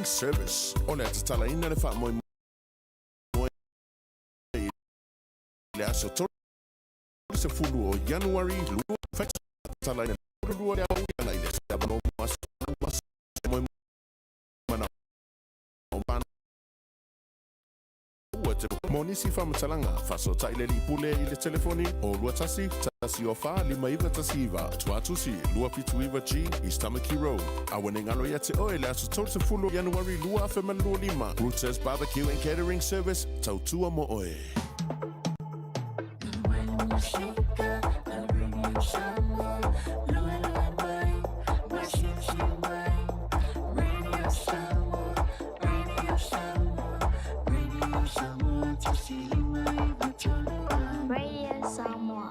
Service. Ole at tala ina le fa mo le aso to se fulu o January lu fa tala ina lu le au ina ile sa no mas mo mana Monisi fa mtalanga faso ta ile lipule ile telefoni o lua tasi ofa lima iwa tasiva tuatusi lua pitu iwa chi Istamaki Road awane ngalo yate oile aso tolse fulu January lua femelu lima Roots Barbecue and Catering Service tautua mo oe Radio Samoa.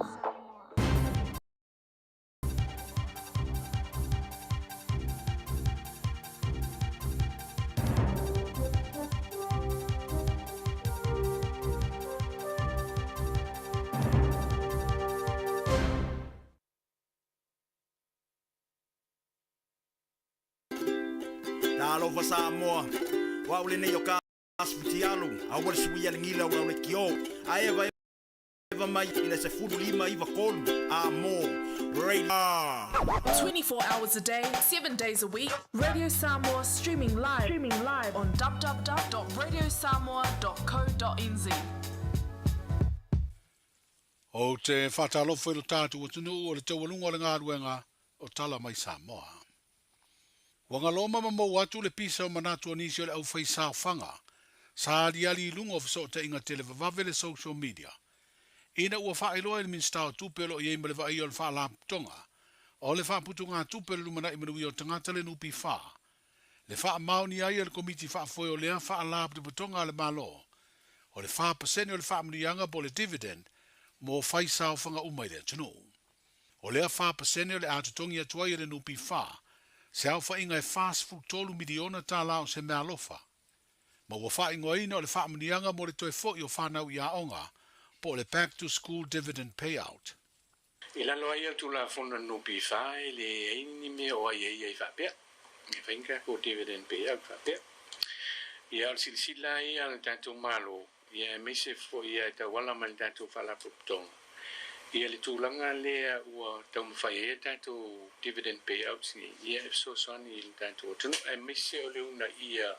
Talo fa Samoa. Wa ulene yoka asfutialu. Awal suya ngila wa le kio. Aeva mai ina se fudu lima iva kolu. Amo. Radio. 24 hours a day, 7 days a week. Radio Samoa streaming live on www.radiosamoa.co.nz. O te whatalofo i lo tātu o tunu o le te walunga o le ngāruenga o tala mai Samoa. Wanga loma mamau atu le pisa o manatu o nisi o le au whaisao whanga. Sa ali lunga o fiso te inga tele vavave le social media. Ina ua whaeloa le minstao tupelo i eima le vai o le whaalaptonga. O le whaaputunga tupelo lumana i manui o tangata le nupi wha. Le wha mauni ai le komiti wha foi o lea whaalaptonga le malo. O le 5% o le wha manianga po le dividend mo whaisao whanga umai le tunu. O lea 5% o le atutongi atuai le nupi wha. Se au wha inga e fast food tolu miliona tā lao se mea lofa. Ma ua wha ingoa ina o le wha manianga mo le toe fo i o whanau i aonga po le back to school dividend payout. I lalo ai tu la fona no pi fai le ini me o ai fa pe. E finka ko dividend payout fa pe. Ia al silsila ai al tanto malo. Ia me se fo ia ta wala man tanto fa la putong. Ia le tulanga le ua tau fai e tanto dividend payouts ni. Ia so soni il tanto tu e me se o le una ia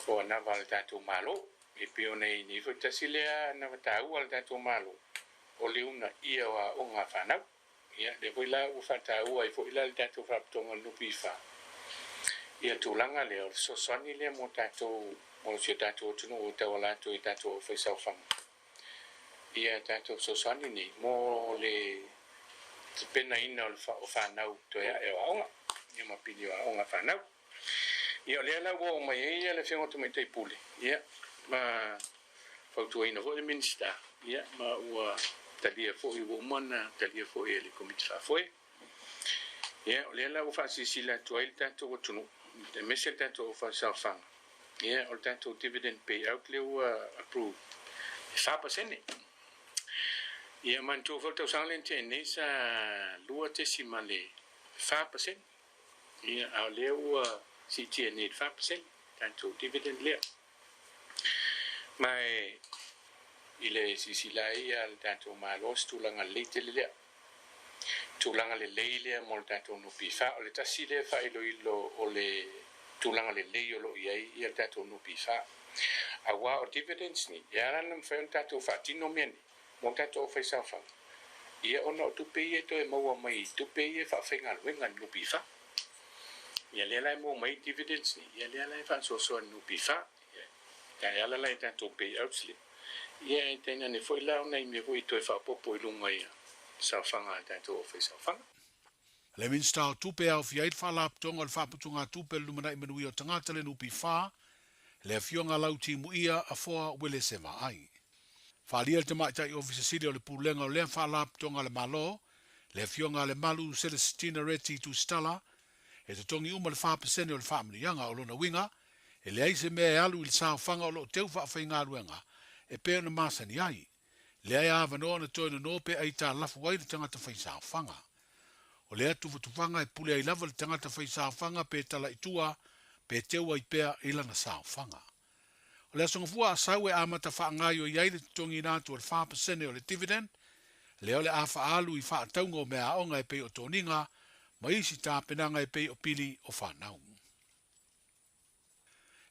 o na val tanto malo. E pione ni fo tasilea na tau al tanto malo. O le una ia wa o nga whanau. Ia, le wila u whatau ai fo ila le tatou whaptonga lupi wha. Ia tūlanga le o sosani le mo tatou, mo si tatou tunu o tau alato i tatou o whaisau whanga. Ia tatou sosani ni, mo le pena ina o whanau to ea e o aonga. Ia mapini o aonga whanau. Ia le ala o mai ia le whionga tu mai tei pule. Ia, ma whautua ina fo le minsta. Ia, ma ua talia fo i womana, talia fo i le komiti whafoe. Ia, o le ala o whaasisila tua il tatou o tunu. Te mese tatou o whaisau whanga. Ia, o tatou dividend payout le ua approve. 5%. Ia, man tō whau tau sanglen tēne sa lua te sima le 5%. Ia, au le ua si tia need 5%. Tatou dividend lea. Mai ile sisilai al tatou malos tulanga leite le tulanga le leile mo tatou no pifa o le tasi le fa ilo o le tulanga le leio lo iai ia tatou no pifa awa o dividends ni ia nan fa tatou fa tino men mo tatou fa sa fa ia ono tu pe to e mo mai tu pe fa fenga wenga no pifa ia le la mo mai dividends ni ia le la fa so no pifa ia la la tatou pe outsle ia tena ne foi la nei me voi to fa popo i lunga ia sa fanga tatou fa sa fanga Le minstao tupe au fiait whalaptonga le whaputunga tupe lumana i manui o tangata le nupi wha, le fionga lauti muia a foa wele se ai. Whalia te maitai ofisa siri o le pulenga o le whalaptonga le malo, le fionga le malu Celestina Reti tu stala, e te tongi uma le 5% o le whamanianga o lona winga, e le aise mea alu il sao whanga o lo teu whaafai ruenga, e peo na masani ai. Le ai awanoa na toi na nope ai ta lafu wai le tangata whai sao whanga. O le atu wanga e pule ai lava le tangata whai sao whanga pe tala itua pe te ua i pea ila na sao fanga. O le asonga fua asau e amata wha ngai o iai le tongi nātu o le 5% o le dividend, le ole a wha alu i wha taunga o mea aonga e pei o toninga, ma isi tā penanga e pei o pili o whanau.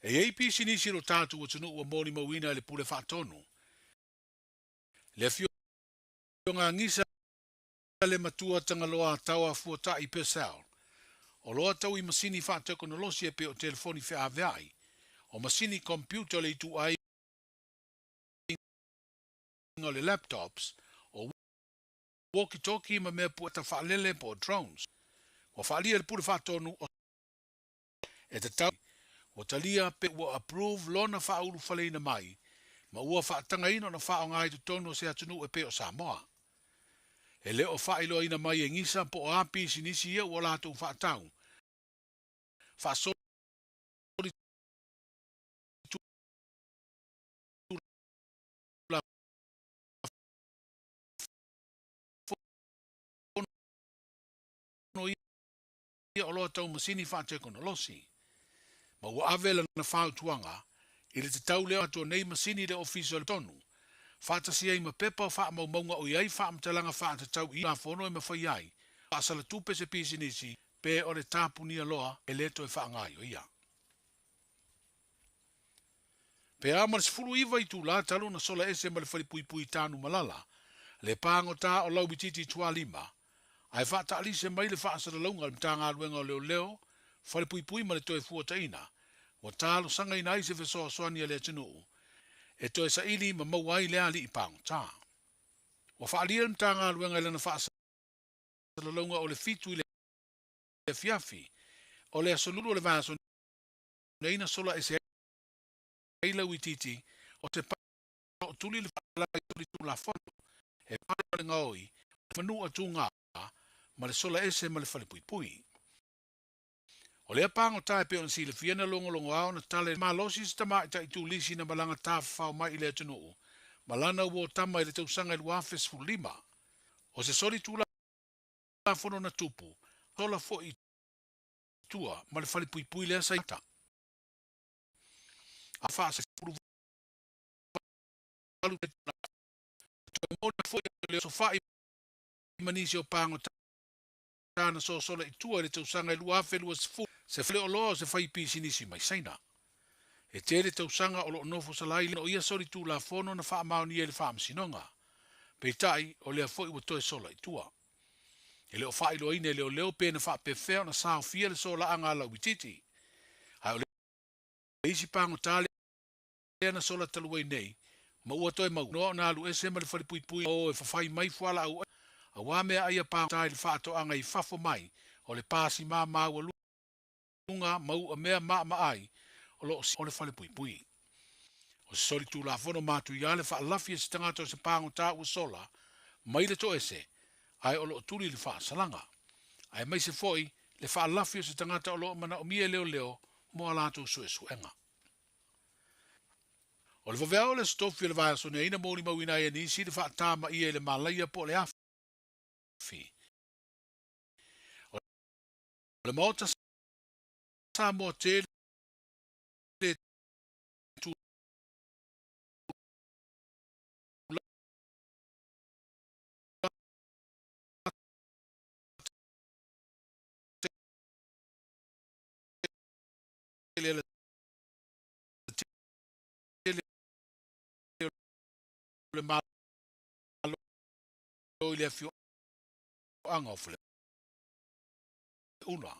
E ei pisi nisi ro tātu o tunu ua mōni mawina le pule wha tonu. Le fio ngā ngisa le matua tangaloa taua fuata i pesau. O loa tau i masini wha teknolosi e pe o telefoni wha aveai. O masini computer le tu ai o le laptops. O walkie-talkie ma mea puata wha lele po drones. O wha lia le pule wha tonu o e te tau. O talia pe ua approve lona wha ulu whaleina mai. Ma ua wha tanga ino na wha o ngai tu tonu o se atunu e pe o Samoa. E leo wha ilo ina mai e ngisa po o api sinisi ia ua lātou wha tau. Wha soli tula fono ia o loa tau masini wha teknolosi. Ma ua avela na whau tuanga, i le te tau leo ato nei masini le ofisio le tonu. Whātasi ai ma pepa o wha maunga o iai wha mtalanga wha te tau i a whono e ma whai ai. Asala tupe se pisi nisi, pe o le tāpunia loa e leto e wha ngai o ia. Pe a mara sifuru iwa i tū la talu na sola ese ma le whalipui tānu malala, le pāngo tā o lau bititi tua lima, ai wha ta alise mai le wha asara launga le mtanga aluenga o leo leo, whalipui ma le toe fuata ina, wa tālo sanga ina aise fesoa soania le atinuu, e toe sa ili ma mauai le ali i pāngo tā. Wa wha alia le mtanga aluenga le na wha asara launga o le fitu i le fiafi, o le asolulu o le vaso neina sola ese eila uititi o te pāo tuli le whalai tuli tula fono e pāo le ngaoi whanua tū ngā ma le sola ese ma le whalipui pui. O lea pāngo tae pe on si le fiena longo ao na tale malosi si tama i ta i tū lisi na malanga tā whao mai i le atunuu ma lana uo tama i le tausanga i luafes fulima o se soli tula fono na tupu sola fo i tua ma le whalipui pui lea saita. A wha se puru walu te mona foi le so fai manisi o pāngo tāna so sola i tua le tausanga i luafe lua se fle o loa se fai pisi nisi mai saina. E te le tausanga o lo nofo salai o ia sori tū la fono na wha maoni e le wha amsinonga. Peitai o lea foi ua toe sola i tua. E leo wha ilo ine leo leo pēna wha pefeo na sao fia le sola anga lau bititi. Ai o le isi pāngo tāle na sola taluai nei, ma ua toi mau. Noa na alu ese ma le whalipui pui o e whawhai mai fuala au a wāmea aia pāngo tāle whaato anga i whafo mai o le pāsi mā māua lunga mau a mea maa ai o lo o le whalipui pui. O se sori tū la fono mātu i ale wha lafia se tangata o se pāngo tā ua sola, mai le to ese, ai o lo tuli le wha salanga. Ai mai se foi le wha lafia se tangata o lo mana o mie leo leo mo alato suenga. O le whaweao le stofi le vaya so ne ina mōni mawina e nisi le wha tāma i e le malaia po le afi. O le maota sa mo te le tu le malo i le fio anga o fle una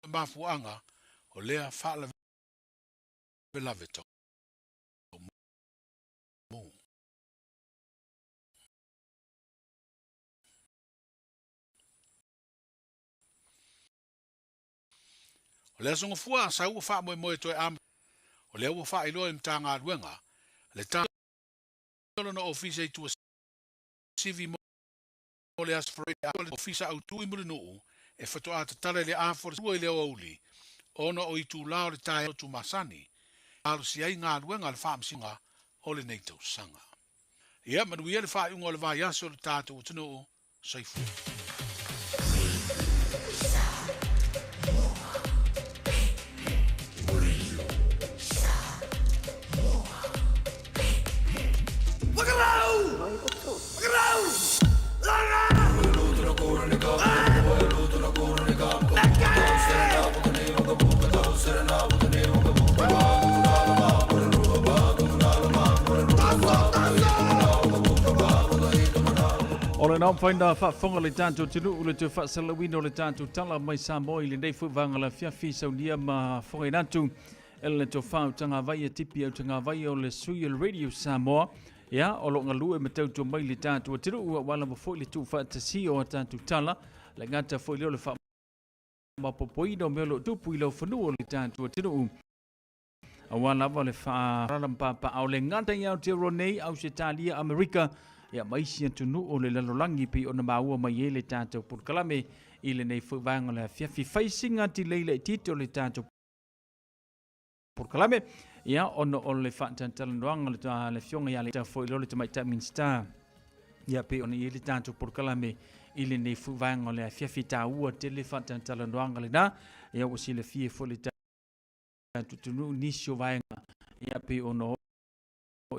mafu anga o lea fala velaveto mo o lea songa fua sa ua wha moe toi am o lea ua wha ilo i mtanga aduenga le tā na ofisa i tua sivi mo le asfroi ofisa au tui muli nuu e whatoa ata tala le āwhore tua i leo auli ona o i tū lao le tae o tu masani alo si ai ngā aduenga le whaamsinga o le neitau sanga. Ia manuia le whaaiunga o le vai aso le tātou o tino o saifu. O le nau whaina whaafonga le tātou tinu u le te whaasalawina o le tātou tala mai Samoa i le nei whuvanga la whiawhi saunia ma whongai natu e le tō whau tanga vai e tipi au tanga vai o le sui le radio Samoa ia o lo ngalu e matau tō mai le tātou tinu ua wala ma fwoi le tū whaatasi o tātou tala le ngata fwoi leo le wha ma popoina o mea lo tupu i lau whanua o le tātou tinu u a wala wa le wha rarampapa au le ngata i au te ronei au se talia Amerika ia maisi tunu o le lalolangi pe ona maua mai le tātou Purkalame i le nei whuvanga le whiawhi whaisinga ti leile tito le tātou Purkalame ia ono o le whaantantalandoanga le fionga ia le tā fwoi lole te mai Tamin Star ia pe ona i le tātou Purkalame i le nei whuvanga le whiawhi tā ua te le whaantantalandoanga le nā ia o si le fie fo le tātou tunu nisio vaenga ia pe ono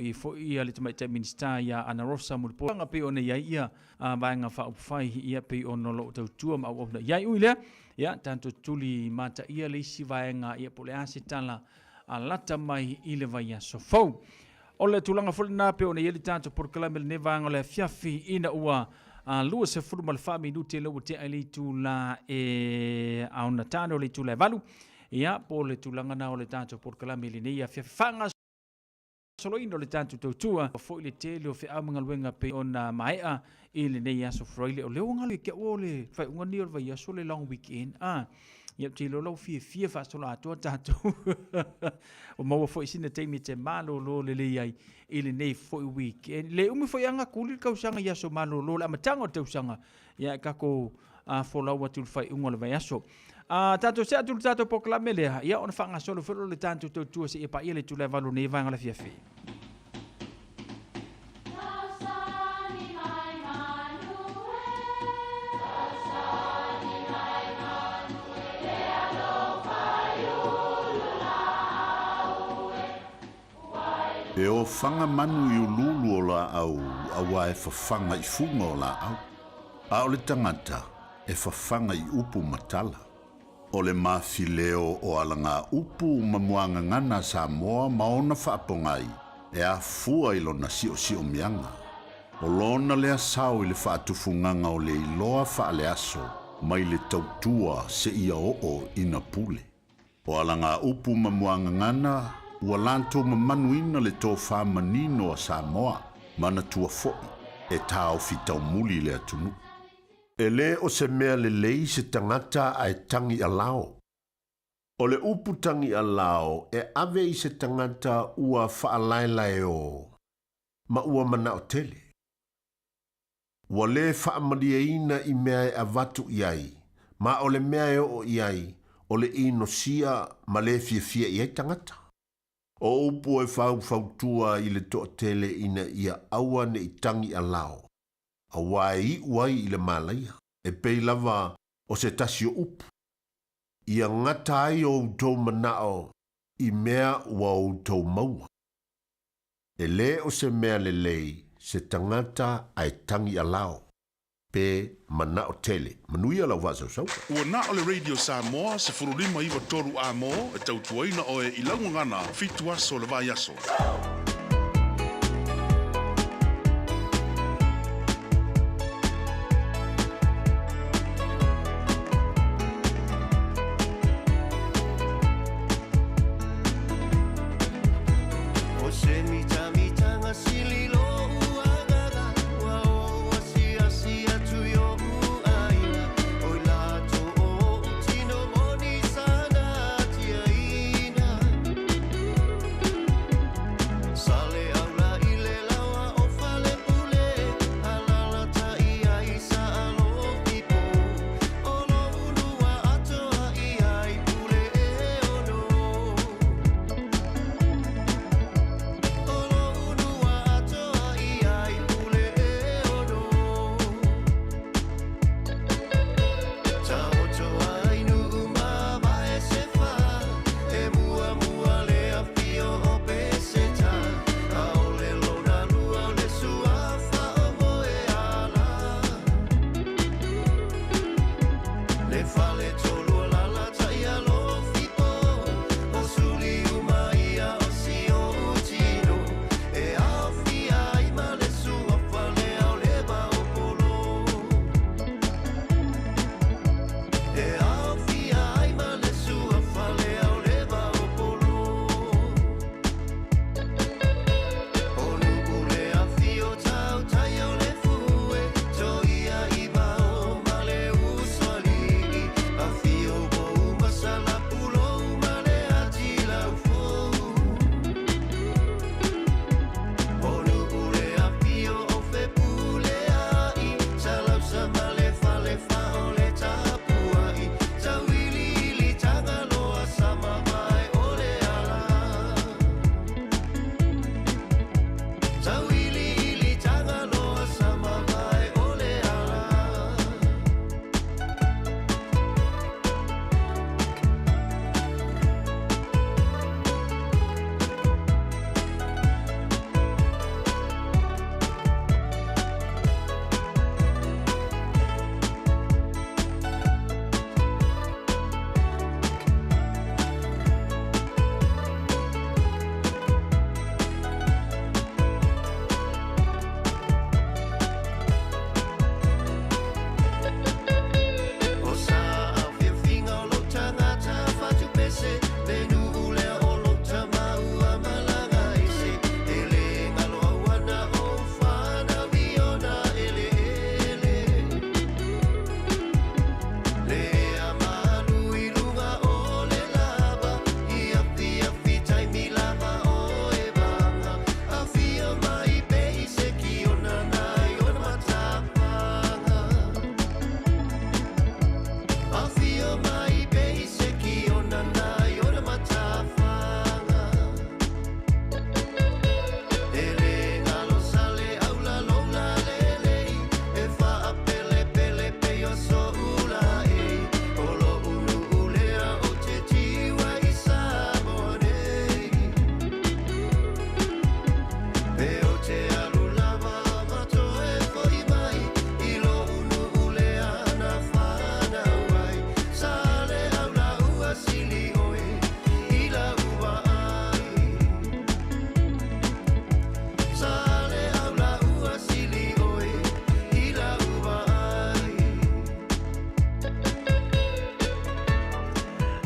i foi ia le tamai te minista ia Ana Rosa Mulpanga pe ona ia vaenga whaupwhai ia pe ono lo tautua ma au iai uilea ia tanto tuli mata ia le isi vaenga ia pole ase tala a lata mai i le vai aso fau. O le tulanga fulina pe ona ia le tanto Purkalame le nevanga le fiafi ina ua lua se furu ma le wha minuti lau te ali tula e auna tano le tula e valu ia po le tulanga na o le tanto Purkalame le neia fiafi whanga solo ino le tantu tautua fo ile tele o fe amanga luenga pe ona maea ile nei aso froile o leo ngale ke ole fai unga ni o vai aso le long weekend ia te lo fie fa solo ato tatu o mo fo isina teimi te malo lo le ai ile nei fo weekend le umi fo yanga kuli ka usanga ia so malo lo la matanga te usanga ia ka ko fo la watu fai unga le vai aso tato se atu tato Purkalame le ia ona fanga solo fo le tantu tautua se e pa ile tu le valu nei vanga la fiafi E o whanga manu i ululu o la au, awa e whawhanga i funga o la au. A o le tangata e whawhanga i upu matala. O le mawhileo o alanga upu mamuanga ngana Samoa maona whaapongai e a fua i lona sio mianga. O lona lea sao i le whaatufunganga o le iloa whaale aso mai le tautua se ia o ina pule. O alanga upu mamuanga ngana ua lanto mamanuina le tō whamanino a Samoa, mana tua fo'i, e tāo fitau muli le atunu. E le o se mea le lei se tangata ai tangi alao. O le upu tangi alao e ave i se tangata ua whaalailai o, ma ua mana o tele. Ua le whaamaliaina i mea e avatu iai, ma o le mea e o iai, o le ino sia ma le fia iai tangata. O upu e whautua i le to'atele ina ia aua ne i tangi a lao. A wai uai i le malaia. E pei lava o se tasi o upu. Ia ngata ai o tau manao i mea ua o tau maua. E le o se mea le lei se tangata ai tangi a lao. Pe mana o tele. Manuia lau vasa sau. Ua na o le Radio Samoa se furulima iwa toru a mo e tautuaina o e ilangu ngana fitu aso le vai aso.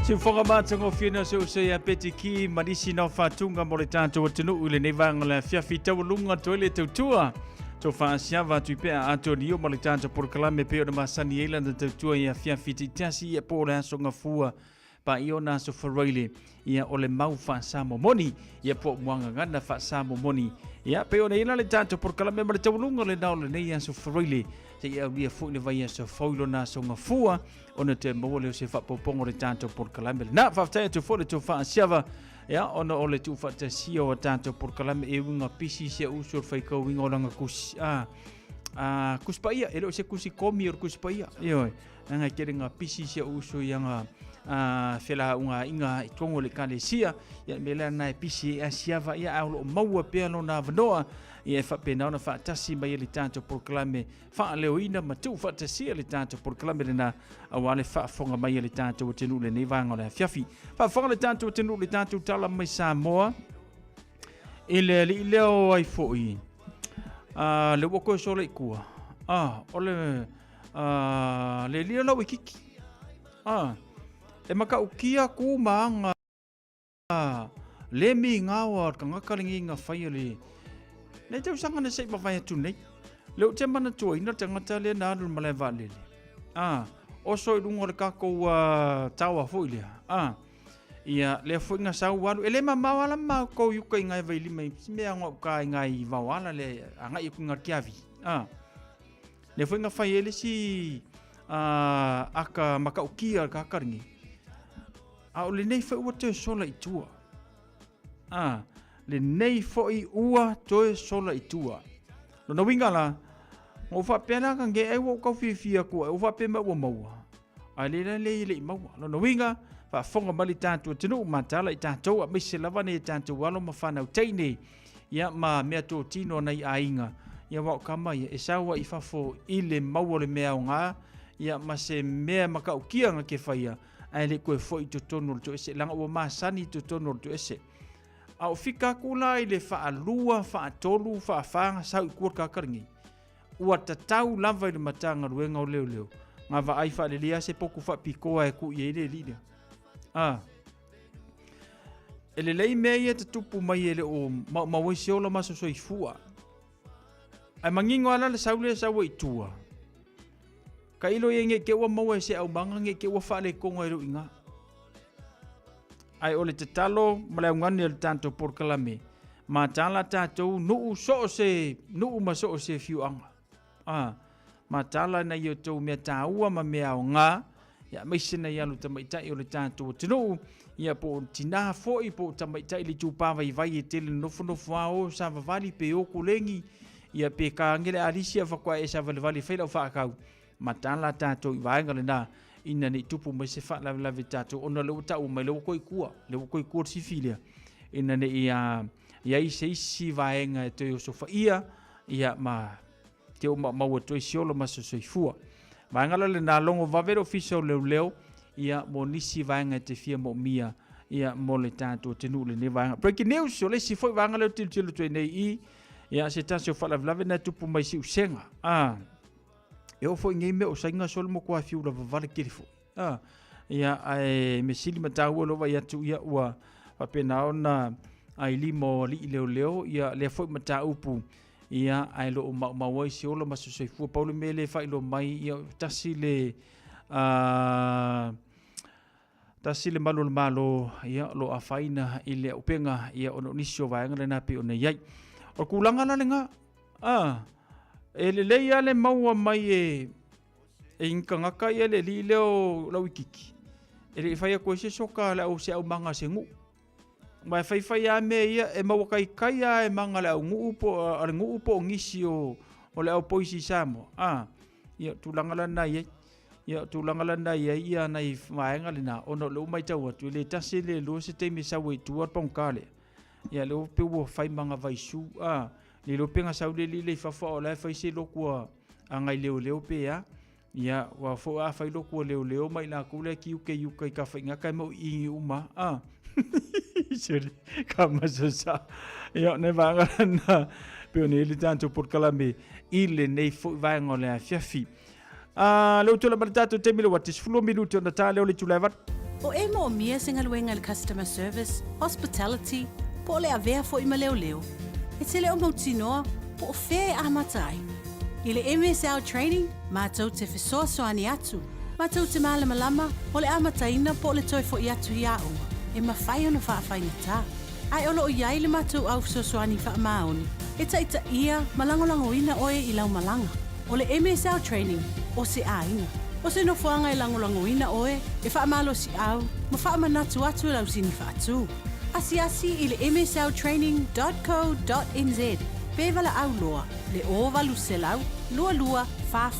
Si fonga matango fina so ya petiki manisi na fatunga mo le tanto watunu ule ne vanga la fiafi tawlunga toile tutua to fa siava tu pe Antonio mo le tanto por kalame pe o masani ela de tutua ya fiafi tasi ya por la songa fua pa iona so farile ya ole mau fa samo moni ya po mwanga ngana fa samo moni ya pe o ela le tanto por kalame mo le tawlunga le na le ne ya so farile se ia via fu le vai so foilo na songa fua ona te mo le se fa popongo le tanto por kalame na fa te to fo to fa siava ya ona ole tu fa te sio tanto por kalame e unga pisi se uso fai ko winga ona kus kuspaia elo se kusi komi or kuspaia yo nga keringa pisi se uso yanga fela unga inga tongo le kalesia ya mela na pisi asiava ya aulo maua pe na vanoa ia fa pena ona fa tasi mai le tanto por kalame fa leoina matu fa tasi le tanto por kalame na awale fa fonga mai le tanto tenu le nevanga le fiafi fa fonga le tanto tenu le tanto tala mai Samoa ile leo ai foi le woko so le kua ole le lio la wikiki e maka ukia ku manga le mi ngawa kanga kalingi nga faile nei tau sanga na sei mawai atu nei. Leo te mana tua ina tangata le na anu malai vale le. O soi rungo le kako tawa fui lea. Ia lea fui nga sau walu. Ele ma mawala ma kou yuka ingai vai lima. Mea ngau ka ingai vawala le anga yuku nga kiavi. Lea fui nga fai ele si aka maka ukia ka karingi. O le nei fai ua te sola i tua. Le nei foi ua toe sola i tua. Lona winga la, o fa pena ka nge e wo kau fifia kua, o fa pema ua maua. Ai le i maua. Lona winga, fa fonga mali tātua tinu matala i tātou, a mese lawane i tātou walo ma whanau teine, ia ma mea tō tino nei a inga. Ia wau kama ia e saua i fafo i le maua le mea o ngā, ia ma se mea maka ukia nga ke whaia, ai le koe foi to tono to ese, langa ua masani to tono to ese. Au fika kula i le whaalua, whaatolu, whaafanga, sau i kua kakaringi. Ua tatau lava i le matanga ruenga o leo leo. Ngā wa ai wha le lea se poku whaapikoa e ku i e le lida. E le lei mea ia te tupu mai e le o mawesi ola maso so i fua. Ai mangingo ala le saule saua i tua. Ka ilo i nge ke ua maua e se au manga nge ke ua whaale kongo e ro inga. Ai ole te talo malai ngani le tanto por kalame ma tala tatou nuu ma so se fiuanga ma tala na yo to me taua ma me au nga ya meisina ya lu tamaitai ole tanto tinu ya po tina foi po tamaitai le tupa vai tele no fao sa vali pe o kulengi ya pe ka ngele alisia fa kwa esa vali fela fa ka ma tala tatou vai ngale na ina ni tupu mai se fa la vitato ona le uta o mai le koi kua si filia ina ne ia i se si vaenga te o sofa ia ma te o ma to siolo ma so fua vaenga le na longo va vero official leo ia mo nisi vaenga te fia mo mia ia mo le tanto te nu le ne vaenga breaking news so le si foi vaenga le tilo to nei ia se ta so fa la na tupu mai si usenga e o foi ngai me o sainga sol mo kwa fiu la vale kirifo ia ai me sili matau lo vai atu ia ua pa pena ona ai limo li leo ia le foi matau pu ia ai lo ma wai si ola maso se fu paulo mele fa lo mai ia tasile malo ia lo afaina ile upenga ia ono nisio vai ngale na pe ona yai o kulanga la lenga ele leia le maua mai e inka ngaka ia le li leo lau ikiki. Ele whaia koe se soka le au se au manga se ngu. Mai whai a me ia e maua kai a e manga le au ngu upo ngisi o le au poisi Samoa. Ia tūlangala na ia. Ia tūlangala na ia nei maenga le na ono le umai tau atu. Le tase le lua se teime sawa i tuar paungkale. Ia le upe ua whai manga vaisu. Le lo penga saude li le fafa o la fai se lokua angai leo pe ya ia wa fo a fai lokua leo mai na kule ki uke ka fa nga kai mo I uma seri kama sa ia ne va na pe ne li tanto por kalame ile nei fo va ngole a fiafi le utola baltato te milo watis fulo minuto na tale o le tulavat O e mo mia singa luenga le customer service, hospitality, po le avea fo ima leo leo. E te leo mautinoa, po o fea a matai. I le MSL training, mātou te fesoasoani atu. Mātou te malamalama, o le amataina po le toi fo i atu i aunga. E mawhai ono whaafai ngata. Ai olo o iai le mātou au fesoasoani wha maoni. E taita ia, malangolango ina oe i lau malanga. O le MSL training, o se ainga. O se no fuanga i langolango ina oe, e wha malo si au, ma wha manatu atu lau sini wha atu. Asi i le msltraining.co.nz. Pevala au loa, le o valu se lau, lua, fa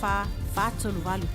tolu valu.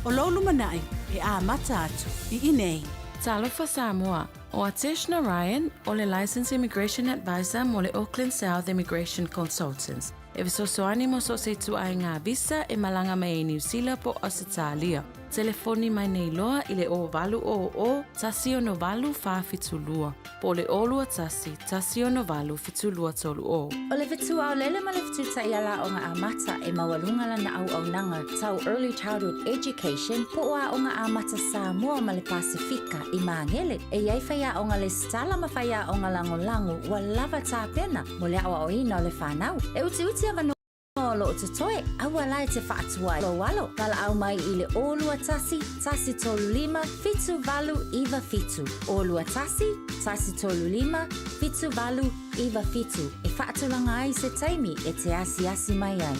O lolu manai, e a mata atu, I inei. Talofa Samoa, o Ateshna Ryan, o le Licensed Immigration Advisor mo le Auckland South Immigration Consultants. E visosoani mo so se tu ai ngā visa e malanga mai e New Zealand po Australia. Telefoni mai nei loa I le o valu o tasi o no valu fa fitulua. Po le olua tasi o no valu fitulua tolu o. O le fitu au lele ma le fitu ta iala o ngā amata e mawalunga lana au nanga tau Early Childhood Education po a o ngā amata Samoa ma le Pasifika I Mangele. E iai whaia o ngā le stala ma whaia o ngā lango wa lava tā pena mo le awa o ina o le whanau. E uti avano lo o te toe, aua lai te whaatua lo walo. Kala au mai I le olua tasi tolu lima, fitu valu, iwa fitu. Olua tasi tolu lima, fitu valu, iwa fitu. E whaatulanga ai se taimi e te asi mai ai.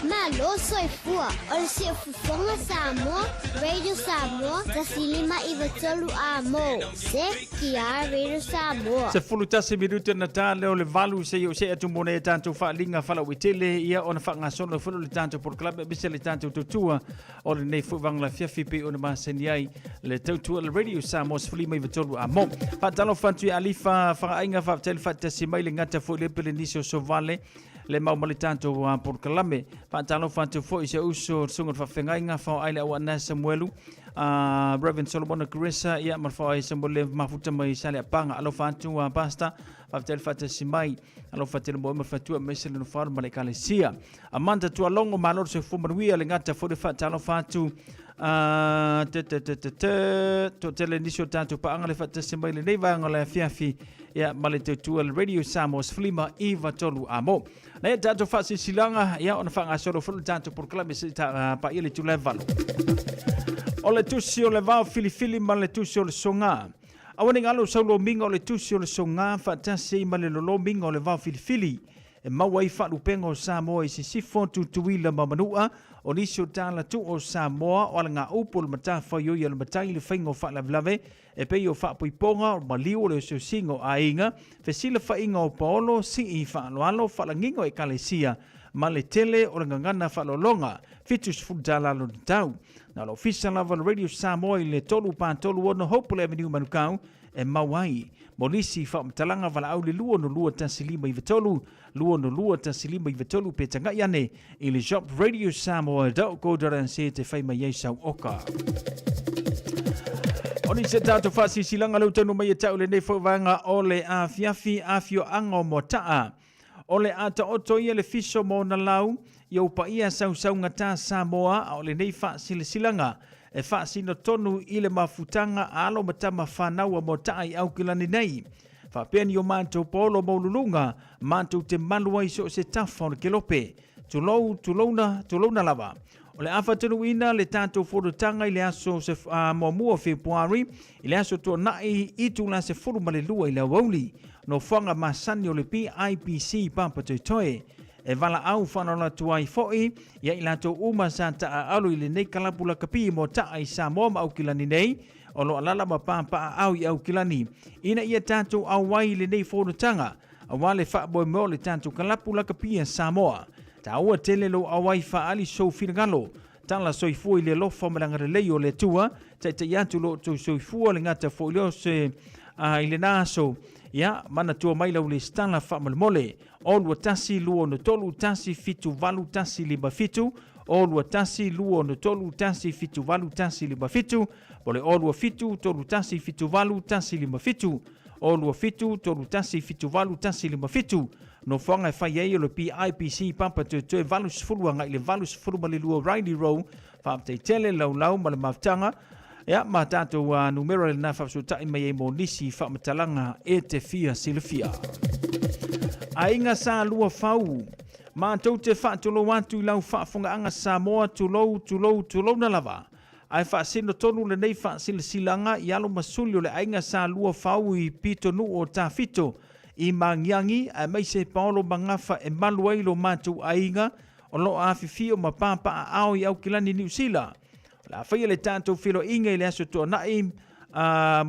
Malo soy fua, o se fufonga Samoa, Radio Samoa, tasi lima iwa tolu a mo. Se kia Radio Samoa. Se fulu tasi minuta na tale o le valu se yo se atu mone tanto whaalinga whala witele ia o na whaangasono fulu le tanto por club bise le tanto tutua o le nei fuwang la fiafipi o na maseni ai le tautua le Radio Samoa se fulima iwa tolu a mo. Whaatalo whantu alifa whaainga whaatele whaatasi mai le ngata fu le pele nisio so vale le mau mali tanto por kalame pantalo fanto fo se uso sunga fa fengainga fa aile wa na Samuelu Reverend Solomon Carissa ia ma fa Samuel mafuta mai sale panga alo fanto pasta fa tel fata simai alo fatel mo fa tu mesel no far male kalesia amanda tu longo malor se fu manuia le ngata fo de fatalo fanto to tele nisio tanto pa angale fata simai le nei va ngala fiafi ia male tu Radio Samoa Flima Iva tolu amo na ia tanto fasi silanga ia ona fanga solo fulu tanto por klame se pa ile tu level o le tusi o le vao filifili ma le tusi o le songa awani ngalo saulo minga o le tusi o le songa fatasi ma le lolo minga o le vao filifili e mawai falu pengo Samoa I sifo tutuila mamanua o nisio tala tu o Samoa o nga upol matafa yo ya le matai le faingo fa la vlave e pe yo fa poiponga o maliu le so singo ainga fe sila fa inga o paolo si I fa loalo fa la ngingo e kalesia ma le tele o le ngangana fa lolonga fitus futala lo tau na lo official level Radio Samoa le tolu pan tolu ono Hopeful Avenue manukau e mawai Molisi fa mtalanga vala au le luo no lua tansilima I vetolu luo no lua tansilima I vetolu pe tanga yane I le shop Radio Samoa dau kodara se te fai mai sau oka Oni se tato fasi silanga lau tanu mai tau le nefo vanga o le a fiafi afio ango motaa o le ata oto ia le fiso mo na lau iau pa ia sau ngata Samoa o le neifa silanga e fasi no tonu I le mafutanga alo matama whanau a motai au kilani nei. Whapeni o manto polo maululunga, manto te malua iso se tafa o le kelope. Tulouna lava. O le afa tunu ina le tanto furutanga I le aso se mua Februari, I le aso tua nai I tula se furu malelua I le wauli. No whanga masani o le PIPC pampa toi. E vala au whanona tuai foi, ia I lato uma sa taa alu I le nei kalapula kapi mo taa I Samoa ma au kilani nei, o lo alala ma pampa au I au kilani. Ina ia tanto au wai le nei whonutanga, a wale whaaboi mo le tanto kalapula kapi Samoa. Ta ua tele lo au wai whaali so finagalo, tala soifua I le lofa malangare leo le tua, ta iantu lo to soifua le ngata fo leo se I le naso, ia mana tua mai lau le stala whaamalmole, o lua tasi lua no tolu tasi fitu valu tasi lima fitu, o lua tasi lua no tolu tasi fitu valu tasi lima fitu, pole o lua fitu tolu tasi fitu valu tasi lima fitu, o lua fitu tolu tasi fitu valu tasi lima fitu, no whanga whai ei o le PIPC pampa te valu sifuru anga i le valu sifuru ma le lua Riley Row whaaptei tele lau ma le maftanga ia ma tātou numero le na whapsutai mai e mo nisi whamatalanga e te fia silifia. Ainga sa lua whau ma tau te whaatolo atu i lau whaafunga anga Samoa tulou na lava. Ai whaasino tonu le nei whaasilasilanga i alo masuli o le ainga sa lua whau i pito nu o tā fito i mangiangi a mai se paolo mangafa e malu ai lo mātou ainga o lo awhiwi o mapapa a ao i au kilani New Zealand. La whaia le tātou whilo inga i le aso tō nai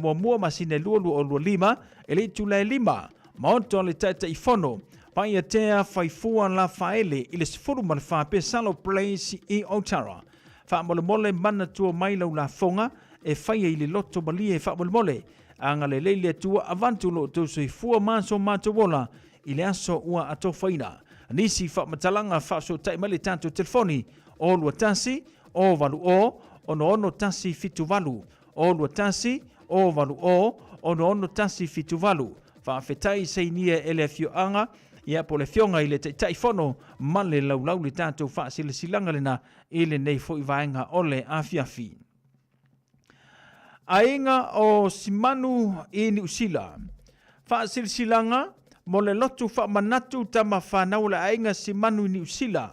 mua masine lua o lua lima e le tūlai lima maonto le taita i whono pai a tea whaifua la whaele i le sifuru ma le whape Salo Place i Otara. Wha mole mana tua mai lau la fonga e whaia i le loto malia e wha mole anga le leile tua avantu lo tau sui fua maso wola i le aso ua ato whaina. Nisi wha matalanga wha so tai mali tātou telefoni o lua tasi o valu o ono tasi fitu valu o lua tasi o valu o ono tasi fitu valu. Wha whetai seinia ele fio anga ia po le fionga i le tai fono male lau le tātou wha silanga lena i le nei fo i vaenga ole afiafi. Ainga o simanu i New Zealand. Wha silanga mo le lotu wha manatu tama whanau le ainga simanu i New Zealand.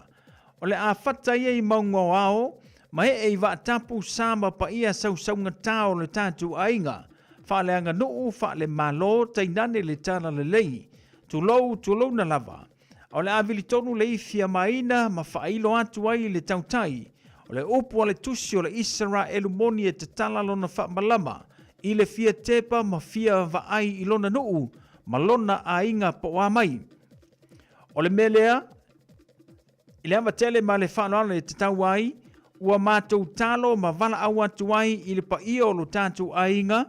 O le a whatai e i maunga o ao, ma he e wa tapu sama pa ia sausaunga tau le tātou ainga. Wha le anga nuu, wha le malo, tainane le tana le lei. Tulou na lava. O le avili tonu le ifia maina, ma whailo atu ai le tautai. O le upu o le tusi o le isara elumoni e te tala lona whamalama. I le fia tepa ma fia vaai i lona nuu, ma lona a inga po wa mai. O le melea, i le amatele ma le whanala e te tau ai, ua mātou talo ma vala au atu ai i le pa ia o lo tātou a inga,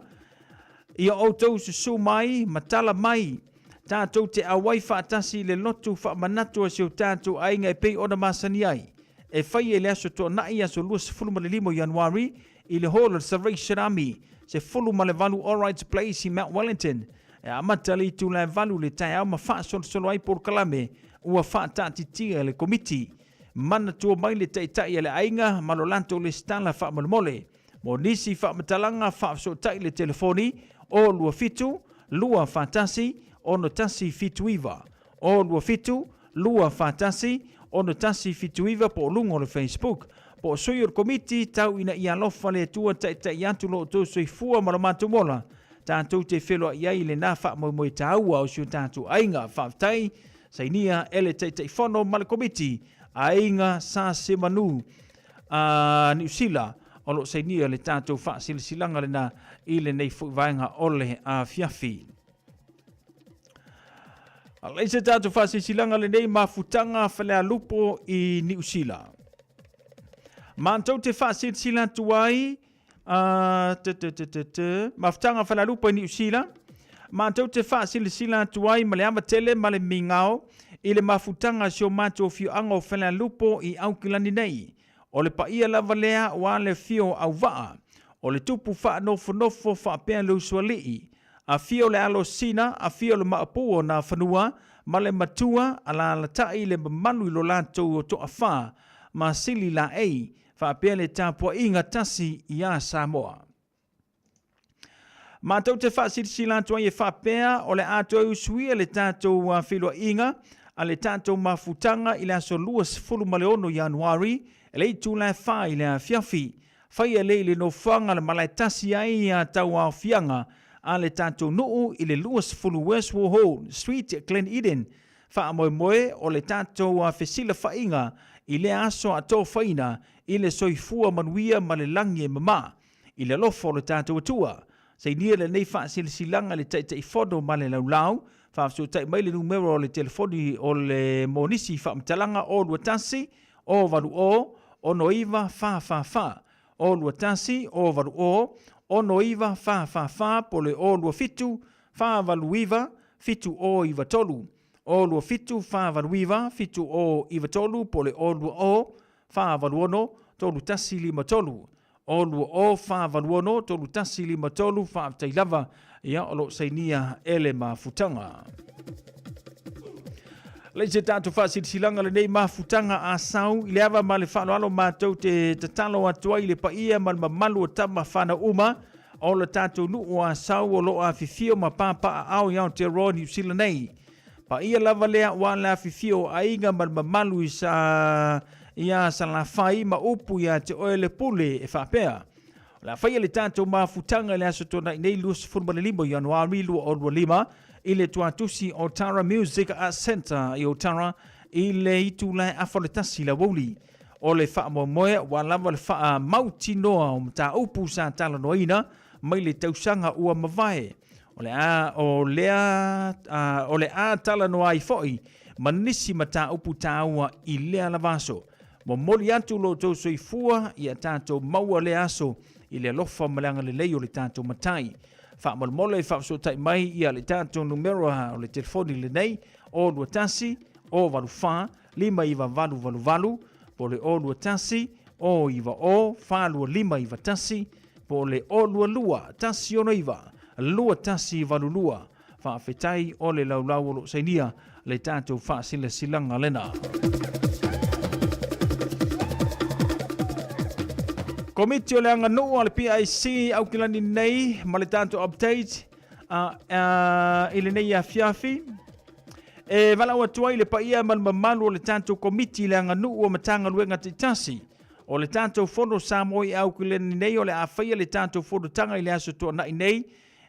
ia outou susu mai, ma tala mai, tātou te awai whaatasi le lotu whaamanatu a siu tātou a inga e pei ona masani ai. E whai e le aso tō nai aso lua se fulu ma le limo Januari i le Hall of Salvation Army se fulu ma le valu All Rights Place i Mount Wellington. E amatali tu le valu le tai au ma wha solo ai por kalame ua wha tāti tia le komiti. Mana tua mai le tai le ainga ma lo lanto le stala wha malemole. Mo nisi wha matalanga wha so tai le telefoni o lua fitu, lua whatasi, ono tasi fitu iwa. O lua fitu, lua whatasi, ono tasi fitu iwa po lungo le Facebook. Po soior komiti tau ina ia lofa le tua tai atu lo to soi fua maramatu mola. Tātou te whelua iai le nā wha moi tāua o siu tātou ainga whaatai sainia ele tai whono ma le komiti ainga sa se manu New Zealand o lo sainia le tātou wha silanga le nā i le nei fuivaenga ole a fiafi. Leise tātou wha silanga le nei mafutanga whalea lupo i New Zealand. Mātou te wha silanga tuai maftanga whala lupa i New Zealand. Mātou te wha sila tuai ma le amatele ma le mingao i le mafutanga sio mātou fio ango whala lupo i aukilani nei. O le paia lava lea wa le fio au waa. O le tupu wha nofo wha pēn leu sualii. A fio le alo sina, a fio le maapuo na whanua, ma le matua ala la tai le manu i lo lantou o toa wha, ma sili la ei. Whaapea le tāpua inga tasi i a Samoa. Mātou te whaasirisi lantua i e whaapea o le atou suia le tātou whilua inga a le tātou mafutanga i le aso luas fulu maleono Januari e le itu le wha i le fiafi. Whai e le no whanga le malai tasi ai a tau a fianga a le tātou nuu i le luas fulu Westwall Hall Street Glen Eden. Wha moe o le tātou whesila whainga i le aso a tō whaina i le soifua manuia ma le langi e mama, i le lofo le tātou atua. Sei nia le nei wha silanga le tai whono ma le laulau, wha so tai mai le numero o le telefoni o le monisi wha mtalanga o lua tasi, o valu o noiva wha. O lua tasi, o valu o noiva wha, po le o lua fitu, wha valu iwa, fitu o iwa tolu. O lua fitu, wha valu iwa, fitu o iwa tolu, po le o lua o, wha valuono, tolu tasi lima tolu. O lua o wha valuono, tolu tasi lima tolu, wha tailava, ia olo sainia ele ma futanga. Le se tātou whaasilanga le nei mafutanga a sau, i le awa ma le whanoalo mātou te tatalo atua i le paia ma le mamalu o tama whana uma, o le tātou nuu a sau o lo a fifio ma pāpaa au i Aotearoa New Zealand nei. Paia lava lea wa la fifio a inga ma le mamalu i sa la whai ma upu i a te oele pule e whapea. La whaia le tātou mafutanga le aso tona i nei luas funmalelimo i Januari lua o lua lima, i le tuatusi o Tara Music Arts Center i o Tara i le itu lai afoletasi la woli. O le wha moe wa lava le wha mauti noa o mta upu sa tala noina mai le tausanga ua mawai. O le a tala noa i foi manisi mata upu taua i lea lavaso. Mo moli atu lo tau soifua i a tātou maua le aso i le lofa malanga le leo le tātou matai. Whaamolmole whaasotai mai i a le tātou numero o le telefoni le nei o lua tasi o walu wha lima iwa walu walu walu po le o lua tasi o iwa o wha lua lima iwa tasi po le o lua lua tasi ono iwa lua tasi walu lua whaafetai o le laulau o lo sainia le tātou wha sila silanga lena. Komiti o le anga nuu le PIC au kilani nei ma le tātou update i le nei a fiafi. E walau atua i le paia malu o le tātou komiti le anga nuu o matanga luenga te tasi. O le tātou fono Samoi au kilani nei o le a whaia le tātou fono tanga i le aso toa nai nei.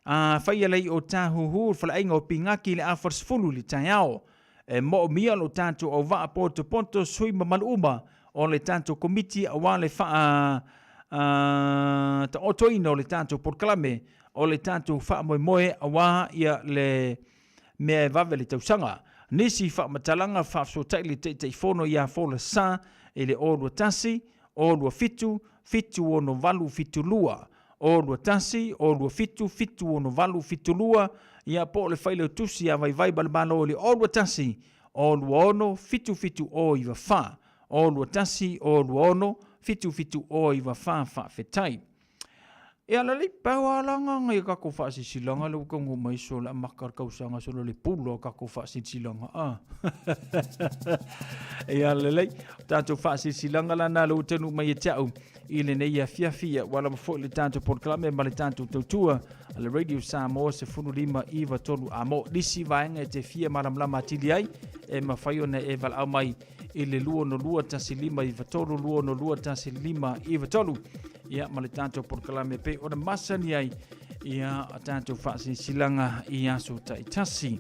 Whaia lei o tāhuhu whalainga o pingaki le a wharsfulu le taiao. E mo o mia lo tātou o waa ponto sui mamalu uma o le tātou komiti a wale wha ta otoina o le tātou porkalame o le tātou wha moe a wā ia le mea vave le tausanga. Nisi wha matalanga wha sotai le te fono ia fola sa e le orua tasi, orua fitu ono valu fitu lua. Orua tasi, orua fitu ono valu fitu lua. Ia po le whaile tusi a vai balabalo le orua tasi, orua ono fitu o iwa wha. Orua tasi, orua ono fitu o iwa wha fetai. E ala li paua langa ngai kako wha sisilanga le ukangu mai so la makar kausanga so le pulo kako wha sisilanga. E ala li tātou wha sisilanga lana le utenu mai e tau i le nei a fiafia wala mafo le tātou podklame ma le tātou tautua le Radio Samoa se funu lima iwa tolu amo lisi vaenga e te fia maramlama atili ai e mawhaiona e val au mai i le lua no lua tasi lima iwa tolu lua no lua tasi lima iwa tolu. Ia ma le tātou porkalame pe o na masani ai ia tātou whaasi silanga i aso ta itasi.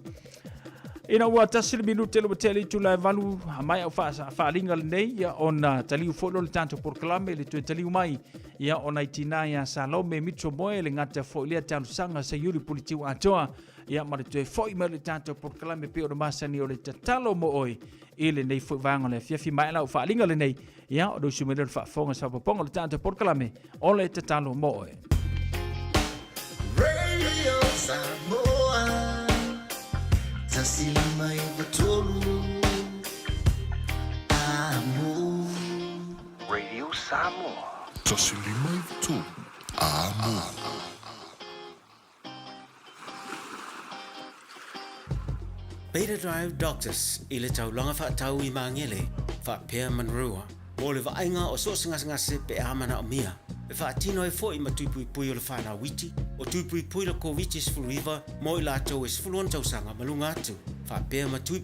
Ina ua tasi le minute le watele tu la valu mai au whaalinga le nei ia o na taliu folo le tātou porkalame le tue taliu mai ia o na itina ia Salome Mitro Moe le ngata fo ilia tālu sanga sa yuri politiu atoa ia ma le tue fo ima le tātou porkalame pe o na masani o le tatalo mo oi ile nei fo vanga le fiafi mai la whaalinga le nei ia o do sumele le whaafonga sa paponga le tātou porkalame o le tatalo mo oi. Radio Samoa Tasilima Ivatolu Amo Radio Samoa Tasilima Ivatolu Amo Beta Drive Doctors ile taulanga fa tau I mangele fa Pea Manrua mo le vainga o so ngase pe amana o mia e fa tino e foi ma tui o le fana witi o tui le COVID fluiva mo I lato es fluon tau sanga malunga atu fa Pea ma tui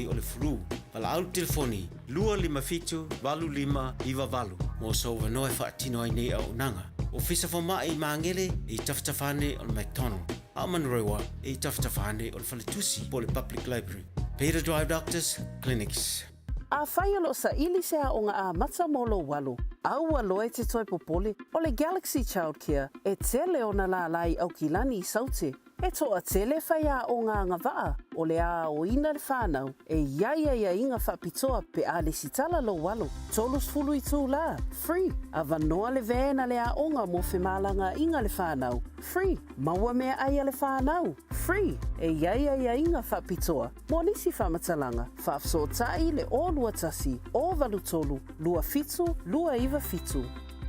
o le flu pala au telefoni lua lima fitu valu lima iwa valu mo so no e fa tino ai nei au nanga o fisa fo mai mangele I taftafane o McDonald Amanrewa I taftafane o le faletusi po le public library Beta Drive Doctors Clinics. A whaia lo sa ili sea o ngā a mata molo walu. Au aloe te toi popole o le Galaxy Childcare e tele o na la lai au kilani I saute. E toa tele whaia o ngā ngawaa o le a o ina le whanau e iaia inga whapitoa pe a le sitala lo walu. Tolus fulu I tū la. Free. A vanoa le vēna le a onga mo whemalanga inga le whanau. Free. Maua mea aia le whanau. Free. E iaia inga whapitoa. Mo nisi whamatalanga. Whafso tai le o lua tasi, o valu tolu, lua fitu, lua iwa fitu.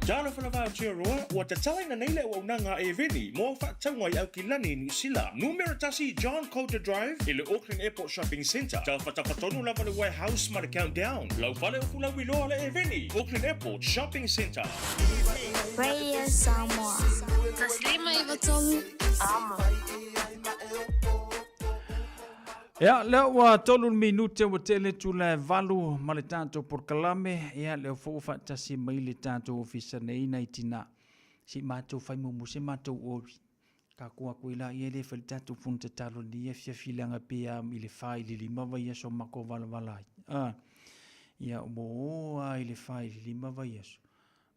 Jalo falava roa wa tatala na nile wa unanga e veni mo fa tangwai au kilani New Zealand. Numero tasi John Coulter Drive ile Auckland Airport Shopping Centre. Jalo fatapatonu lava le warehouse ma le countdown. Lau fale ufula wilo le e veni Auckland Airport Shopping Centre. Radio Samoa. Taslima Ivatolu. Amo. Ia, leo wa tolu minute wa tele tula valu ma le tātou porkalame. Ia, leo fōwha tasi mai le tātou ofisa nei na itina. Si mātou whai mumu, si mātou ori. Ka kua kuila ia le whali tātou punta talo ni e fia filanga pia i le whai li lima vai aso mako vala valai. Ia, moa i le whai li lima vai aso.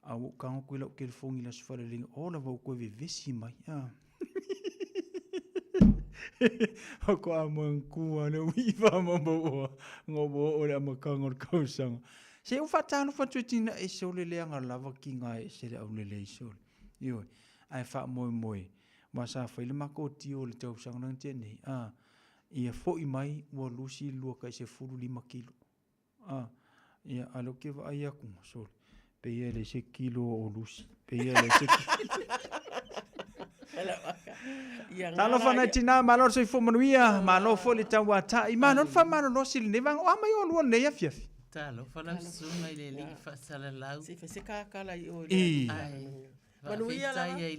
Au kango kuila o ke le fongi la sufare ringa. Ola vau koe ve vesi mai. Ako amang kuwa na wiwa mambawa ngobo o le amakangor kausanga. Se ufatano fatuitina e sole le anga lava ki nga e se le au le sole. Ioi, ai fa moi moi. Masa fa ile mako tio le tau sanga nang tene. Ia fo i mai ua lusi lua kai se furu 5 kilo. Ia alo ke va ai aku sole. Pe ia le 6 kilo o lusi. Pe ia le 6 Talo fana tina malor so fo manuia malo fo le tawa ta i mano fa mano lo sil ne vang o mai o lo ne ya fiafi talo fala sunga ile li fa sala lau se fa se ka kala i o manuia la ia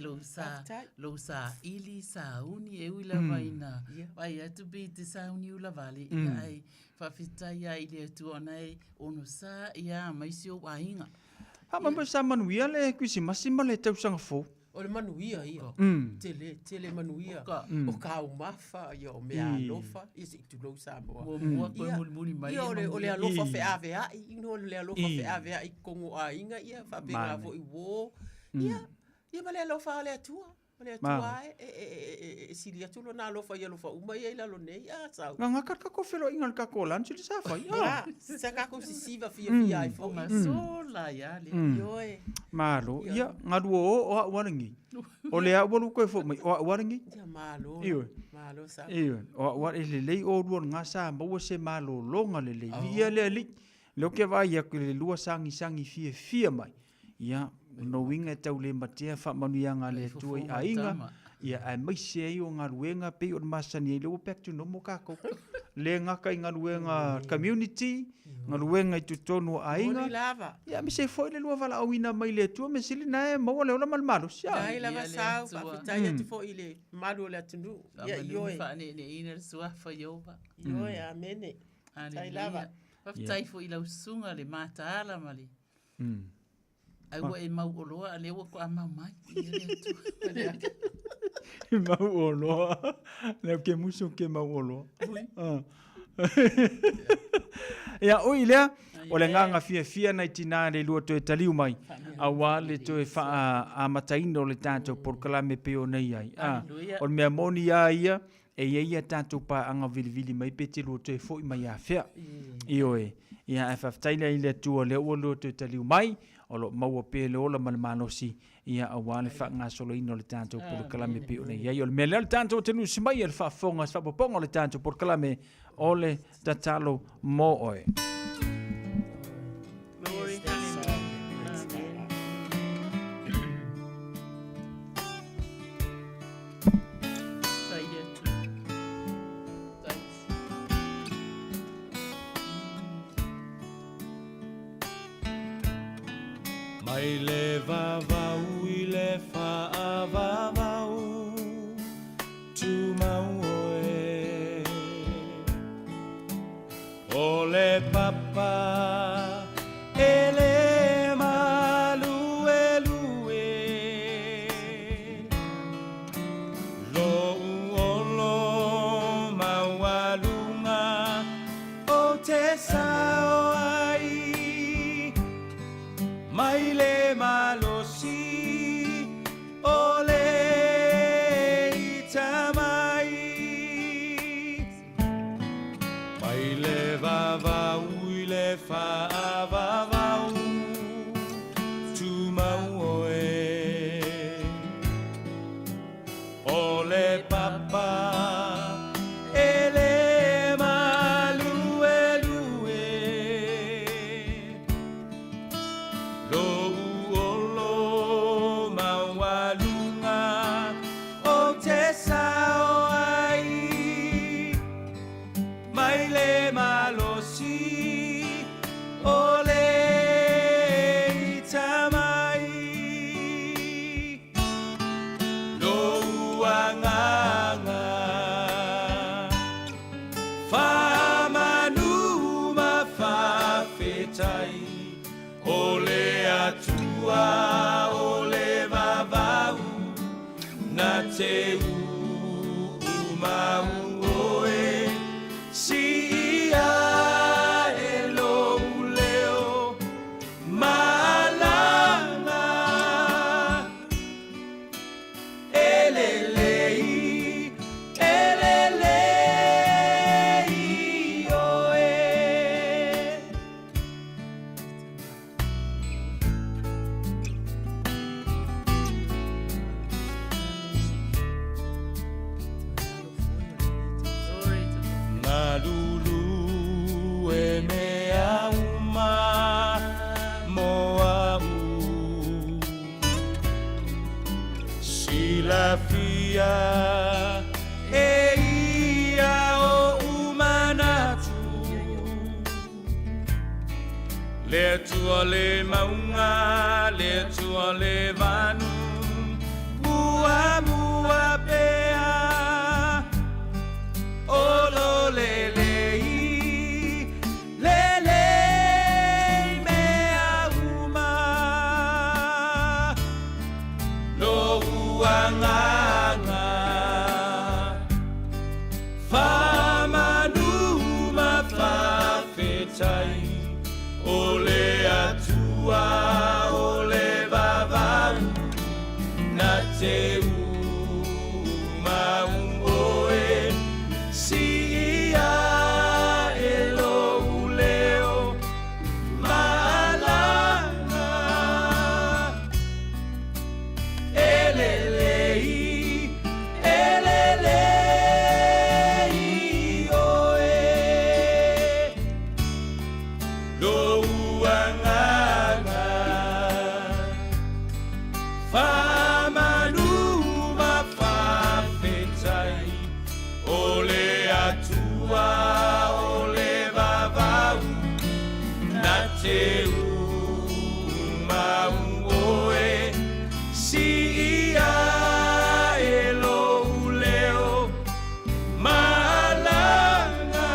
lo sa ili sa uni e ula vaina vai atu be te sa uni ula vale ai fa fita ia ile tu onai ono sa ia mai sio wainga ha mambo sa manuia le kuisi masima le tau sanga fo o le manuia ia tele manuia o ka umafa ia o mea alofa isi tu lo sa mo mua koe muli mai ia o le alofa fe avea i no le alofa fe avea i kongo a inga ia fa penga vo i wo ia ma le alofa le atua le atua e silia tulo na alofa ia alofa uma ia ila lo nei sa nga ka ko felo ingal ka ko lan sili sa fa sa ka ko sisiva fia ai fo so la ia le yoe malo ia ngadu o warangi o le abolu ko fo mai o warangi ia malo sa o wa ile le o duon nga sa mo se malo longa le ia le li lo ke vai ia le lua sangi fia mai ia no winga tau le matia fa manuianga le tuai ainga ia ai mai se o nga ruenga pe o masani le o pektu no mo kako le nga kai nga ruenga community nga ruenga i tutonu ainga ia mi se foi le lua vala awina mai le tu me sili na mo le ona malmalo sia ai lava sa pa fitai tu foi le malo le tunu ia yo fa ne ina sua fa yoba yo amene ai lava fa fitai foi la usunga le mata ala mali ai wa e mau oloa le wa ko ama mai mau oloa le ke muso ke mau oloa ia o ilea o le nganga fia na itina le lua to taliu mai a wale to fa a mataino le tanto por kalame peo nei ai o me amoni ia e ia tanto pa anga vili mai pete lua to foi mai a fea ioe ia fa taina ile tu le o lua to taliu mai o lo maua pe le ola malmanosi ia awale fa nga solo ino le tanto por kalame pe ona ia le mele tanto tenu smai el fa fonga fa ponga le tanto por kalame ole tatalo mo oe Mai le vavau I le whaavavau tu mau oe o le papa e le malue lue lo uolo maualunga o te sao ai mai le malosi o le itamai mai le vavau I le whaavavau tu mau oe o le papa e le malue lue lo uolo mai le malosi o le tamai lo uanganga famanu mafafetai o le atua o le vavau na te umau oe si ia e lo leo malanga elelei oe malulu e mea uma moau silafia e ia o umanatu le tua le maunga le tua le vanu mua mua pea olo lelei lelei mea uma lo uanganga famanu mafafetai o le atua o le vavau na te umau oe si ia e lo leo malanga elelei oe lo uanganga famanu mafafetai o le atua o le vavau na te umau oe si ia e lo leo malanga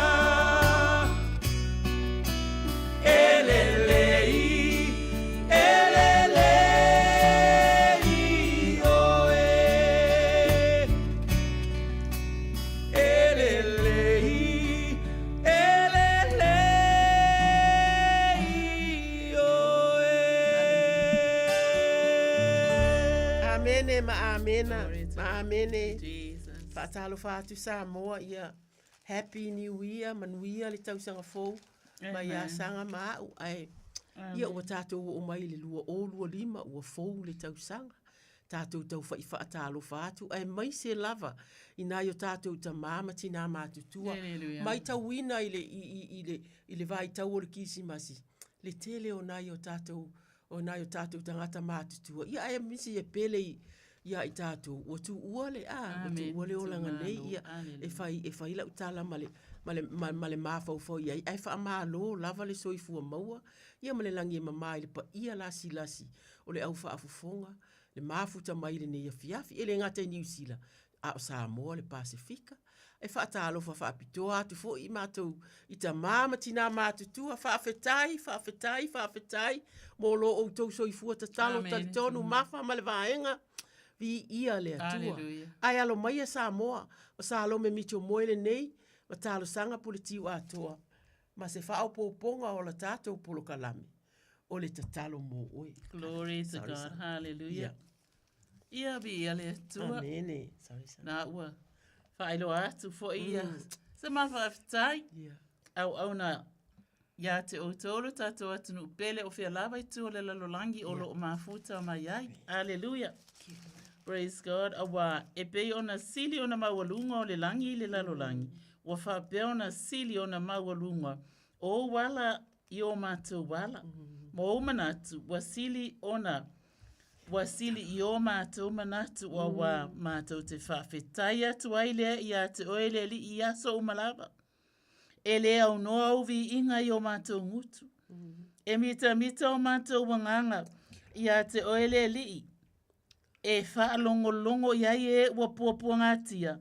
elelei oe Amene ma amena ma amene fatalo fatu Samoa ia happy new year manuia le tausanga fou ma ia sanga ma ai ia o tato o mai le lua o lua lima o fou le tausanga tato tau fa fatalo fatu ai mai se lava ina yo tato ta mama tina matutua mai tawina ile vai tau o kisi masi le tele o na yo tato tangata matutua ia ai misi e pele ia i tato o tu uole o tu uole o langa nei ia e fai la utala male mafau fo ia ai fa malo lava le soifua maua ia male langi mama ile pa ia lasi o le au fa afufonga le mafuta mai le nei fiafi ele ngata i New Zealand a Samoa le Pasifika e fa talo fa pitoa tu fo i matou i ta mama tina matutua fa fetai mo lo o tou soifua ta talo ta tonu mafa male vaenga vi ia le atua. Ai alo mai a Samoa, o Salo me mito moile nei, ma talo sanga politiu atoa. Ma se fao poponga o la tatou polo kalame. O le tatalo mo oe. Glory to God. Hallelujah. Ia bi ia le atua. Amene. Na ua. Whaelo atu fo ia. Se mawhaftai. Au na ia te o tolo tatou atu nu pele o fia lava i tu o le lalolangi o lo o mafuta o mai ai. Hallelujah. Praise God. Awa e pei ona sili ona mawalunga o le langi i le lalolangi. Wa whapea ona sili ona mawalunga. O wala i o mātou wala. Mo o manatu wasili ona wasili i o mātou manatu wa mātou te whawhetai atu aile i a te oele li i aso o malava. E le au noa au vi inga i o mātou ngutu. E mita o mātou wanganga ia te oele lii. E whaalongo longo iai e ua puapua ngātia.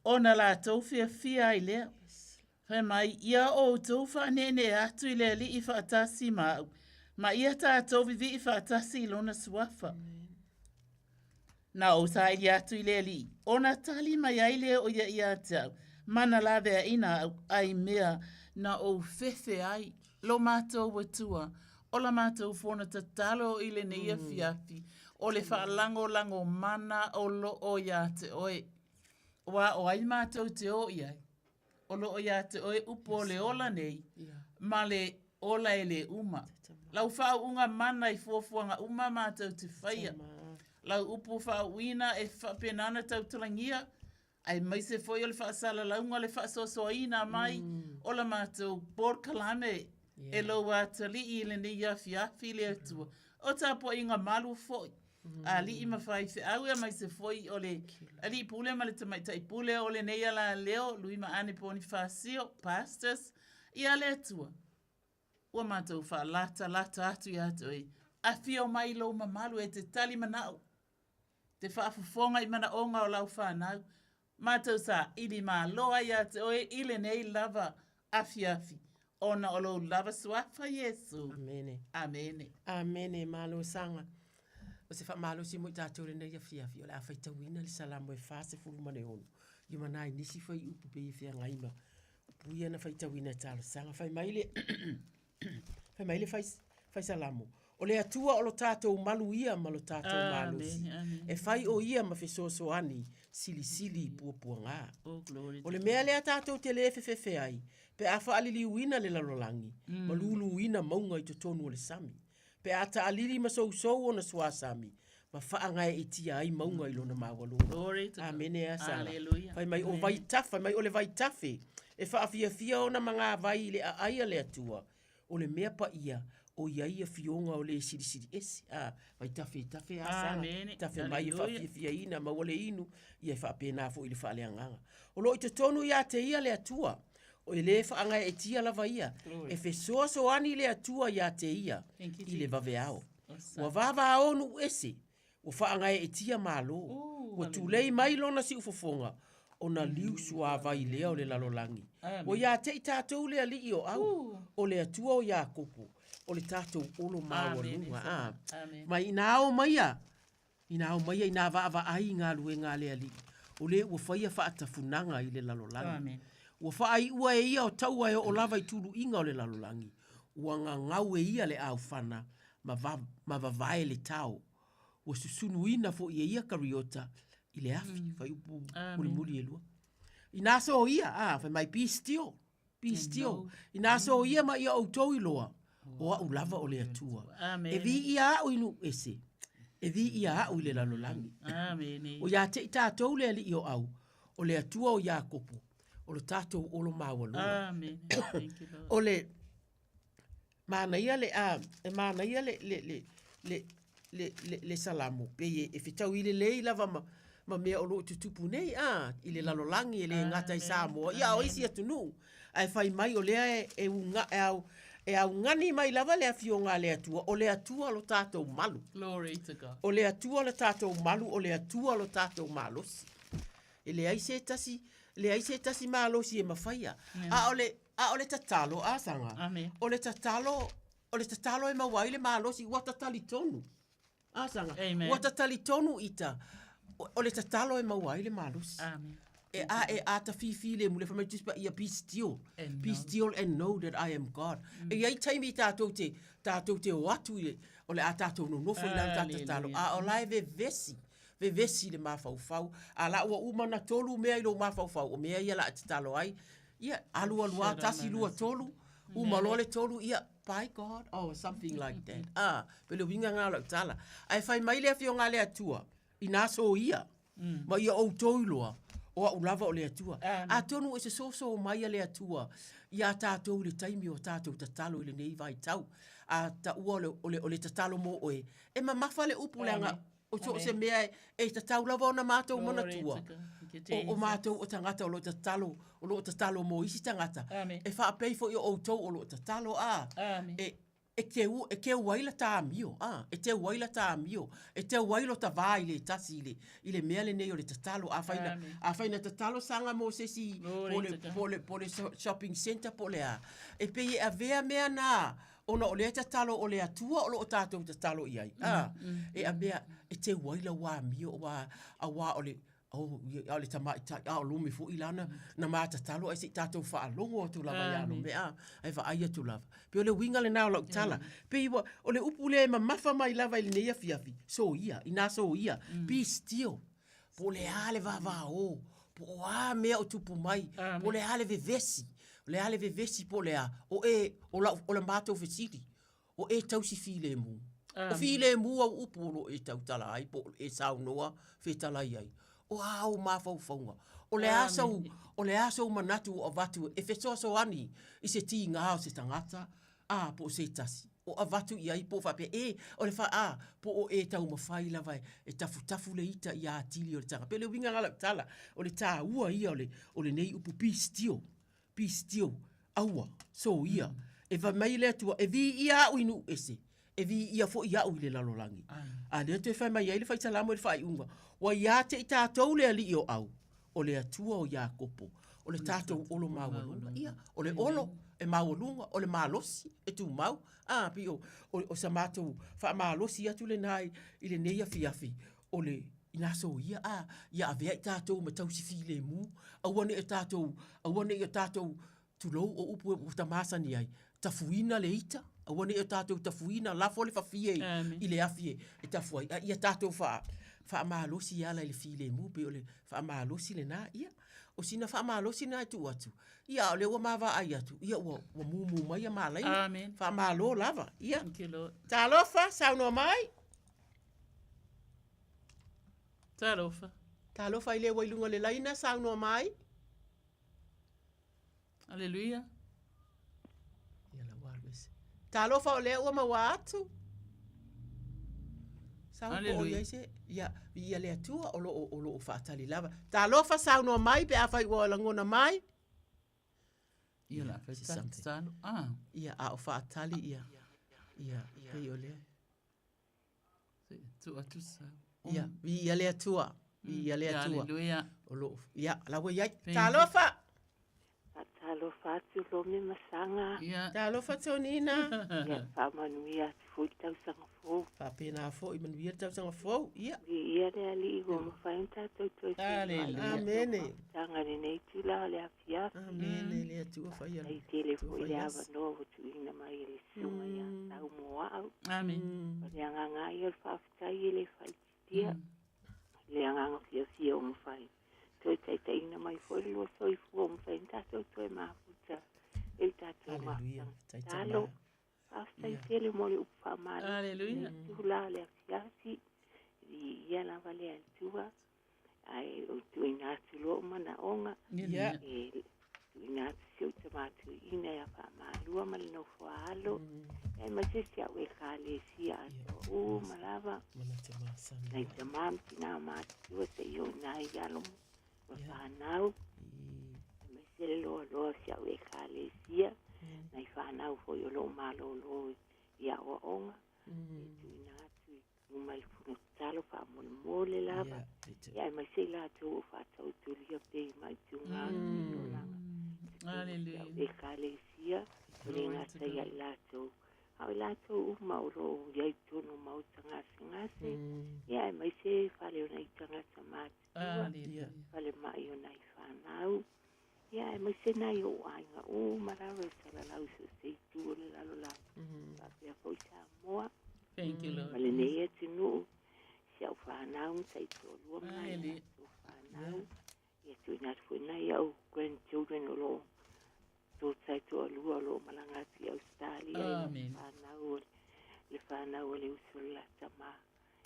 Ona la tau fia i lea. Whai mai ia o tau whanene atu i lea li i whaatasi mau. Ma ia tātou vivi i whaatasi i lona suafa. Na o sa i atu i lea li. Ona tali mai ai lea o ia tau. Mana la vea ina ai mea na o fefe ai. Lo mātou watua. O la mātou whona tatalo i le neia fiafi. O le whaalango mana o lo o ia te oe. Wa o ai mātou te o iai. O lo o ia te oe upo le ola nei. Ma le ola e le uma. Lau whao unga mana i fuafuanga uma mātou te whaia. Lau upo whao uina e whapenana tau tulangia. Ai mai se foi o le whaasala launga le whaasosoaina mai. O la mātou Port Kalame. E lo watali i le ni fiafi le atua. O tapo inga malu foi. A li ima whai se au e mai se foi o le ali pule ma le tamaitai pule o le neia la leo Luima Ane Poni Fasio, pastors, i ale atua. Ua mātou wha lata atu i atu e. A fio mai lo mamalu e te tali manau. Te whaafufonga i mana onga o lau whanau. Mātou sa ili mā loa i atu oe ile nei lava afiafi. Ona o lo lava suafa Yesu. Amene. Amene. Amene, malo sanga. O se wha malo si mo i tātou rena ia fiafi. O le awhai tauina li salamo e wha se furu mane onu. I manai nisi whai upu pe i whia ngaima. Puia na whai tauina tālo sanga. Whai maile, whai maile whai salamo. O le atua o lo tātou malu ia ma lo tātou malu si. E whai o ia ma whesoso ani sili pua ngā. O le mea lea tātou te le fefe ai. Pe a wha alili uina le lalolangi. Ma lulu uina maunga i to tonu o le sami. Pe a ta alili ma sou o na sua sami. Ma wha ngai e tia ai maunga i lona mawalo. Amene a sa. Whai mai o vai tafa, mai o le vai tafe. E wha fia o na mga vai le a aia le atua. O le mea pa ia. O ia fionga o le siri esi. Vai tafe a sa. Tafe mai e wha fia ina ma wale inu. Ia wha pena fo i le wha le anganga. O lo i te tonu ia te ia le atua. O le whaanga e tia lava ia. E fe so ani le atua ia te ia. I le vaveao. Ua vava onu ese. O whaanga e tia malo. Ua tūlei mai lona si ufofonga. O na liu sua vai lea o le lalolangi. O ia te i tātou lea li o au. O le atua o ia kopo. O le tātou olo maua lunga. Mai ina au maia. Ina au maia ina va ai ngā lue ngā lea li. O le ua whaia whaatafunanga i le lalolangi. Amen. Ua whaai ua e ia o taua e o lava i tulu inga o le lalolangi. Ua ngau e ia le au whana ma vavae le tau. Ua susunu ina fo ia ia kariota i le afi. Whai upu muri e lua. I nasa o ia, whai mai be still. Be still. I nasa o ia ma ia o tau i loa. O au lava o le atua. E vi ia au inu ese. E vi ia au i le lalolangi. O ia te i tātou le ali i o au. O le atua o ia kopo. O le tātou olo mawalua. Amen. O le mānaia le salamo. Pe e whitau i le lei lava ma mea o lo tutupu nei. I le lalolangi e le ngata i Samoa. Ia o isi atunu. Ai whai mai o lea e au ngani mai lava le fionga le atua. O le atua lo tātou malu. Glory to God. O le atua lo tātou malu. O le atua lo tātou malosi. E le ai se tasi. Le ai se tasi malosi e mawhaia. A o le tatalo a sanga. O le tatalo e mawai le malosi ua tatali tonu. A sanga. Ua tatali tonu ita. O le tatalo e mawai le malosi. E a ta fifi le mule from just ia be still. Be still and know that I am God. E ai taimi tātou te o atu o le a tātou no nofo i lan tatalo. A o lai ve vesi le mafau a la ua umana tolu mea i lo mafau o mea ia la tatalo ai ia alua tasi lua tolu umalole tolu ia by God or something like that pelo winga ngala tala ai fai mai le fionga le atua inaso ia ma ia o toiloa o ulava o le atua a tonu e se so mai le atua ia tātou le taimi o tātou tatalo i le nei vai tau a ta ua o le tatalo mo oe e ma mafale upulenga o so se mea e ta taula vona mātou mana tua. you, o mātou o tangata o lo te talo mo isi tangata. E whaapei fo i o outou o lo te talo e ke waila tā mio, e te waila tā mio, e te wailo ta vā i le tasi i le mea le nei o le te talo, a whaina te talo sanga mo se si po le shopping center po le a. E pei a vea mea nā, ona o le te talo o le atua o lo o tātou te talo i ai. E a mea, e te waila wā mio, a wā o le o le tamai o lumi fu ilana na mata talo ai se tatou fa longo tu lava ya no mea ai va ai tu lava pe o le winga le na lo tala pe o le upu le mafa mai lava ile nei afiafi so ia ina so ia be still po le ale va o po a mea o tupu mai po le ale vevesi po le a o la mato fesiti o e tau si file mu o file mu au upu lo e tau tala ai po e sau noa fe tala ai o au mafaufaunga. O le asau manatu o vatu, e fesoaso ani, i se ti ngā o se tangata, po se tasi. O a vatu i ai po whape, o le wha po o e tau mawhai lava e tafu le ita i a tili o le tanga. Pe le winga ngala tala, o le tā ua ia o le nei upu pistio, aua, so ia. E va mai le atua, e vi ia au inu ese. E vi ia fo ia au i le lalolangi. A le atu e whai mai ai le whai talamo e le whai unga. Wa ia te i tātou le ali o au, o le atua o ia kopo, o le tātou olo mawalunga, ia, o le olo e mawalunga, o le malosi e tu mau, pi o sa mātou wha malosi atu le nai i le neia fiafi, o le inaso ia, ia avea i tātou ma tau si file mu, awane e tātou tulou o upu e tamasani ai, tafuina le ita, awane e tātou tafuina, lafo le fafie i le afie, e tafuai, ia tātou fa malosi ala le file mu pe ole fa malosi le na ia o sina fa malosi na tu atu ia ole wa mava ai atu ia wa mu mai malai fa malo lava ia talofa sauno mai talofa ile wa ilunga le laina sauno mai aleluia ia la warwes talofa ole wa mawatu Aleluia. Ia le atua o lo whaatali lava. Tā lofa saunoa mai pe a whai ua langona mai. Ia la whaitalo. Ia a o whaatali ia. Ia pei o lea. Tu atu sa. Ia le atua. Ia le atua. Aleluia. Ia lawa iai. Tā lofa. Tā lofa atu lo me masanga. Tā lofa tonina. Ia whamanuia atu fui tau sanga fō. Pāpena fō i manuia tau sanga fō. Ia. Ia le ali i goma whainta tau tau Aleluia. Amene. Tanga le nei tula le afiafi. Amene le atua whai ala. Ai tele fo i awa no tu ina mai le sunga ia tau moa au. Amen. Le anganga i al whaafitai i le whaitia. Le anganga fia o mwhai. Toi taita ina mai fo i lua soi fu o mwhai tau toi mafuta. E tatu mafuta. Talo. Hasta i tele mo le upa mara. Aleluia. Tula le afiasi. Ia la vale al tua. Ai o tu inatu lo mana onga. Ia. Tu inatu si o tamatu ina ya pa malua mal no foalo. Ai ma se sia we kale sia o malava. Mana te masana. Ai te mam tina matu se yo nai yalo. Wa fa nau. Ma se lo sia we kale sia. Nai whanau fo i o lo malo lo i a o onga. E tu inatu i mai funo talo wha mole lava. Ia mai se la tu o whatau tu lia pei mai tu ngā no langa. Aleluia. E kale sia, ore ngata ia i la tu. Au la tu u mauro iai tonu mau ngasi. Ia mai se whale o nei tangata matu. Aleluia. Whale mai o nei whanau. Ia, mai se nai o ainga o marawa e sala lau se tu o le lalo la. Pia fo i Samoa. Thank you, Lord. Male nei e tinu. Siau whanau, sai tō lua mai. Whanau. Ia tu inat fo nai au grandchildren o lo. Tō sai tō lua lo malangati Australia. Amen. Whanau, le whanau le usula tama.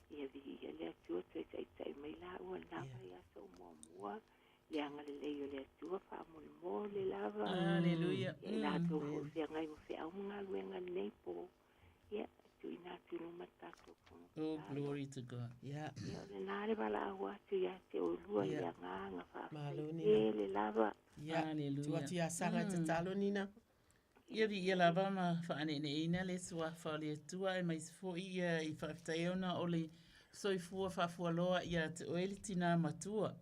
Ia vi ia le atua tai mai la ua nawa ia so mua. Le anga le leo le atua wha mo le lava. Aleluia. E la tō fo whia ngai mo whia unga luenga nei po. Ia, tu ina tu no matako. Oh, glory to God. Yeah. Ia le nare wala awa tu ia te olua Yeah. ia nganga Maloni. whawhai. Le lava. Yeah. Hallelujah. Tua tia sanga te talo nina. Ia ri ia lava ma whaane ne ina le sua whale tua e mai sifo ia I whawhitaiona o le soifua whawhualoa ia te oeli tina matua.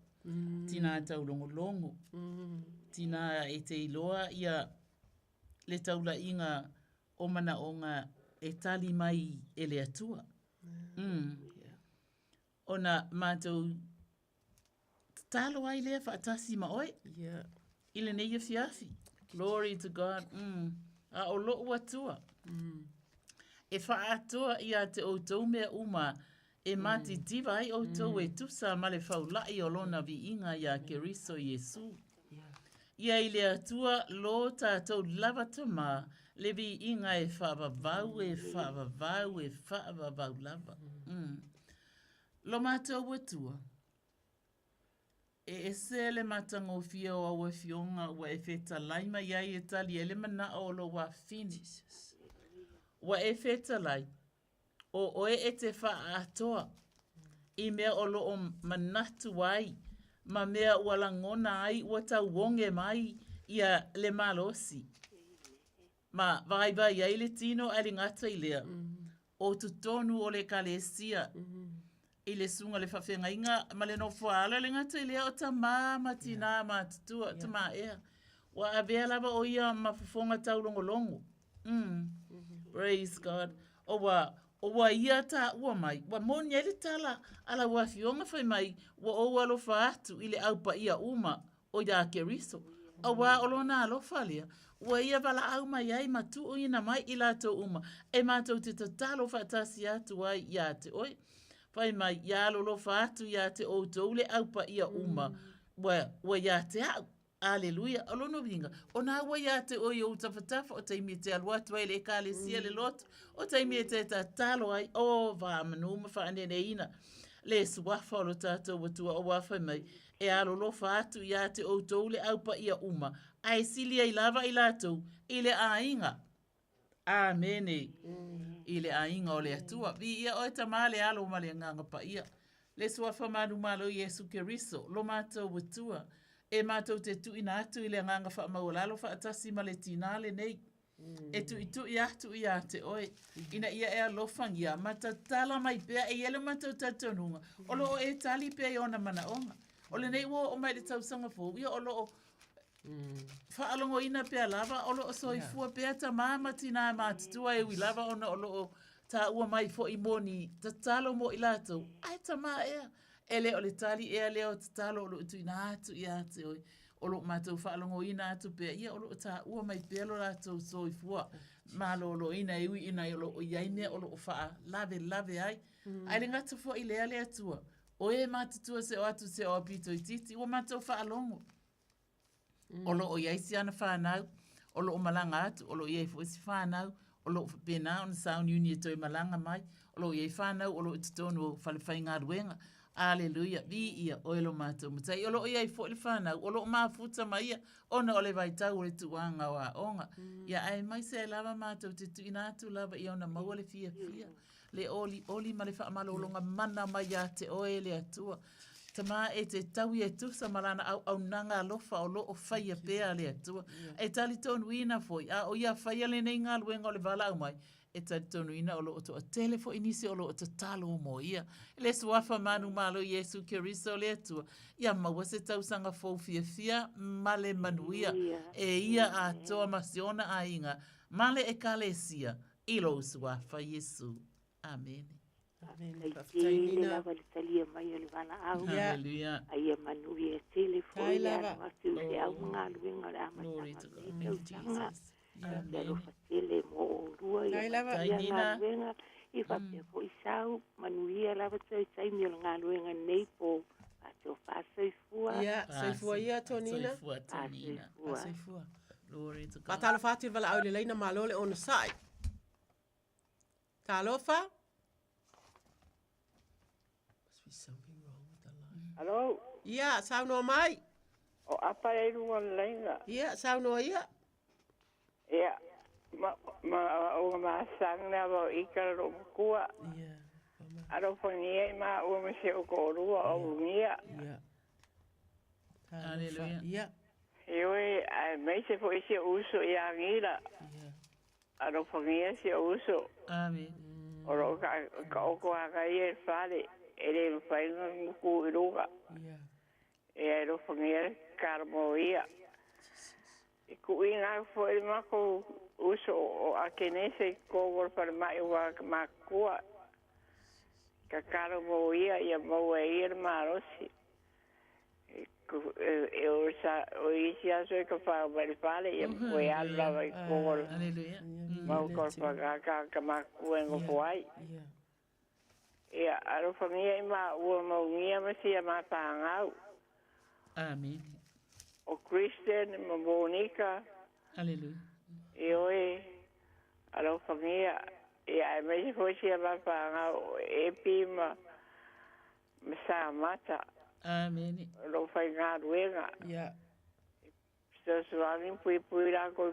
Tina taulongolongo. Tina e te iloa ia le taula inga o mana o ngā e tali mai e le atua. Ona mātou talo ai lea whaatasi ma oe. Yeah. Ile nei e fiafi. Glory to God. A o loo atua. E whaatua ia te outou mea uma e mati diva ai outou e tusa ma le whaulai o lona vi inga ia Keriso Yesu. Ia I le atua lo tātou lava tama le vi inga e whaavavau lava. Lo mātou atua. E se le matango fia o awa fionga wa e feta laima iai e tali ele mana o lo wa fini. Wa e feta lai. O oe e te wha atoa. I mea o lo o manatu ai. Ma mea wala ngona ai ua tau wonge mai ia le malosi. Ma vai iai le tino ali ngata I lea. O tutonu o le kalesia. I le sunga le whawhenga inga, ma le no whaala le ngata I lea o ta māma tina ma tutua, ta mā ea. Wa avea lava o ia ma whafonga tau longolongo. Praise God. O wa ia ta ua mai, wa moni ele tala, ala wa fionga whai mai, wa o alo whaatu I le aupa ia uma o ia Keriso. O wa olona alo whalia, wa ia wala au mai ai matu o ina mai I lato uma, e mātou te tatalo whaatasi atu ai ia te oi. Whai mai, ia lolo whaatu ia te o taule aupa ia uma. Wa ia te au. Aleluia. Alono vinga. O nā wa ia te oi o tawhatafa o taimi te aluatu ai le kāle sia le lotu. O taimi te tatalo ai. O wā manuma whaane ne ina. Le suafa o lo tātou watua o wawhai mai. E alolo whaatu ia te o taule aupa ia uma. Ai sili ai lava I latou. I le ainga. Amene. I le ainga o le atua. Vi ia o ta male alo ma le nganga pa ia. Le suafa manu malo Yesu Keriso. Lo mātou watua. E mātou te tu ina atu I le nganga wha maulalo wha atasi ma le tinale nei. E tu I atu I ate oe. Ina ia e alofangia. Matatala mai pea e ele mātou tatonunga. Olo o e tali pea I ona mana onga. Ole nei wo o mai le tausanga fō. Ia olo o whaalongo ina pea lava. Olo o soifua pea ta māma tina mātutua e ui lava. Ona olo o ta ua mai fo I moni. Ta talo mo I lato. Ai ta mā ea. Ele o le tali ea leo te talo olo tu ina atu I ate oi. Olo mātou whaalongo ina atu pea. Ia olo ta ua mai pea lo lato soifua. Malo olo ina iwi ina olo o iaimea olo o wha lave ai. Ai le ngata fo I lea lea tua. O e mātutua se o atu se o apito I titi. Ua mātou whaalongo. Olo o iaisi ana whanau. Olo o malanga atu. Olo iai fo isi whanau. Olo o pena on Sound Uni e toi malanga mai. Olo iai whanau. Olo i tutonu o whalewhai ngā ruenga. Aleluia. Vi ia oelo mātou mutai. Olo iai fo ili whanau. Olo o maafuta mai ia. Ona ole vai tau le tuanga wa onga. Ia ai mai se lava mātou te tu ina atu lava I ona maua le fia. Le oli ma le whaamalolonga mana mai a te oe le atua. Tama e te taui e tusa malana au nanga alofa o lo o whaia pea le atua. E tali tonu ina foi. A o ia whaia le nei ngā luenga o le wala au mai. E tali tonu ina o lo o toa telefo inisi o lo o talo mo ia. Le suafa manu malo Yesu Keriso le atua. Ia maua se tausanga fau fia male manuia. E ia a toa masiona a inga. Male e kalesia. Ilo suafa Yesu. Amen. Amen. Tele lava le talia mai le wala au. Hallelujah. Ai manui e telefoni ia watu se au ngā luenga le amata. Pero fatele mo rua ia ngā luenga I whapea po I sau manuia lava tai mi o ngā luenga nei po ato whasoifua. Ia, soifua ia tonina. Soifua. Glory to God. Matalo whātir wala au le leina malole ona sai. Talofa? Something wrong with the line. Hello? Yeah, sauno mai. O apa e runga lenga. Yeah, sauno ia. Yeah. ma o ma sang na ba ika ro kua aro fangia ma o me se o ko ru o mia Hallelujah. Ewe ai mai se foi se uso ia ngira aro fangia se uso Amen. oro ka o ko aga ie fale ele fai no ku iruga e aro fangia karmoia e ku ina foi ma ko uso o a kenese ko vor para mai wa makua ka karmoia ia mo e ir marosi e o sa o isia so ka fa fale ia foi alla vai ko vor Hallelujah. mau korpa ka makua ngo foi ia aro fangia ma o mo ngia ma sia ma pangau Amen. o Christian ma Monica Hallelujah. e oi alo fangia e ai me foi sia ma pangau e pima sa mata Amen. lo fai ngaruenga ia so suanin pui ra ko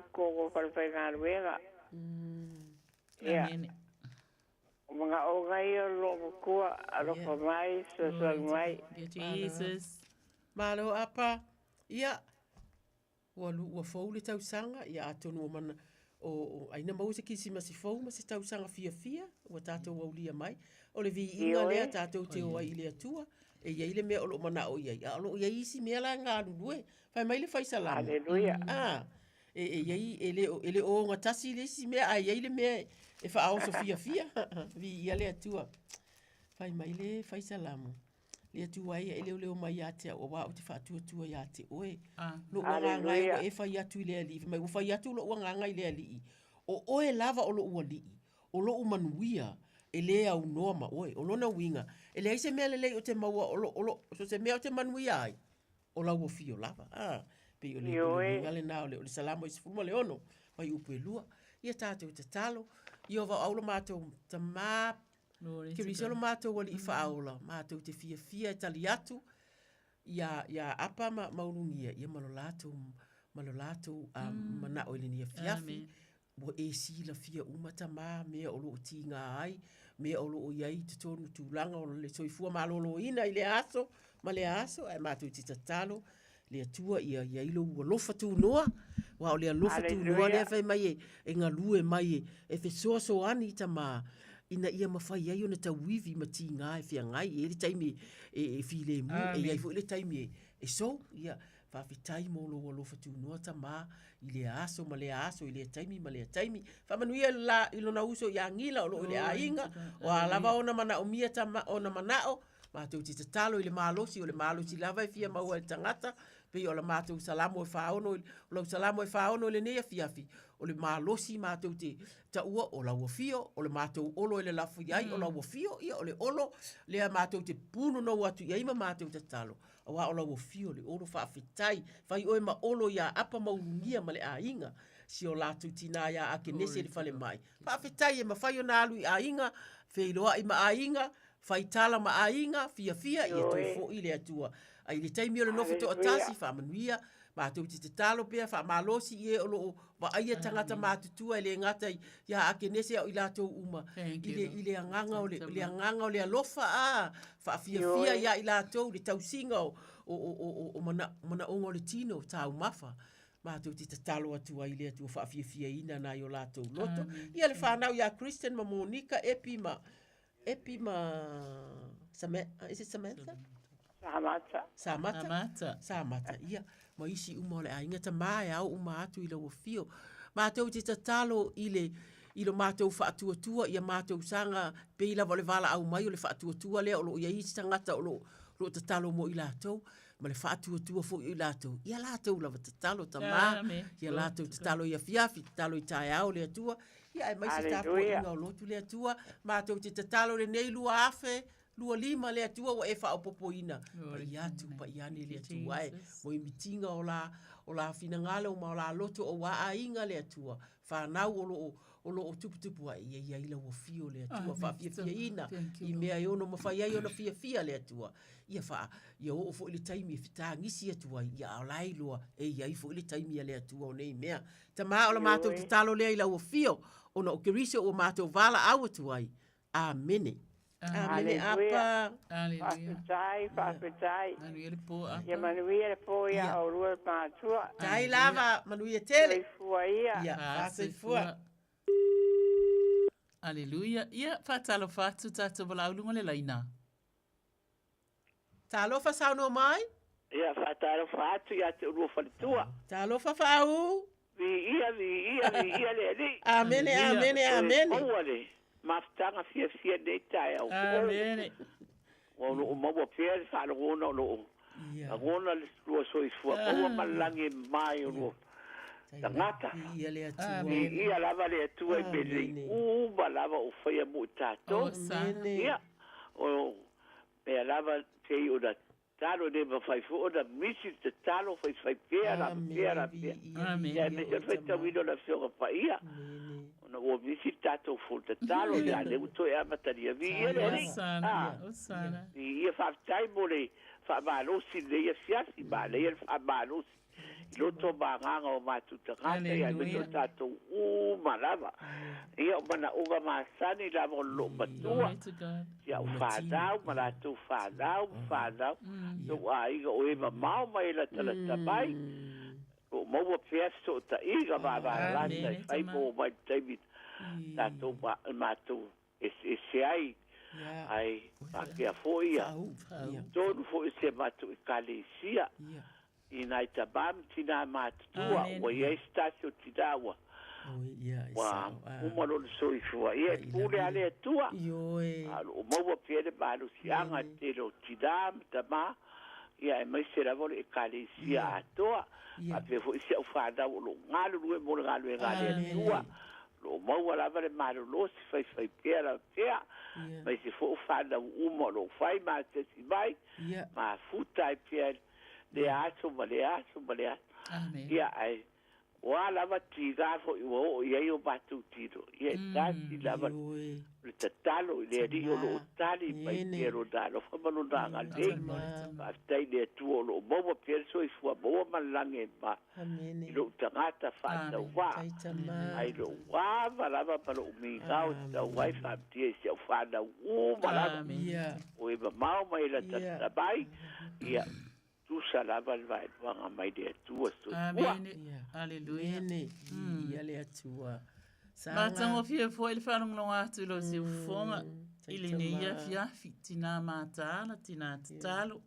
para fai ngaruenga ia Amen. mga o ngai lo kua alo fa mai so mai Jesus. Malo apa ia wa fou le tausanga ia atonu o mana o aina mau se kisi ma si fou ma se tausanga fia ua tātou aulia mai o le vi inga lea tātou te oa i le atua e ia ile mea o lo mana o ia a lo ia isi mea la ngā lulue fai mai le fai salama Hallelujah. e iai ele o ngatasi le isi mea a ia ile mea e fa ao so fia vi ia le atua fai mai le fai salama le atua ia ele leo mai ate o wa o te fa tua ia te oe lo nga ngai o e fai atu le ali mai o fai atu lo nga ngai le ali o oe lava o lo uali o lo manuia e le au noma oe o lona winga e le ise mele le o te maua o lo so se mea o te manuia ai o la wo fio lava pe o le winga le na o le salamo is fuma le ono mai upu e lua ia tātou te talo ia va aulo mātou ta mā ke risolo mātou wali i whaaola mātou te fia tali atu ia apa maurungia ia malo lātou mana o le nia fiafi mo e sila fia umata mā mea o loo ti ngā ai mea o loo iai te tonu tūlanga o le soifua malolo ina i le aso ma le aso ai mātou te tatalo le atua ia ilo ua lofa tu noa wa o le lofa tu noa le fai mai e ngā lue mai e fe so ani ta ma ina ia mawhai ai o na tauivi ma ti ngā e fia ngai e le taimi e file mu e iai fu le taimi e so ia whawhitai mo lo lofa tu noa ta ma i le aso ma le aso i le taimi ma le taimi whamanuia la ilo na uso ia ngila o lo i le ainga o a lava o na mana o mia ta o na manao mātou te talo i le mālosi o le mālosi lava e fia maua e tangata pe o le mātou salamo e whaono o salamo e whaono le nea fiafi o le mālosi mātou te taua o la wafio o le mātou olo e le lafu iai o la wafio ia o le olo lea mātou te puno no watu iai ma mātou te talo o wa o la wafio le olo whaafitai whai oe ma olo ia apa maurungia ma le ainga si o lātou tina ia ake nese le fale mai whaafitai e ma whai o nālu i ainga wheiloa i ma ainga faitala ma ainga fia ia to fo ile atua ai le taimi o le nofo to atasi fa manuia ma to te talo pe fa malosi e o lo va ai tangata ma tutua ile ngata ia ake nese o ila to uma ile anganga o le anganga o le alofa fa fia ia ila to le tausinga o mana ongo le tino tau mafa ma to te talo atua ile atua fa fia ina na yo lato loto ia le fa na ia Christian ma Monica Epi ma is it Samantha? Samata. Ia, ma isi uma le ainga ta mai au uma atu i la wafio. Mātou te tatalo i lo mātou whaatua ia mātou sanga pe ila vale vala au mai o le whaatua lea o lo ia isi tangata o lo tatalo mo i lātou. Ma le whaatua fo i lātou. Ia lātou lava tatalo ta mā. Ia lātou tatalo ia fiafi, tatalo i tae au le atua. Ia e mai se tapo i ngā lotu le atua, mātou te tatalo le nei lua afe, lua lima le atua wa e wha o popo ina. Pa i atu, pa i ane le atua e, mo i mitinga o la fina ngale o ma la loto o wa ainga le atua. Whanau o lo o tupu ai ia ila ua fio le atua. Wha fia ina i mea i ono mawhai ai ona fia le atua. Ia wha, ia o fo ili taimi e whita ngisi atua ia au lai loa e iai fo ili taimi le atua o nei mea. Ta maa o la mātou te talo lea ila ua fio ona o kerise o mātou vala au atua ai. Amene. Amene apa. Whaapetai. Manuia le po apa. Ia manuia le po ia o rua mātua. Tai lava manuia tele. Fua ia. Ia, whaasefua. Aleluia. Ia, whaatalo whaatu tātou wala aulunga le laina. Talo whasau no mai? Ia, whaatalo whaatu ia te urua whalitua. Talo whawau? Vi ia le li. Amene, amene, amene. Maua le. Maftanga fia nei tai au. Amene. O maua pia le whaarongona o loo. Agona le lua soifua. Maua malangi mai o lua. Tangata. Ia le atua. Ia lava le atua i mele. Uma lava o whaia mo tato. Ia. O mea lava te i o da talo ne ma fai fu o da misi te talo fai pia la pia la pia. Ia me te fai tawino la fionga pa ia. Ona o misi tato fu te talo ia le uto e amataria. Vi ia le ri. Osana. Ia whaftai mo le whamalosi le ia fiasi ma le ia whamalosi. Loto banganga o matutangata ia meto tato malava. Ia mana uga masani lava lo matua. Ia whanau, malatu whanau. So aiga o ema mau mai la talata mai. O maua peaso ta iga vavaralanta i whai mo mai David. Tato matu se ai. Ai, pakea foia. Tonu foi se matu i kalesia. Ina ita bam tina matutua o ia stasio tinawa wa umalo so ifua ia pule ale tua o maua pele balu sianga te lo tidam tama ia mai sera vole kalesia atoa a pe fo sia ufada lo ngalo lu mo ngalo ngale tua lo maua lava le malo lo si fai pela pea mai se fo ufada umalo fai ma te si vai ma futa e pele le aso male. Ia ai. Wa lava tiga fo o ia o batu tiro. Ia tasi lava le tatalo le ri o lo tali mai pero da lo fa malo da ngale. Ba tai le tu o lo bobo perso i fu bobo malange ba. Lo tangata fa da wa. Ai lo wa lava palo mi gao da wa fa tie se fa da u malava. O e ba mau mai la tabai. Ia tu salava vai wanga mai de tua stu. Amene. Aleluia. Ia le atua. Matango fia foi le whanong longa atu lo se ufonga. Ili ne ia fiafi tina matala, tina tatalo.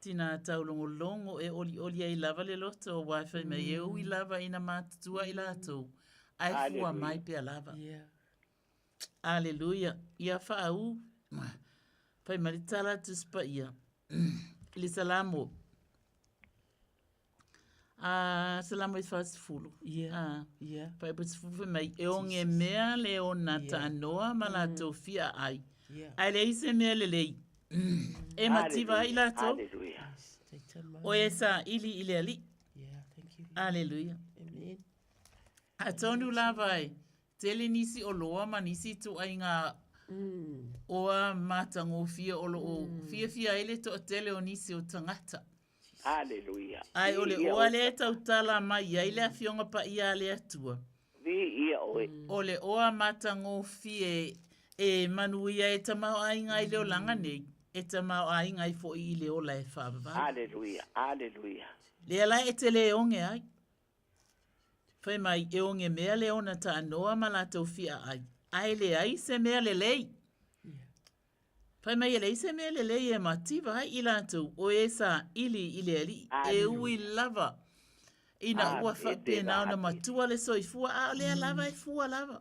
Tina taulongolongo e oli ai lava le loto o wifi mai eu I lava ina matutua I lato. Ai fua mai pe lava. Aleluia. Ia whaau. Pai maritala tuspa ia. Ili salamo. Salamo I fast fulu. Pai puts fufu mai e onge mea le ona tanoa malato fia ai. Ai le ise mea le lei. E mativa ai lato. O esa ili ile ali. Aleluia. Atonu lavai. Tele nisi o loa ma nisi tu ai ngā oa matango fia o lo fia ele to tele o nisi o tangata. Aleluia. Ai ole oa le tautala mai ai le fionga pa ia le atua. Ia oe. Ole oa matango fie e manuia e tamau ai ngai leo langa nei. E tamau ai ngai fo I le ola e whaava. Aleluia. Le ala e te le onge ai. Whai mai e onge mea le ona ta anoa malatou fia ai. Ai le ai se mea le lei. Pai mai ele se mea le lei e mativa ai I latou o e sa ili ali e ui lava. Ina ua whape na ona matua le soifua a lea lava e fua lava.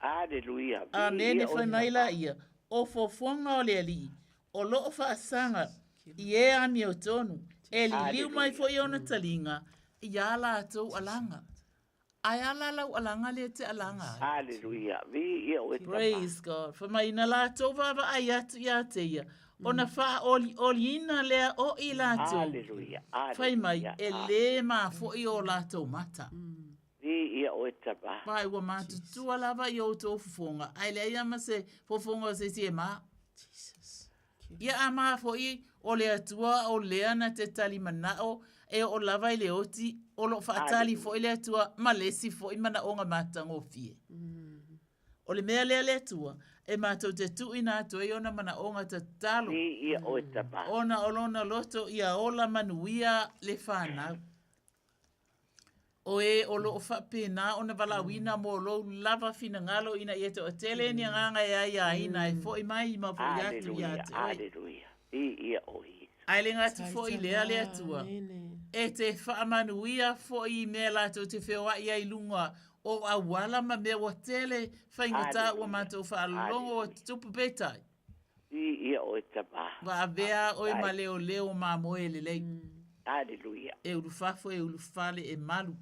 Aleluia. Amene whai mai la ia. O fofonga o le ali. O loo whaasanga I e ami o tonu. E li liu mai fo I ona talinga. I a latou alanga. Ai ala lau alanga le te alanga. Aleluia. Praise God. For mai na la tova va ai atu ia te ia. Ona wha oli ina lea o i lātou. Hallelujah. Whai mai, e le mā fo i o lātou mata. Ia o e tapa. Pai ua mātutua lava i o tō fufonga. Ai lea ia ma se fufonga se tie mā. Ia a mā fo i o le atua o lea na te tali manao e o lava i le oti o lo whaatali fo i le atua ma lesi fo i mana o ngā mātango fie. O le mea lea le atua. E mātou te tu ina atu e ona mana o ngā tatalo. Ia o e tapa. Ona olona loto ia ola manuia le whanau. O e o lo o whapena ona walawina mo lo lava fina ngalo ina i eto o tele ni nganga e ai a ina e fo i mai ma fo i atu i atu. Alleluia. Ia o i. Ai le ngati fo i lea le atua. E te whaamanuia fo i mea lato te whewa i ai lunga o awala ma mea wa tele whaingata ua mātou whaalongo o tupu petai. Ia o e tapa. Wa avea o i ma leo leo ma moe le lei. Alleluia. E ulufafo e ulufale e malu.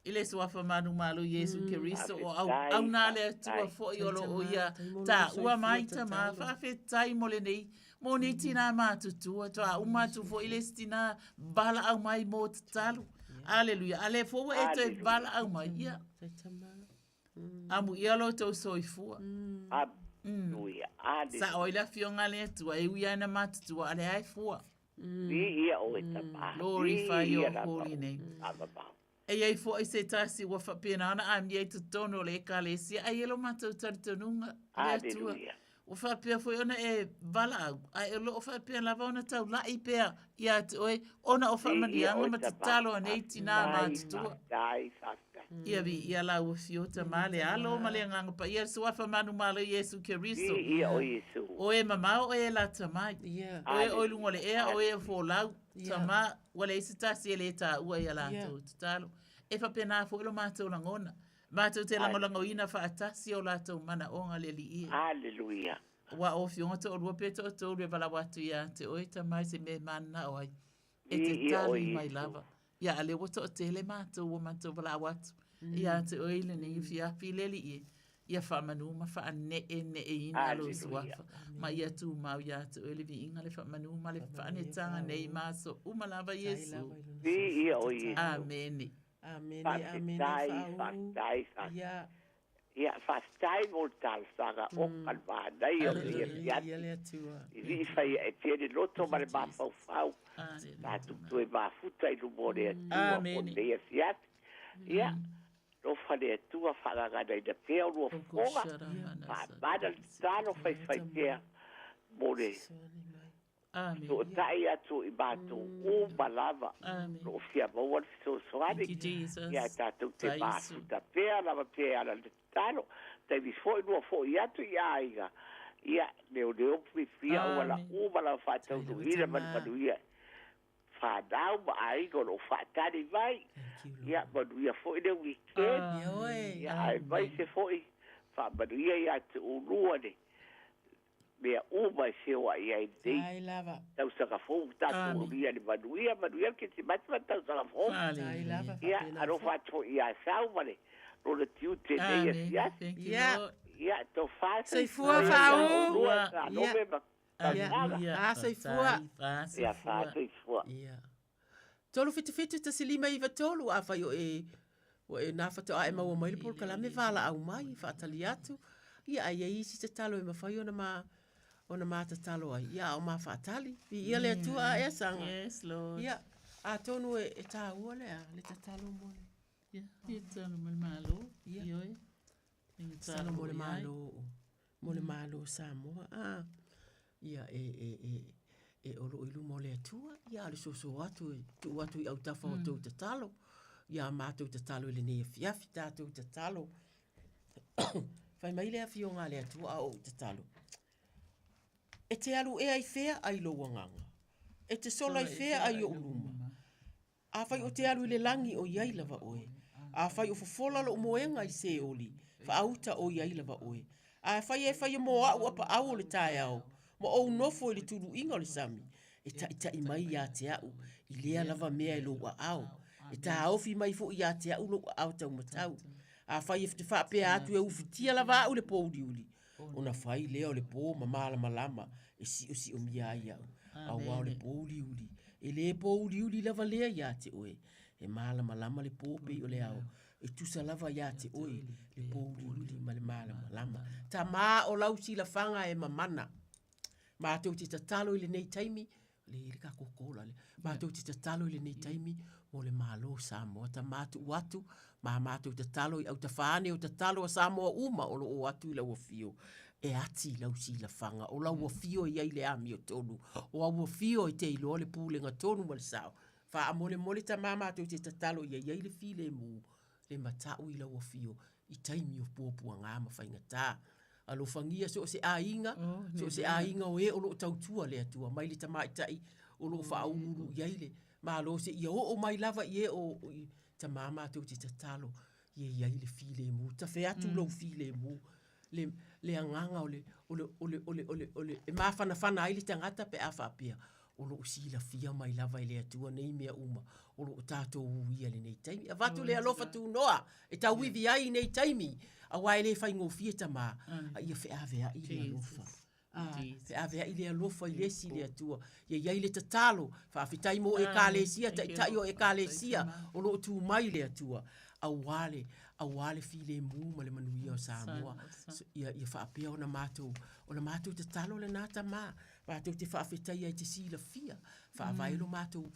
Ile suafa manu malu Yesu Keristo o au nale atua fo i olo o ia ta ua mai ta ma whawhetai mo le nei. Mo ni tina mātutua toa umatu fo ile stina bala au mai mo tatalu. Alleluia. Ale fo e te bala au mai ia. Amu ia lo tau soifua. Alleluia. Sa oila fionga le atua e uia na mātutua ale ai fua. Ia o e tapa. Glorify your holy name. E iei fo i se tasi wa whapena ana a miei tu tono le ekalesia. Ai elo mātou taritonunga le atua. Alleluia. O whapea fo ona e vala au. Ai elo o whapea lava ona tau lai pea i atu oe. Ona o whamanianga ma te talo an eiti nā mātutua. Ia vi ia la ua fiota male alo ma le nganga pa ia suafa manu malo Yesu Keristo. Ia o Yesu. O e mamao o e la tamai. O e o lungo le ea o e fo lau. Tama wale isi tasi e le ta ua ia la talo. E whapena fo ilo mātou langona. Mātou te langolango ina wha atasi o lātou mana o ngā leli ia. Alleluia. Wa o fionga to o rua peta o tō rua wala watu ia te oi tamai se me mana o ai. E te tali mai lava. Ia ale wata o tele mātou o mātou wala watu. Ia te oi le nei fia fi leli ia. Ia wha manu ma wha ne e ina alo suafa. Ma ia tu mau ia te oi le vi inga le wha manu ma le wha ne tanga nei maso. Umalava Yesu. Ia o Yesu. Ameni. Amen. Ia whastai mo tal sanga o kalwanai o ia fiati. I whai e tiene loto ma le mafau fau. Nā tu e mafuta i lumore atua o le ia fiati. Ia, lo whane atua whangangana i na pea o lua fonga. Mana le tano whai tea mo le. So tai atu i mātou o malava. No fia maua le fiso soani. Ia tātou te mafuta pea lava pea ala le tano. Tai vi foi lua foi atu i aiga. Ia leo pui fia o ala o malava whatau no ira manuia. Whanau ma aiga o whatani vai. Ia manuia foi le weekend. Ia ai vai se foi. Whamanuia ia te o lua ne. Mea uma e sewa i ai dei. Ai lava. Tau saka fōu tātou ria ni manuia ke te matua tau saka fōu. Ai lava. Ia, aro whato i a sau mare. Rona tiu te nei a siasi. Ia, tau whāsa. Seifua whāu. Ia, seifua. Ia, seifua. Tolu fitu ta silima iwa tolu a whai o e nā whatu a e maua mai le polo kalame wala au mai, whaatali atu. Ia, ai isi te talo e mawhai ona mata talo ai. Ia, o ma whaatali. Ia le atua e sanga. Yes, Lord. Ia, a tonu e tā ua lea, le ta talo mole. Ia, e talo mole malo. Ia, oi. Talo mole malo. Mole malo Samoa. Ia, e olo ilu mole atua. Ia, le soso atu e tu atu i au tafa o tau ta talo. Ia, mātou ta talo i le nei fiafi tātou ta talo. Fai mai lea fionga lea tua au ta talo. E te alu e ai fea ai lo wanganga. E te sola ai fea ai o uluma. A fai o te alu i le langi o iai lava oe. A fai o fofola lo moenga i se oli. Fa auta o iai lava oe. A fai e fai mo au apa au le tae au. Mo o nofo i le tulu inga le sami. E ta ita i mai ia te au. I lea lava mea i lo wa au. E ta aofi mai fo ia te au lo wa au tau matau. A fai e te whapea atu e ufitia lava au le pouri uli. ona fai lea o le pō ma malama e si o mia ai au. A wā o le pō uli. E le pō uli lava lea ia te oe. E malama le pō pe o le au. E tusa lava ia te oe. Le pō uli ma le malama. Ta mā o lau si la whanga e mamana. Mātou te tatalo i le nei taimi. Le ka kokola le. Mātou te tatalo i le nei taimi. Mo le malo Samoa. Ta mātou watu. Mātou tatalo i au ta whāne o tatalo a Samoa uma o lo o atu i la wafio. E ati lau si la whanga. O lau wafio i le ami o tonu. O au wafio i te ilo le pūlenga tonu ma le sao. Wha a mole ta mātou te tatalo i le file mu. Le matau i la wafio. I taimi o pōpua ngā mawhainga tā. Alo whangia so se ainga. So se ainga o e o lo tautua le atua. Mai le tamaitai o lo whaururu i le. Ma lo se ia o mai lava i e o ta mātou te tatalo. I le file mu. Ta wheatu lau file mu. Le anganga ole e mawhana ai le tangata pe awhapia o lo usila fia mai lava i le atua nei mea uma o lo tātou uia le nei taimi a vatu le alofa tu noa e tau wivi ai nei taimi a wai le whaingo fia tama a ia wheawea i le alofa wheawea i le alofa i lesi le atua ia le tatalo whawhitai mo e ka lesia tai o e ka lesia o lo tu mai le atua a wale file mu ma le manuia o Samoa. Ia whaapea o na mātou te talo le nāta mā. Mātou te whaafetai ai te sila fia. Whaavailo mātou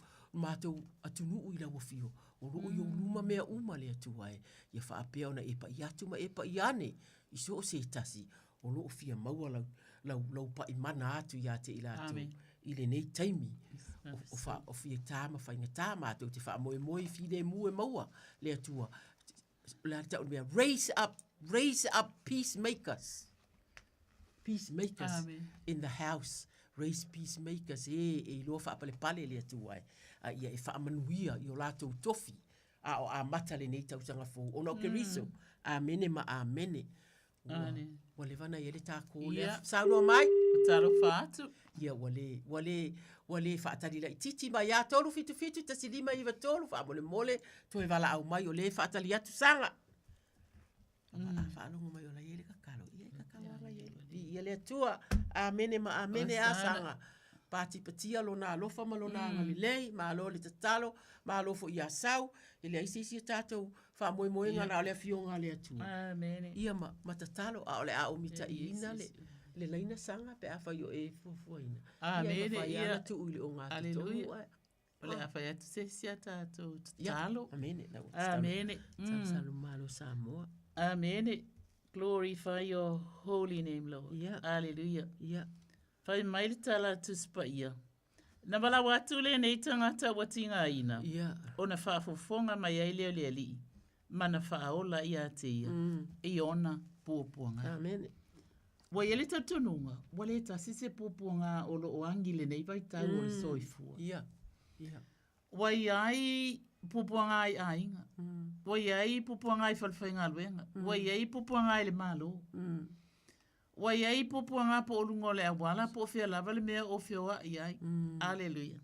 atunuu i la wafio. O roo i o luma mea uma le atuae. Ia whaapea o na epa i atu ma epa i ane. I so o se tasi. O roo fia maua lau pa i mana atu i ate i la atu. I le nei taimi. O fia tāma whainga tā mātou te wha moe file mu e maua le atua. Raise up peacemakers. Peacemakers in the house. Raise peacemakers. E loa whaapale pale le atua. Ia e whaamanuia i o lātou tofi. A mata le nei tautanga fō. Ono ke riso. Amene ma amene. Wale vana i ele tā kōlea. Saunoa mai? Taro whaatu. Ia wale whaatari lai titi mai a tolu fitu ta silima iwa tolu wha mole to e wala au mai o le whaatari atu sanga. Whaalongo mai o la iele kakalo. Ia le atua a mene ma a mene a sanga. Pati patia lo na alofa ma lo na ngamilei, ma alo le tatalo, ma alofo i asau, ele aisisi tātou wha moe ngana o le fionga le atua. Ia ma tatalo a ole a omita i ina le laina sanga pe a whai o e fufuaina. Amene, ia. Tu uli o ngā Aleluia. Ole a whai atu se sia tātou tatalo. Amene. Amene. Tamsalo malo Samoa. Amene. Glorify your holy name, Lord. Yeah. Hallelujah. Yeah. Whai mai tala tu spa ia. Na wala watu le nei tangata watinga ina. Yeah. O na whaafofonga mai ai leo le ali. Mana whaaola ia te ia. I ona puapuanga. Amene. Wa ele tatununga, wale ta sise pupunga o lo angile nei vai tau o le soifua. Ia. Wa ai pupunga ai ainga. Wa ai pupunga ai falfainga luenga. Wa ai pupunga ai le malo. Wa ai pupunga po olungo le awala po fia lava le mea o fioa iai. Hallelujah.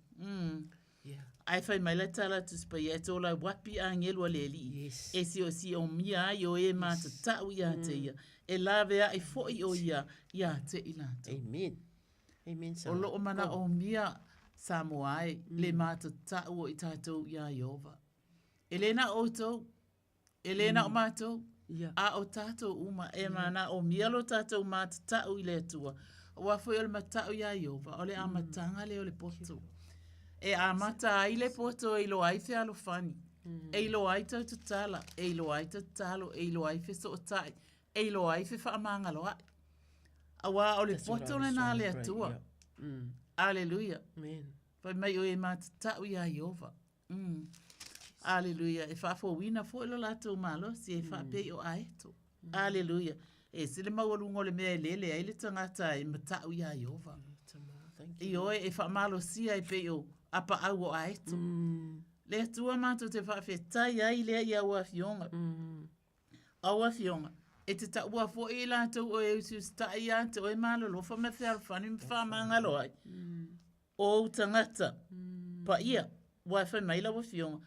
Ai fai mai la tala tu spa ia to la wapi angelo le li. E si o mia yo e mata tau ia te ia. E lave ai foi o ia te ilata. Amen. O lo mana o mia Samoa le mata tau o i tātou ia Iova. Elena oto, Elena o mato, a o tātou uma e mana o mia lo tātou mata tau i le tua. O a foi o le matau ia Iova, o le amatanga le o le poto. E a mata ai le poto e lo ai fe alo fani. E lo ai tau tutala, e lo ai tutalo, e lo ai fe so tai. E lo ai fe whaamanga loa. Awa o le poto le nā le atua. Alleluia. Pai mai o e mātatau ia Iova. Alleluia. E whaafo wina fo ilo lātou malo, si e whaapei o aeto. Alleluia. E sile mawalungo le mea lele, ai le tangata e matau ia Iova. I oe e whaamalo sia e pei o apa au o aeto. Le atua mātou te whaafetai ai lea ia ua fionga. Aua fionga. E te taua fo i lātou o e usu stai ante o e malo lofa me whea whani mwha mangalo ai. O tangata. Pa ia. Wai whai maila wa fionga.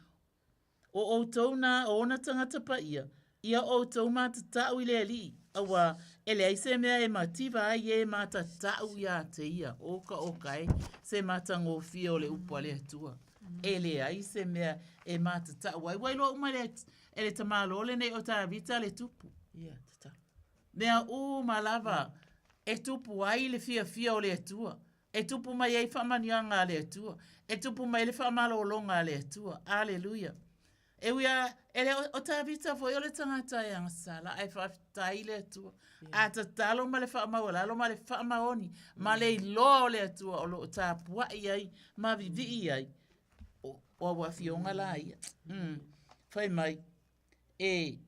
O tau nā o na tangata pa ia. ia o tau matatau i le ali. Awa, ele ai se mea e mativa ai e matatau ia te ia. Oka e se matango fio le upo le atua. Ele ai se mea e matatau. Wai lo umare ele tamalo le nei o ta vita le tupu. Ia, tata. Mea malava e tupu ai le fia o le atua. E tupu mai ei whamanianga le atua. E tupu mai le whamalolonga le atua. Aleluia. E wia, ele o ta vita fo yo le tangata e angasala. Ai whaftai le atua. A ta talo ma le whamawala, ma le whamaoni. Ma le ilo le atua o lo ta pua iai, ma vivi iai. O wafionga la ia. Whai mai. E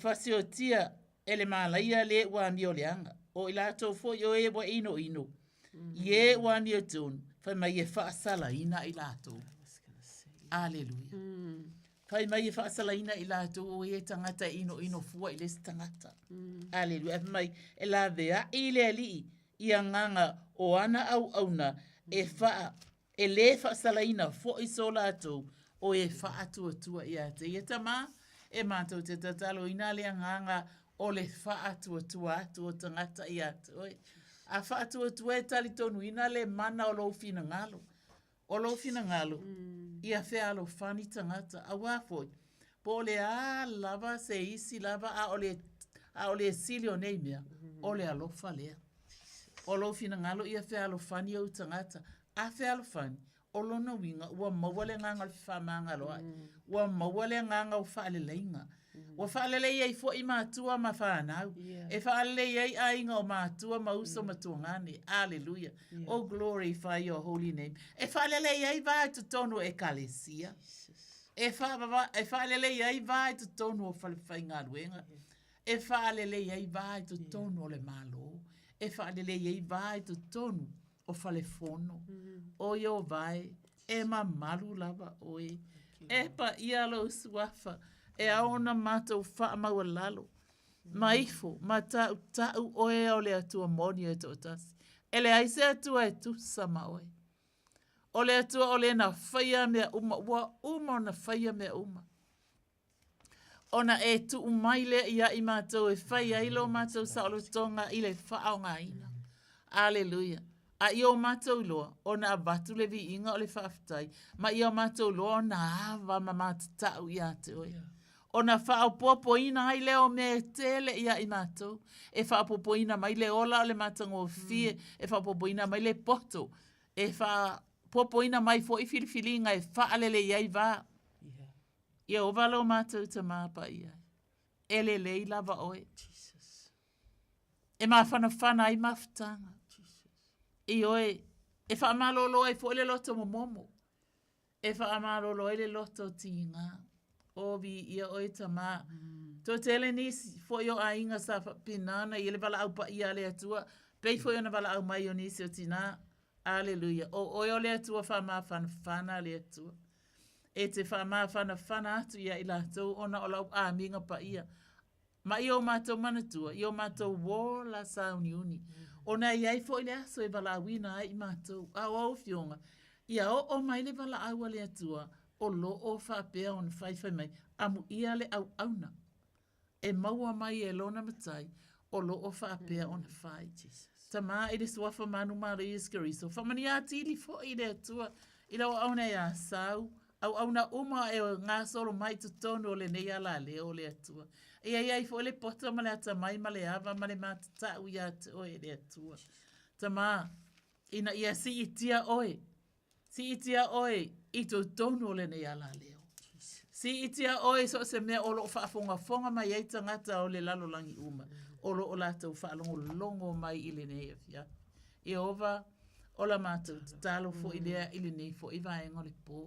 whasiotia ele malaia le wani o leanga. O ilato fo yo e wa ino. Ye wani o tun. Whai mai e whaasala ina ilato. Aleluia. Whai mai e whaasala ina ilato o e tangata ino fua i les tangata. Aleluia. Whai mai e la vea i le ali i nganga o ana au na e wha e le whaasala ina fo i so lato o e wha atua i ate. I tama e mātou te tatalo ina le nganga o le wha atua tangata i ate. A wha atua e tali tonu ina le mana o lo fina ngalo. O lo fina ngalo. Ia whea alo whani tangata. A wafoi. Po le a lava se isi lava a o le sili o nei mea. O le alofa lea. O lo fina ngalo ia whea alo whani au tangata. A whea alo whani. O lona winga. Ua mawale nganga le whamanga loa. Ua mawale nganga o whaaleleinga. Ua whaalelei ei fo i mātua ma whanau. E whaalelei ei ainga o mātua ma uso matuangane. Alleluia. Oh, glorify your holy name. E whaalelei ei vai tu tonu e kalesia. E whaalelei ei vai tu tonu o whalewhainga ruenga. E whaalelei ei vai tu tonu o le malo. E whaalelei ei vai tu tonu o whalefono. O yo vai. E mamalu lava oe. E pa ialo suafa. E aona mātou wha maua lalo. Maifo, matau tau oe o le atua moni e tō tasi. E le aise atua e tu sama oe. O le atua o le na whaia mea uma, ua uma o na whaia mea uma. Ona e tu umaile ia i mātou e whaia ilo mātou sa olo tonga i le whaao ngā ina. Alleluia. A i o mātou loa, o na abatu le vi inga o le whaafitai, ma i o mātou loa o na awa ma mātatau i ate oe. O na whaapopo ina ai leo me tele ia i mātou. E whaapopo ina mai le ola o le mātango fie. E whaapopo ina mai le poto. E whaapopo ina mai fo i filifilinga e whaalele iai vā. Ia o walo mātou ta māpa ia. Ele lei lava oe. E mā whanawhana i mawhtanga. I oe. E whaamalolo e fo le loto momomo. E whaamalolo e le loto tinga. Ovi ia oe tama. Tō tele nisi, fo yo a inga sa pinana, i le wala au pa ia le atua, pei fo yo na wala au mai o nisi o tina. Alleluia. O oe o le atua wha whana le atua. E te wha whana atu ia i la tau, ona o lau a minga pa ia. Ma i o mātou manatua, i o mātou wō la sauni uni. Ona iai fo i le aso e wala awina ai i mātou, au fionga. Ia o mai le wala au le atua, o lo o whapea on whai mai, amu ia le au auna. E maua mai e lona matai, o lo o whapea on whai. Tama e le suafa manu mara i eskariso, whamani a tili fo i le atua, i lau auna e a sau, au auna uma e ngā soro mai tutono o le nei ala leo le atua. E ai ai fo le pota ma le ata mai ma le ava ma le matatau i ate oe le atua. Tama, ina ia si itia oe. Si itia oe i tō tono le nei ala leo. Si itia oe so se mea olo whaafonga mai ei tangata o le lalolangi uma. Olo o lātou whaalongo longo mai i le nei fia. E ova, ola mātou talo fo i lea i le nei fo i vaenga le pō.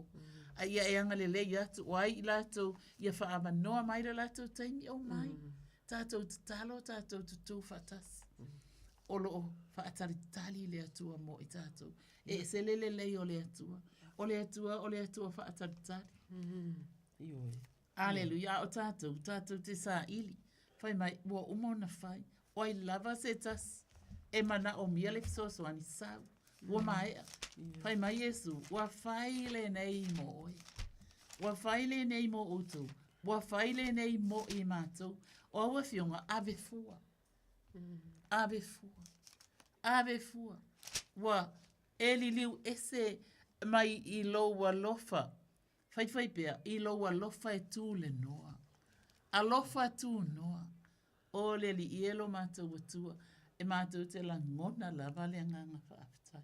A ia e anga le lei atu wai i lātou ia whaamanoa mai le lātou taimi o mai. Tātou talo, tātou tutu whatasi. Olo o whaatari le atua mo i tātou. E se lele lei o le atua. O le atua whaatari. Alleluia, o tātou te sā ili. Whai mai, ua umona whai. Oi lava se tas. E mana o mia le fisosoani sau. Ua mai, whai mai Yesu, ua whai le nei mo oi. Ua whai le nei mo utu. Wa faile nei mo I mātou. O aua fionga ave fua. Ave fua. Ave fua. Wa eli liu ese mai I lo wa lofa. Fai pia I lo wa lofa e tu le noa. A lofa tu noa. O le li ielo mātou watua. E mātou te la ngona lava le nganga whaafitai.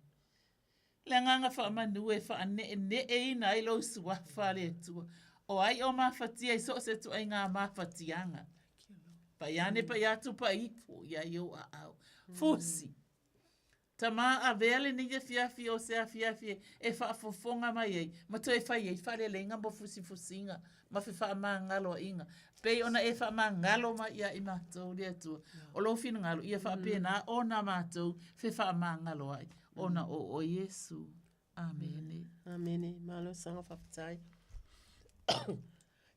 Le nganga whaamanue whaane e ina I lo suafa le tua. O ai o mawhatia I so se tu ai ngā mawhatianga. Pa iane pa iatu pa ipo ia yo a au. Fusi. Tama a vele ni fiafi o se a fiafi e whaafofonga mai ei. Ma tu e whai ei whare lenga mo fusi fusinga. Ma whi wha ngalo inga. Pei ona e wha ngalo ma ia I mātou lea tua. O lo whina ngalo ia wha pēnā o nā mātou whi wha ngalo ai. Ona o Yesu. Amene. Amene. Malo sanga whapatai.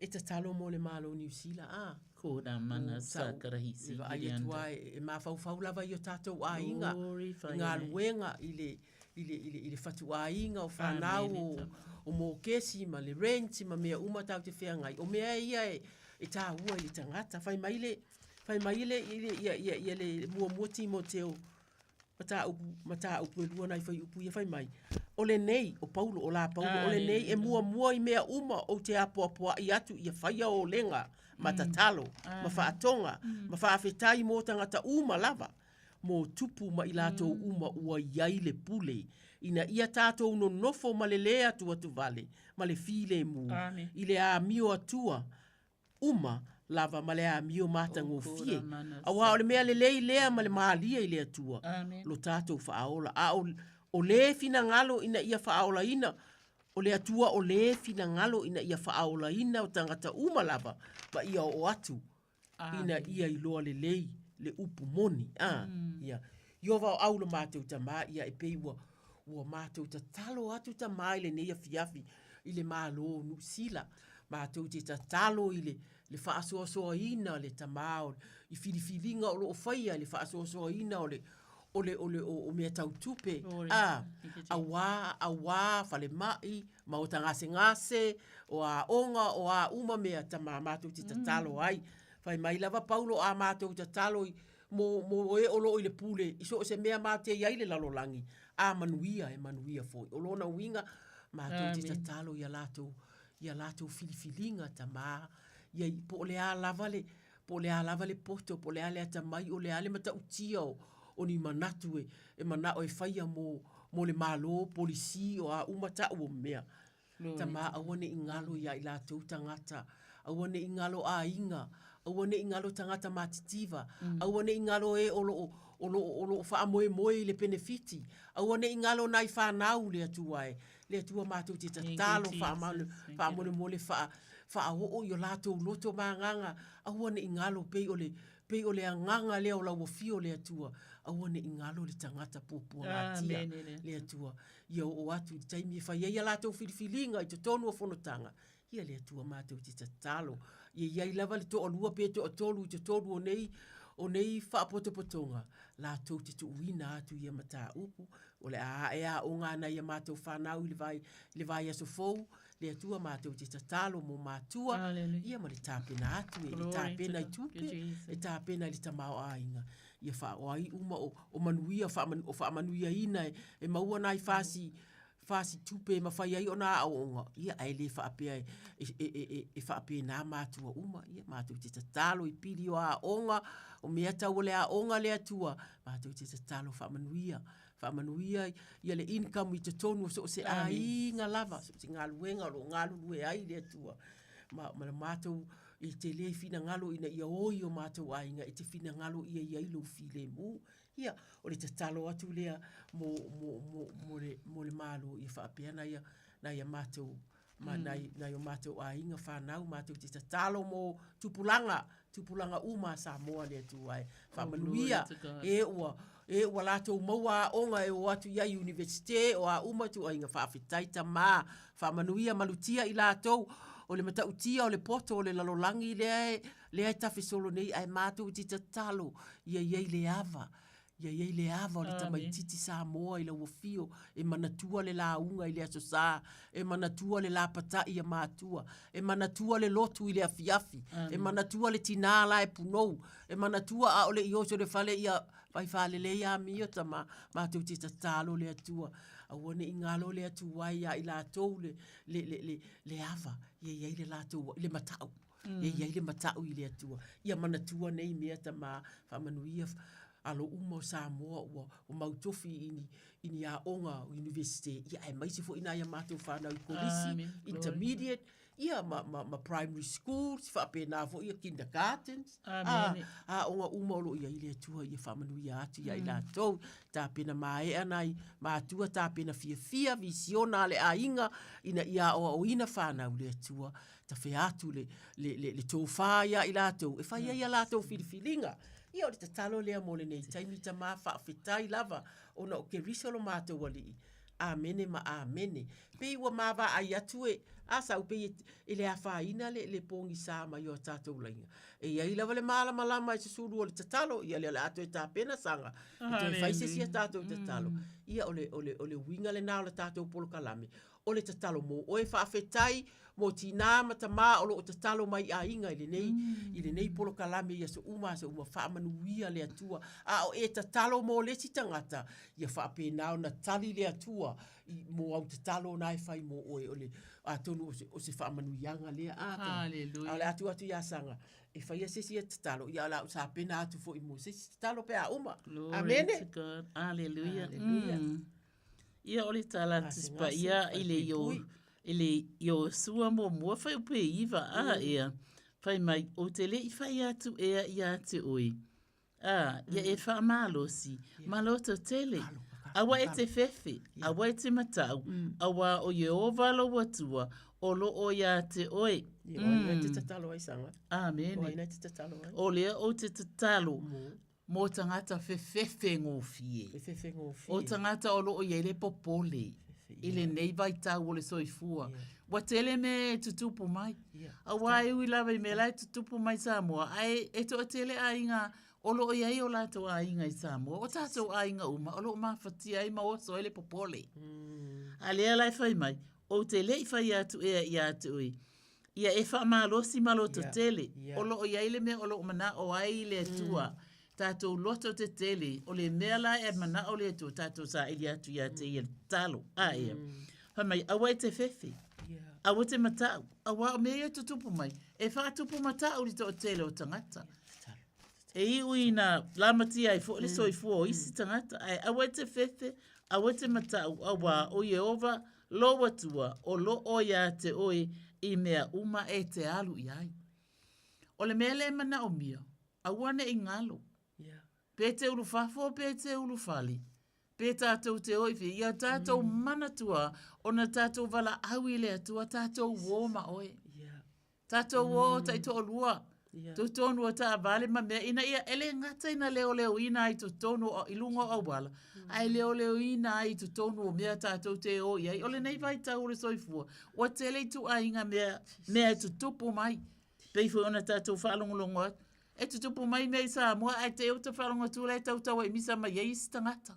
E te talo mo le malo New Zealand. Ko na mana sa karahisi. Ai tua e mawhau lava I o tātou a inga. Ngā luenga I le whatu a inga o whanau o mō kesi ma le renti ma mea umatau te whengai. O mea ia e tā ua I le tangata. Whai maile ia le mua timo teo. Mata upu e lua nai whai upu ia whai mai. O le nei, o Paulo, o la Paulo, o le nei e mua I mea uma o te apoapoa I atu ia whaia o lenga, ma tatalo, ma whaatonga, ma whaafetai mō tangata uma lava, mō tupu ma I lato uma ua iai le pule, ina ia tātou no nofo ma le lea tua tu vale, ma le file mu, I le a mio atua, uma lava ma le a mio matango fie, a wā o le mea le lei lea ma le maalia I le atua, lo tātou whaaola, a o le fina ngalo ina ia whaaola ina, o le atua o le fina ngalo ina ia whaaola ina o tangata uma lava, ma ia o atu, ina ia I loa le lei, le upu moni, ia. Io wau au le mātou ta mā, ia e pei ua mātou ta talo atu ta mā I le neia fiafi, I le mālo New Zealand, mātou te ta talo I le whaasoasoa ina le ta mā, I whiriwhiringa o lo whaia, le whaasoasoa ina o mea tau tupe. A wā, whale mai, ma o ta ngase, o a onga, o a uma mea ta mā mātou te ta talo ai. Whai mai lava Paulo a mātou ta talo mo e olo I le pule, I so se mea mātou iai le lalolangi. A manuia foi. O lona winga, mātou te ta talo ia lato filifilinga ta mā. Ia po le a lava le poto, po le a le tamai, o le a le mata utia o ni manatu e manao e whaia mo le malo, polisi o a umata o mea. Ta mā awane I ngalo ia I lato tangata, awane I ngalo a inga, awane I ngalo tangata matitiva, awane I ngalo e olo wha moe le benefiti, awane I ngalo nai whanau le atuae, le atua mātou te tatalo wha mole wha o yo lato loto manganga, awane I ngalo pei o le anganga leo la wafio le atua, awane I ngalo le tangata pōpua ngatia le atua. Ia o atu I taimi e whai, ia lato whiriwhiringa I te tonu o whanotanga, ia le atua mātou te tatalo. Ia lava le to o lua pe to o tolu, te tolu o nei whaapotopotonga, lato te tu uina atu ia mata upu, o le a o ngana ia mātou whanau le vai aso fou, le atua mātou te tatalo mo mātua, ia ma le tāpena atu, le tāpena I tupe, le tāpena le tamao ainga. Ia whaoai uma o manuia, o whaamanuia ina e maua nai whasi tupe ma whai ai o nā aonga. Ia ai le whaapea e whaapea nā mātua uma. Ia mātou te tatalo I pili o aonga, o mea tau le aonga le atua. Mātou te tatalo whaamanuia. Whaamanuia ia le income I te tonu so se a inga lava. So se ngā luenga o ngā lue ai le atua. Ma mātou I te le fina ngalo ina ia oi o mātou ainga, I te fina ngalo ia ilo file mu. Ia, o le tatalo atu lea mo le malo I whaapea na ia mātou, na ia mātou ainga whanau, mātou te tatalo mo tupulanga uma Samoa le atu ai. Whamanuia, e ua latou maua onga e o atu ia universite o a uma tu ainga whaafetaita mā. Whamanuia malutia I latou, o le matautia o le poto o le lalolangi lea e tawhisolo nei ai mātou te tatalo ia iei le ava. Ia iai le ava o le tamaititi Samoa i la uafio, e manatua le launga i le aso sā, e manatua le lapata i a mātua, e manatua le lotu i le afiafi, e manatua le tinala e punou, e manatua a ole i oso le fale i a vai fale le ia mio ta mātou te tatalo le atua, a wane i ngalo le atua ia i la tau le ava, ia le latou, le matau, ia le matau i le atua, ia manatua nei mea ta whamanuia, alo umo Samoa o mautofi ini a onga university ia e maisi fo ina ia mātou whanau i polisi, intermediate, ia ma primary school, si whapena fo ia kindergartens, a onga umo lo ia ile atua ia whamanu ia atu ia ila tau, tā pena mae anai, mātua tā pena fia visiona le a inga, ina ia o ina whanau le atua, ta whi atu le tōwha ia ila tau, e whai ia la tau filifilinga, ia o le tatalo lea mole nei, taimi ta maa whaafetai lava, ona o ke risolo mātou wali. Amene ma amene. Pei ua mawa ai atu e, asa upe e le awhaina le pongi sāma i o tātou lainga. E ia i lava le maalama lama e susuru o le tatalo, ia le ato e tāpena sanga. E toi whaise sia tātou tatalo. Ia o le winga le nao le tātou polo kalame. O le tatalo mo, o e whaafetai, mo tina matama o lo tatalo mai a inga i le nei polo kalame ia so uma whaamanuia le atua. A o e tatalo mo le si tangata, ia whaapenao na tali le atua, mo au tatalo na e whai mo oe o le atonu o se whaamanuianga lea ata. Hallelujah. A le atu ia sanga. E whaia se sia tatalo, ia la sa pena atu fo i mo se tatalo pe a uma. Amene. To God. Hallelujah. Ia ole tala tispa ia ile yo sua mo fai upe iwa ia fai mai o te le i fai atu ia te oi ia e wha malosi maloto tele awa e te fefe awa e te matau awa o Yehova lo watua o lo o ia te oi Oina te tatalo ai sanga. Amen. Oina te tatalo ai. O lea o te tatalo mo tangata fefefe ngofie. Fefefe ngofie. O tangata o lo o iele popole. Ile nei vai tau o le soifua. Wa tele me tutupu mai. A wai ui lawa i me lai tutupu mai Samoa. Ai e to tele a inga o lo o iei o lato a inga i Samoa. O tato a inga uma. O lo o mawhati ai ma oso ele popole. A lea lai fai mai. O te lei fai atu i atu ui. Ia e wha malosi maloto tele. O lo o iei le me o lo o mana o ai le tua. Tātou loto te tele, o le mea la e mana o le tu, tātou sa ili atu ia te ia talo, a ia. Hamai, awa e te fefe, awa te matau, awa o mea tu tupu mai, e whaatupu matau li to o tele o tangata. E iui na lamati ai fo le soi fua o isi tangata, ai awa e te fefe, awa te matau, awa o Yehova, lo watua, o lo o ia te oi, i mea uma e te alu i ai. O le mea le mana o mia, awa ne i ngalo, pe te ulu fafo, pe te ulu fali. Pe tātou te oiwi, ia tātou manatua, o na tātou wala awi lea tua, tātou wōma oe. Tātou wō tai tō lua. Tō tōnu o tā vale ma mea, ina ia ele ngata ina leo leo ina i tō tōnu o ilunga o wala. Ai leo leo ina i tō tōnu o mea tātou te o iai. Ole nei vai tau ule soifua. Wa tele tu a inga mea tu tupu mai. Peifu ona tātou whalongolongo atu. E tutupu mai mei Samoa, ai te uta whalonga tūlei tautawa i misa mai eis tangata.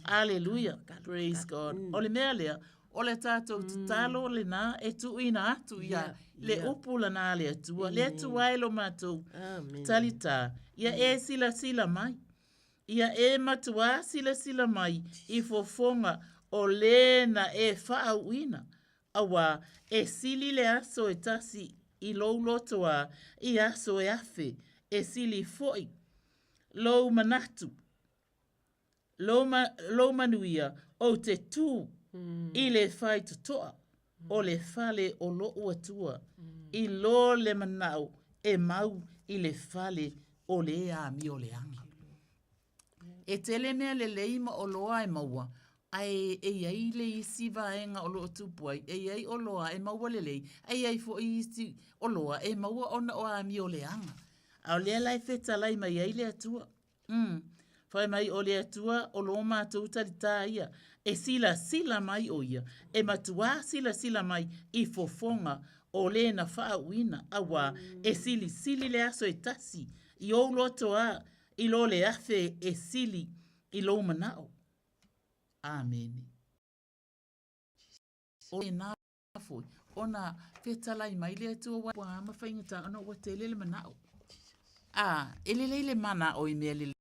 Alleluia. Praise God. O le mea lea, o le tātou tatalo le nā, e tu ina atu ia, le upula nā le atua, le atua e lo mātou talita. Ia e sila mai. Ia e matua sila mai, i fofonga o le na e whaauina. Awa, e sili le aso e tasi i lou lotoa, i aso e afe, e sili foi, lou manatu, lou manuia, o te tū, i le whai tutoa, o le whale o lo atua, i lo le manau, e mau i le whale o le ami o le anga. E tele mea le leima o loa e maua, ai e iai le isi vaenga o loo tupuai, e iai o loa e maua le lei, e iai fo isi o loa e maua ona o ami o le anga. Au lea lai feta lai mai iai le atua. Whai mai o le atua o loo mātou tarita ia, e sila mai o ia, e matua sila mai i fofonga o le na whaauina, awa e sili le aso e tasi, i o loto a, i lo le afe e sili, I lo manao. Amen. O e nā foi. O nā whetalai mai lea tua wa ma whaingata ana wa te lele manao. Ele leile mana o I mea lele.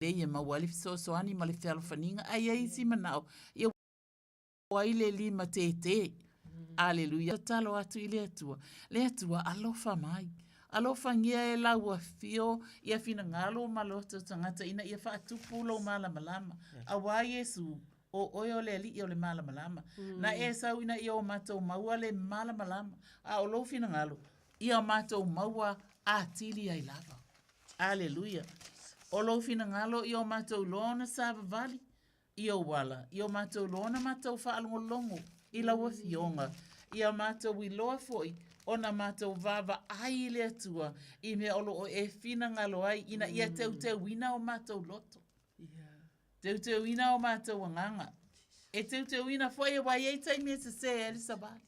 Leia mawali so ani ma le whafaninga. Ai ai si manao. Ia waile li ma te te. Aleluia. Talo atu I le atua alofa mai. Alofa ngia e lau a fio. Ia fina ngalo maloto tangata ina ia wha atupu lo malama. Awa Yesu. O oio le ali o le malama. Na e sau ina ia o matou maua le malama. A o lo fina ngalo. Ia o matou maua a tili ai lava. Aleluia. O lo fina ngalo ia o matou lona sava vali. Ia o wala. Ia o matou lona matou whaalongolongo. I laua fionga. Ia o matou I loa foi. Ona matou vava ai le atua. I mea olo o e fina ngalo ai. Ina ia teu wina o matou loto. Teu wina o matou wanganga. E teu wina foi e wai e taimi e te se ele sabali.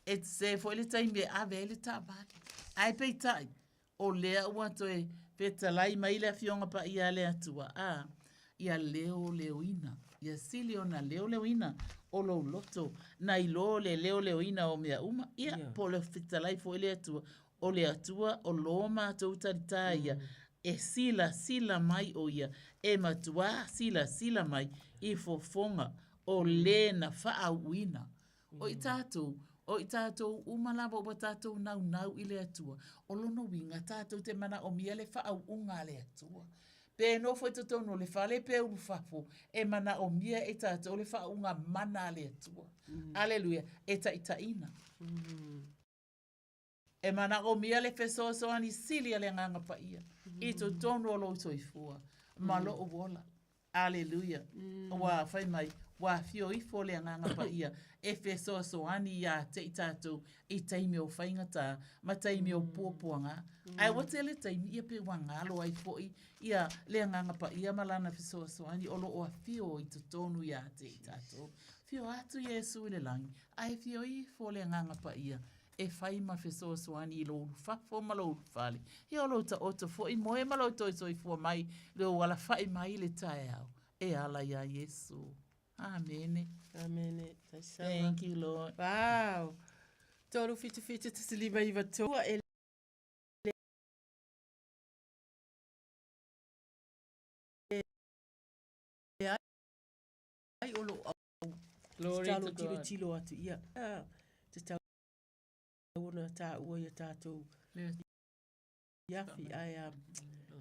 E te se foi le taimi e ave ele tabali. Ai pei tai. O lea ua toe peta lai mai le fionga pa ia le atua. Ia leo ina. Ia sili o na leo ina. O lo loto. Na ilo le leo ina o mea uma. Ia po le peta lai foi le atua. O le atua o lo matou taritaia. E sila mai o ia. E matua sila mai. I fofonga. O le na whaauina. O I tātou umalaba o tātou nau I le atua. O lono winga tātou te mana o mia le whaau unga le atua. Pe no foi tātou no le whale pe uru whafo. E mana o mia e tātou le whaau unga mana le atua. Aleluia. E taitaina. E mana o mia le whesoa ani sili le nganga pa ia. I to tono lo soifua. Malo o wola. Aleluia. Wa fai mai. Wa fio I fo le nganga pa ia. E whesoa ani ia te I tātou. I taimi o whaingata. Ma taimi o puapuanga. Ai watele taimi ia pe wangalo ai fo ia le nganga pa ia malana whesoa ani. Olo o fio I to tonu ia te I tātou. Fio atu Yesu I le langi. Ai fio I fo le nganga pa ia. E fai ma whesoa ani I lo fafo ma lo fali. Ia lo ta oto fo I moe ma lo toi fo mai. Leo wala fai mai le tae au. E ala ia Yesu. Amen. Amen. Thank you, Lord. Wow. Toro fitu te silima I vatua e ai olo au. Glory to God. Tilo atu ia. Te tau ona ta ua ia tātou. Iafi ai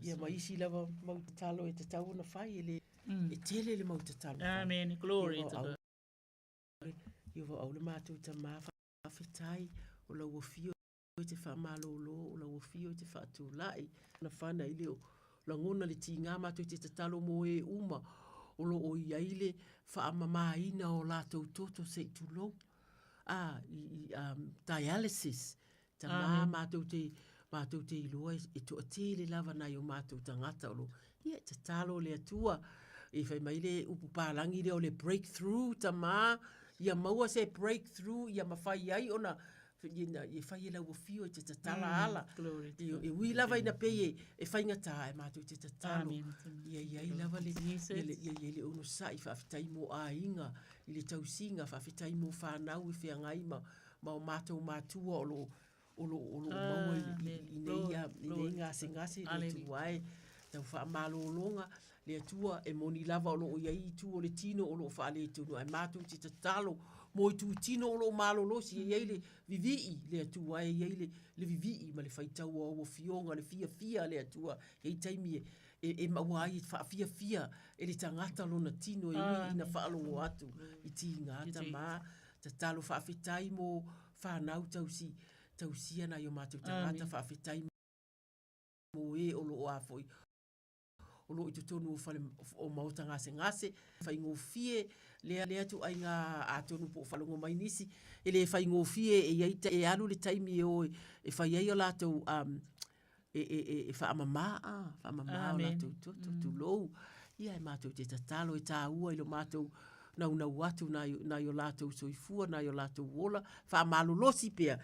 ia maisi lava mau te talo e te tau ona whai ele. E tele le mau te talo. Amen. Glory to God. Ia wa au le mātou ta mawhawhitai o lau o fio i te whamalolo, o lau o fio I te whaatūlai. Na whana I leo, la ngona le ti ngā mātou te talo mo e uma, o lo o iaile whaamamaina o lātou toto se I tulou. Dialysis. Ta mātou te iloa e to atele lava nai o mātou tangata o lo. Ia te talo le atua. E whai mai le upu pālangi le o le breakthrough ta mā. Ia maua se breakthrough. Ia mawhai ai ona. Ia whai e lau o fio e te tatala ala. E ui lava ina pei e whaingata e mātou te tatalo. Ia i lava le le ono sa I whawhitai mo a inga. I le tausinga whawhitai mo whanau I whiangai ma o mātou mātua o lo maua I nei ngase le tuai. Tau whaamalolonga le atua e moni lava o lo o iai tu o le tino o lo whaale tunu ai mātou te tatalo mo I tu tino o lo malolosi e iai le vivii le atua e iai le vivii ma le whaitau o fionga le fia le atua e taimi e maua ai fia e le tangata lona tino e ina whaalo atu I ti ngata ma tatalo whawhitai mo whanau tausia na I o mātou tangata whawhitai mo e o lo o afoi. O lo I te tonu o mauta ngase. Whai ngō fie, lea tu ai ngā ātonu po whalongo mai nisi. E le whai ngō fie e alu le taimi e o e whai ai o lātou e whaamamā o lātou tu lou. Ia e mātou te tatalo e tā ua I lo mātou nau atu na I o lātou soifua, na I o lātou wola. Whaamalolosi pia.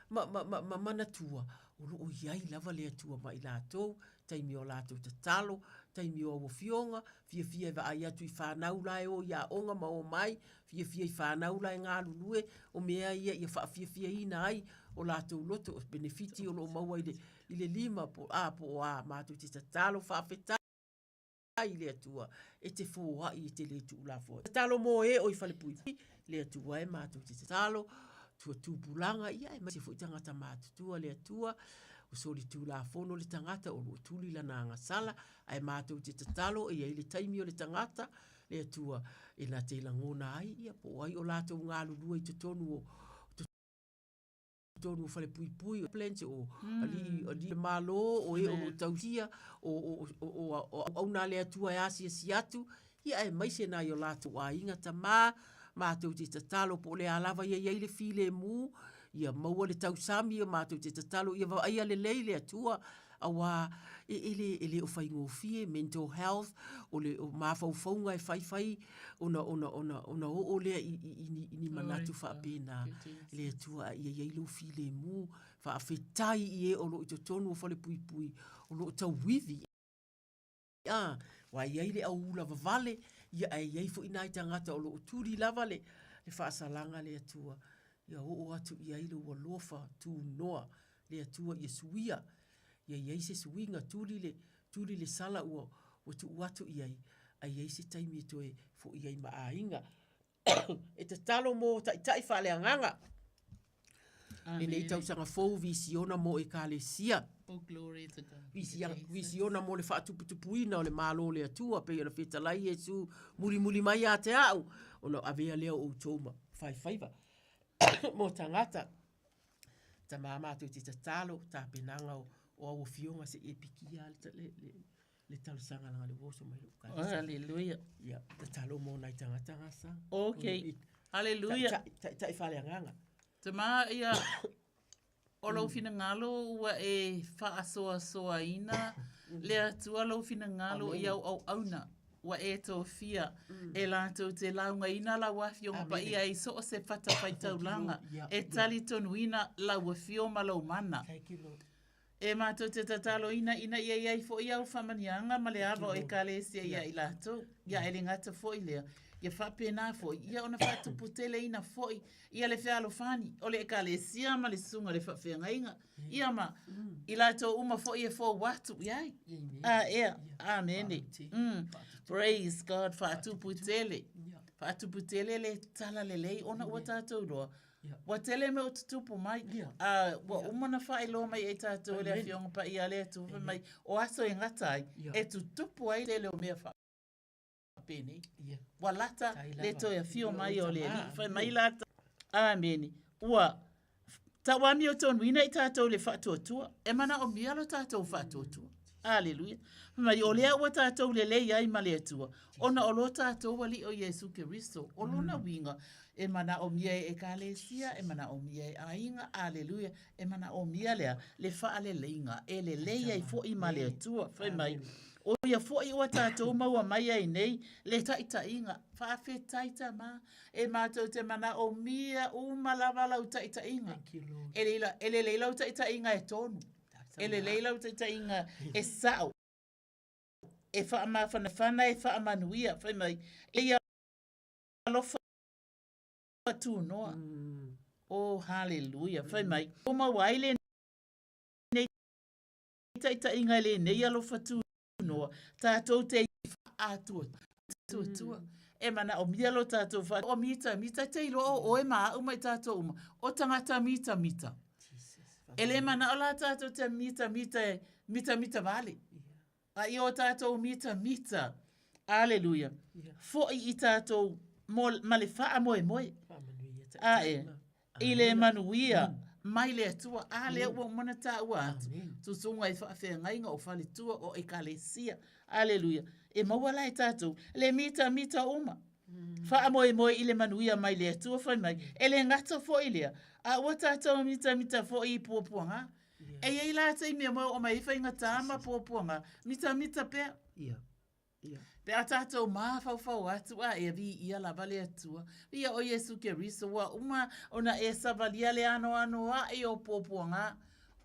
Ma manatua. o iai lava le atua mai lātou, taimi o lātou te talo, taimi o wafionga, fia va ai atu I whanau lai o ia onga ma o mai, fia I whanau lai ngā lulue, o mea ia fia ina ai, o lātou loto, o benefiti o lo maua I le lima po a mātou te talo whawhetai le atua, e te fōa I te le tu la fōa. Talo mo o I whalepui, le atua e mātou te talo, tua tūpulanga, ia e mai se fo I tangata mātutua le atua, o soli tū la fono le tangata o lo tūli la nanga sala, ai mātou te tatalo, e le taimi o le tangata, le atua e la te langona ai, ia po ai o lātou ngā lulua I te tonu o fale pui o plente o ali malo o e o tausia o au nā le atua e asia si atu, ia e mai se nā i o lātou a inga ta mātou te tatalo po le alava ia le file mu, ia maua le tausami o mātou te tatalo, ia va aia le leile atua, awa ele o whaingofie, mental health, o mawhauwhaunga e whaiwhai, ona o lea I manatu whaapena, le atua ia lo file mu, whaafetai I e o lo I to tonu o whale pui, o lo tau wivi. Wa iai le au ula vavale, ia iai fo inai tangata o lo turi lava le whaasalanga le atua. Ia o atu iai le ua lofa tu noa le atua ia suia. Ia iai se suinga turi le sala ua tu watu iai. A iai se taimi to e fo iai maainga. E te talo mo tai whale anganga. E nei tau sanga fau visiona mo e ka le sia. Oh, glory to God. Visiona mo le whaatuputupuina o le malo le atua, pe ona whetalai Jesu, muri mai a te au, ona avea leo o tōma, whaiwhaiva. Mo tangata, ta mātou te tatalo, ta penanga o au fionga se epikia le talusanga langa le woso mai luka. Hallelujah. Ia, tatalo mo nai tangata ngasa. Okay, hallelujah. Ta whale anganga. Ta mā ia... O lau fina ngalo ua e whaasoa ina, le atua lau fina ngalo I au auna, ua e tō fia, e lātou te launga ina la wafionga pa ia I so o se whata whaitaulanga, e tali tonu ina la wafioma lau mana. E mātou te tatalo ina ia iai fo I au whamanianga, ma le awa o e kālesia ia I lātou, ia e le ngata fo I lea. Ia whapena foi, ia ona whatuputele ina foi, ia le whialo whani, o le ekalesia ma le sunga le whawhenga inga, ia ma, I lato uma foi e fo watu, iai. Amen. Praise God, whatuputele le tala le lei, ona ua tātou roa. Wa tele me o tutupu mai, wa umana whae loa mai e tātou le awhionga pa ia le tupu mai, o aso e ngatai, e tutupu ai le leo mea wha. Pene. Wa lata le toia fio mai o le li. Fai mai lata. Amen. Ua. Ta wami o tonu ina I tātou le whatuatua. E mana o mialo tātou whatuatua. Alleluia. Mai o lea ua tātou le lei ai ma le atua. Ona o lo tātou wali o Jesu Keristo. O lona winga. E mana o mia e kalesia. E mana o mia e ainga. Alleluia. E mana o mia lea le wha le leinga. E le lei ai fo I ma le atua. Fai mai. O ia foi o tātou maua mai ai nei, le taita inga, whawhi taita ma, e mātou te mana o mia umalawa lau taita inga. E le leilau taita inga e tonu. E le leilau taita inga e sao. E whaamawhanawhana e whaamanuia, whai mai. E ia alofa tu noa. Oh, hallelujah, whai mai. O mawaile nei taita inga le nei alofa tu noa, tātou te atua. E mana o mialo tātou wha. O mita te ilo o e maa umai tātou uma. O tangata mita. Ele mana o la tātou te mita vale. A I o tātou mita. Alleluia. Fo I tātou ma le wha moe. A e. I le manuia. Mai le atua, le ua mana tā ua atu. Tu sunga I whaafea inga o whale tua o e kalesia. Alleluia. E maua lai tātou, le mita uma. Wha moe I le manuia mai le atua whai mai. E le ngata fo I lea. A ua tātou mita fo I puapuanga. E ei la te mea moe o mai whainga tāma puapuanga. Mita pea. Pe a tātou maa whau atu a e vi ia la vale atua. Ia o Jesu Keristo wa uma ona e savalia le ano a e o pōpuanga.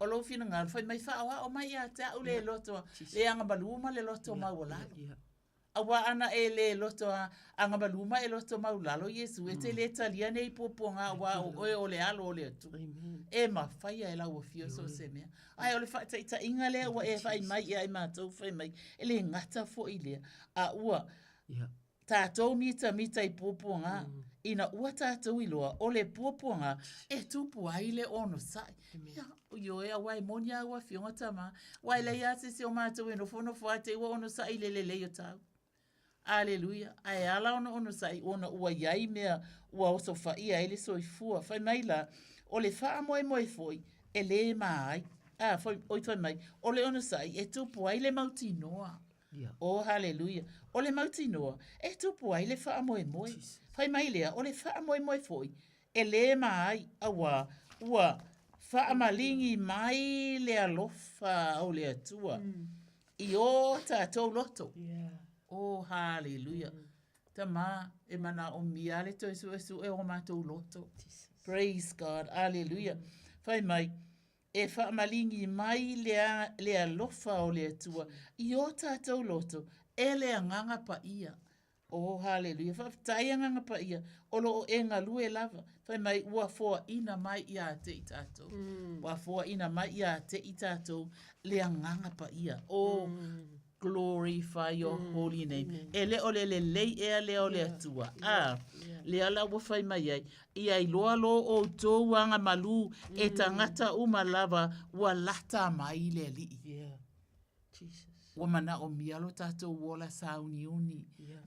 O lo fina ngal fai mai wha o mai a te au le loto le anga baluma le loto maulalo. Awa ana e le loto anga baluma e loto maulalo Yesu e te le talia nei poponga wa o le alo o le atu. E ma fai e la o fio so se mea. Ai o le fai ta inga le wa e fai mai e ai mātou fai mai. E le ngata fo i lea. A ua tātou mita i poponga. Ina ua tātou iloa o le poponga e tupu ai le ono sai. Yo e awai monia ua fionga tama. Wai le iase se o mātou e no foa te ua ono sai le o tau. Aleluia. Ai ala ono sai ona ua iai mea ua oso fai ai le soifua. Fai mai la o le faa moe foi e le mai. Oi fai mai. O le ono sai e tupu ai le mauti noa. Oh, hallelujah. O le mauti noa e tupu ai le faa moe. Fai mai lea o le faa moe foi e le mai awa ua faa malingi mai le alofa o le atua. I o tātou loto. Oh, hallelujah. Tama e mana o miale to esu e o mātou loto. Praise God. Hallelujah. Fai mai e wha malingi mai le alofa o le atua. I o tātou loto e le anganga pa ia. Oh, hallelujah. Wha tai anganga pa ia. Olo o e ngalue lava. Fai mai ua foa ina mai ia te i tātou. Ua foa ina mai ia te i tātou le anganga pa ia. Oh, glorify your holy name. E le o le lei ea le o le atua. Le ala ua fai mai ai. Ia i loa lo o tōu anga malu e tangata uma lava ua lata mai le li. Ua mana o mialo tātou wola sauni uni.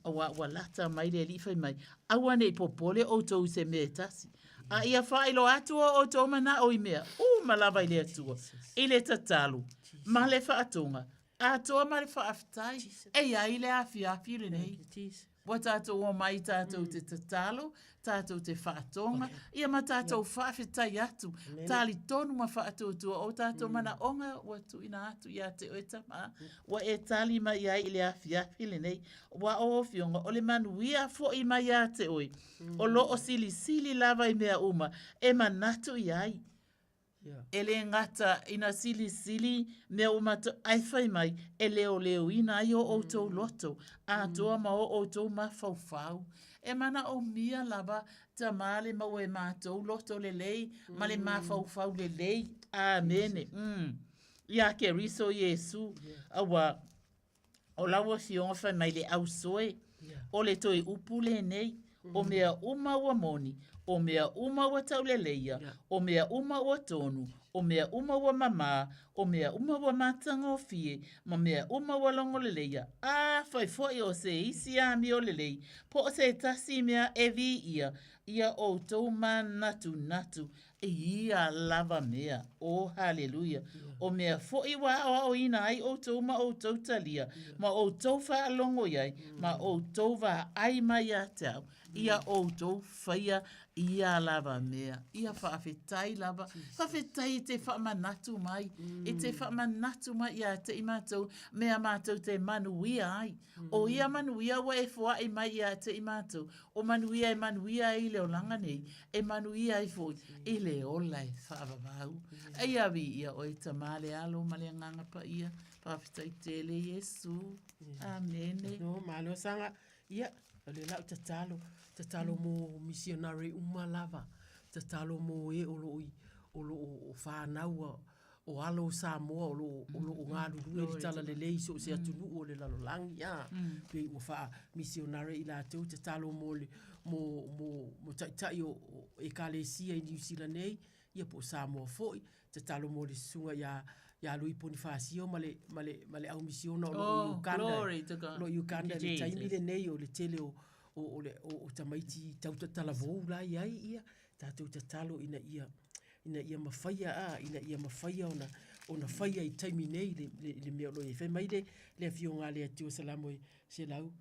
Ua lata mai le li fai mai. Aua nei popole o tōu se me tasi. A ia whaelo atua o tōu mana o i mea. Malava i le atua. I le tatalu. Ma le whaatonga. A toa mare whaafitai, e ai le awhi le nei. Wa tātou o mai tātou te tatalo, tātou te whaatonga, ia ma tātou whaafitai atu, tāli tonu ma whaatotua o tātou mana onga, wa tu ina atu ia te oeta ma, wa e tali mai ai le awhi le nei, wa o fionga, o le manuia fo i mai a te oi, o lo o sili lava i mea uma, e manatu i ai. Ele ngata ina sili mea umata aifai mai e leo ina ai o tau loto a toa ma o tau mawhauwhau. E mana o mia lava ta male mau e mātou loto le lei ma le mawhauwhau le lei. Amene. Ia ke riso Yesu awa o lawa fionga fai mai le au soe o le toi upu le nei o mea uma ua moni. O mea uma wa tauleleia, o mea uma wa tonu, o mea uma wa mama, o mea uma wa matanga o fie, ma mea uma wa longoleleia. Fai foi o se isi a mi o lelei, po o se tasi mea evi ia o tau natu, e ia lava mea. Oh, hallelujah. O mea foi wa o ina ai o tau ma o tau talia, ma o tau wha alongo iai, ma o tau wa ai mai a tau. Ia o tau whaia ia lava mea. Ia whaafetai lava. Whaafetai te whaamanatu mai. E te whaamanatu mai ia te imatou. Mea mātou te manuia ai. O ia manuia wa e fua e mai ia te imatou. O manuia e manuia i leo langa nei. E manuia i fo i leo lai whaavavau. E ia vi ia o e tamale alo male nganga pa ia. Whaafetai tele Yesu. Amene. No, malo sanga. Ia. Le lau tatalo mo missionary umalava, tatalo mo e olo o whanau o alo Samoa o ngā ruru e tala le lei so se atunu o le lalolangi pe o wha missionary i la tau tatalo mo taitai o ekalesia i New Zealand nei ia po Samoa foi tatalo mo le sunga ia lui Bonifacio male au misiona o Uganda. Lo Uganda le taimi le nei o le tele o tamaiti tauta talavou la ia tātou tatalo ina ia mawhaia ona whaia i taimi nei le mea lo e whai mai le fionga le atua salamo e se lau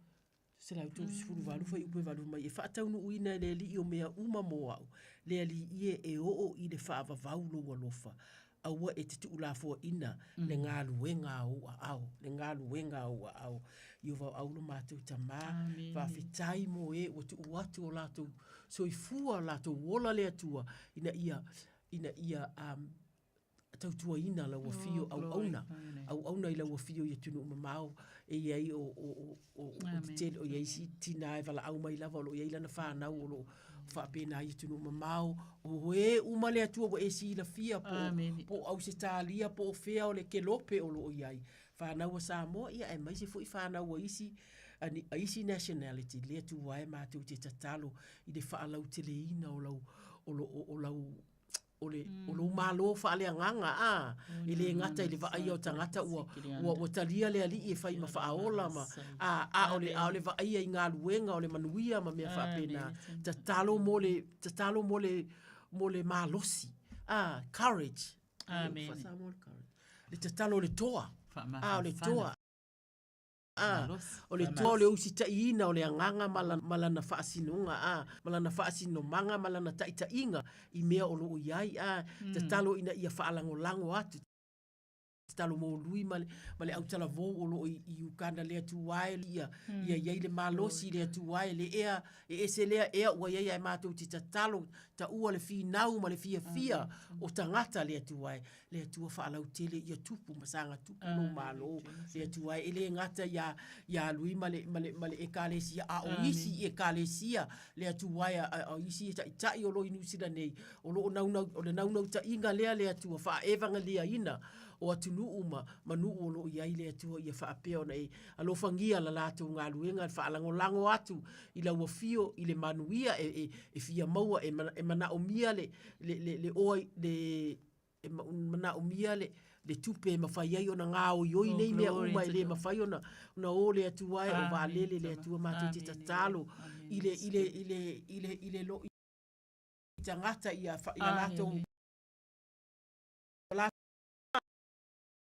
tō sifuru walu whai upe walu mai e whaataunu uina le li o mea uma moa au le li ie e o i le whaavavau lo walofa. Aua e te tu la fo ina le ngā luenga o au i o au lo mātou tamā whawhitai mo e o tu uatu o lātou soifua lātou wola le atua ina ia tautua ina la wafio au auna i la wafio ia tunu mamao e iai o tele o iai si tina e wala au mai lava o lo iai lana whanau o lo whapena i tunu mamao o e umale atua o e si la fia po au se talia po o fea o le kelope o lo iai whanau a Samoa ia e maisi fo i whanau a isi nationality le tu wae mātou te tatalo i le whaalau tele ina o lau o lo malo whaale anganga i le ngata i le vaai au tangata ua talia le ali e whai ma whaaola ma o le vaai i ngā luenga o le manuia ma mea whapena tatalo mo le malosi courage le tatalo le toa o le toa o le toa o le usi taina o le anganga malana whaasinonga malana whaasinomanga malana taitainga i mea o loo iai te talo ina ia whaalangolango atu talo mo lui male au tala vou o loo i Uganda lea tu wae ia iai le malosi lea tu wae le ea ese lea ea ua iai ai mātou ti talo ta ua le finau ma le fia o tangata lea tu wae lea tua whaalau tele ia tupu masanga tupu no malo lea tu wae ele ngata ia lui male ekalesia o isi ekalesia lea tu wae o isi tai o lo inu sida nei o lo naunau ta inga lea tua wha evanga lea ina o atunu uma manu o lo iai le atua ia whaapea na e alofangia la lātou ngā luenga whaalango atu i la wafio i le manuia e fia maua e mana o mia mana o mia le tupe mawhai ai o na ngā o ioi nei mea uma i le mawhai o na o le atua e o wālele le atua mātou te tatalo i le lo i tangata i la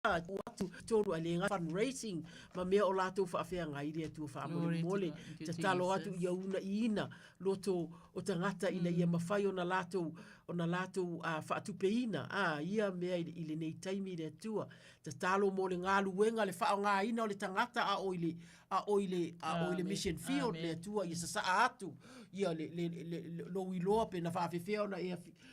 lātou watu tolu alenga fundraising ma mea o latou whaafea ngai rea tua whaamole mole te talo atu ia una i ina loto o tangata ina ia mawhai o na latou whaatupe ina ia mea i le nei taimi rea tua te talo mole ngā luenga le whao ngā ina o le tangata a oile mission field rea tua ia sasa atu ia lo iloa pe na whaafefea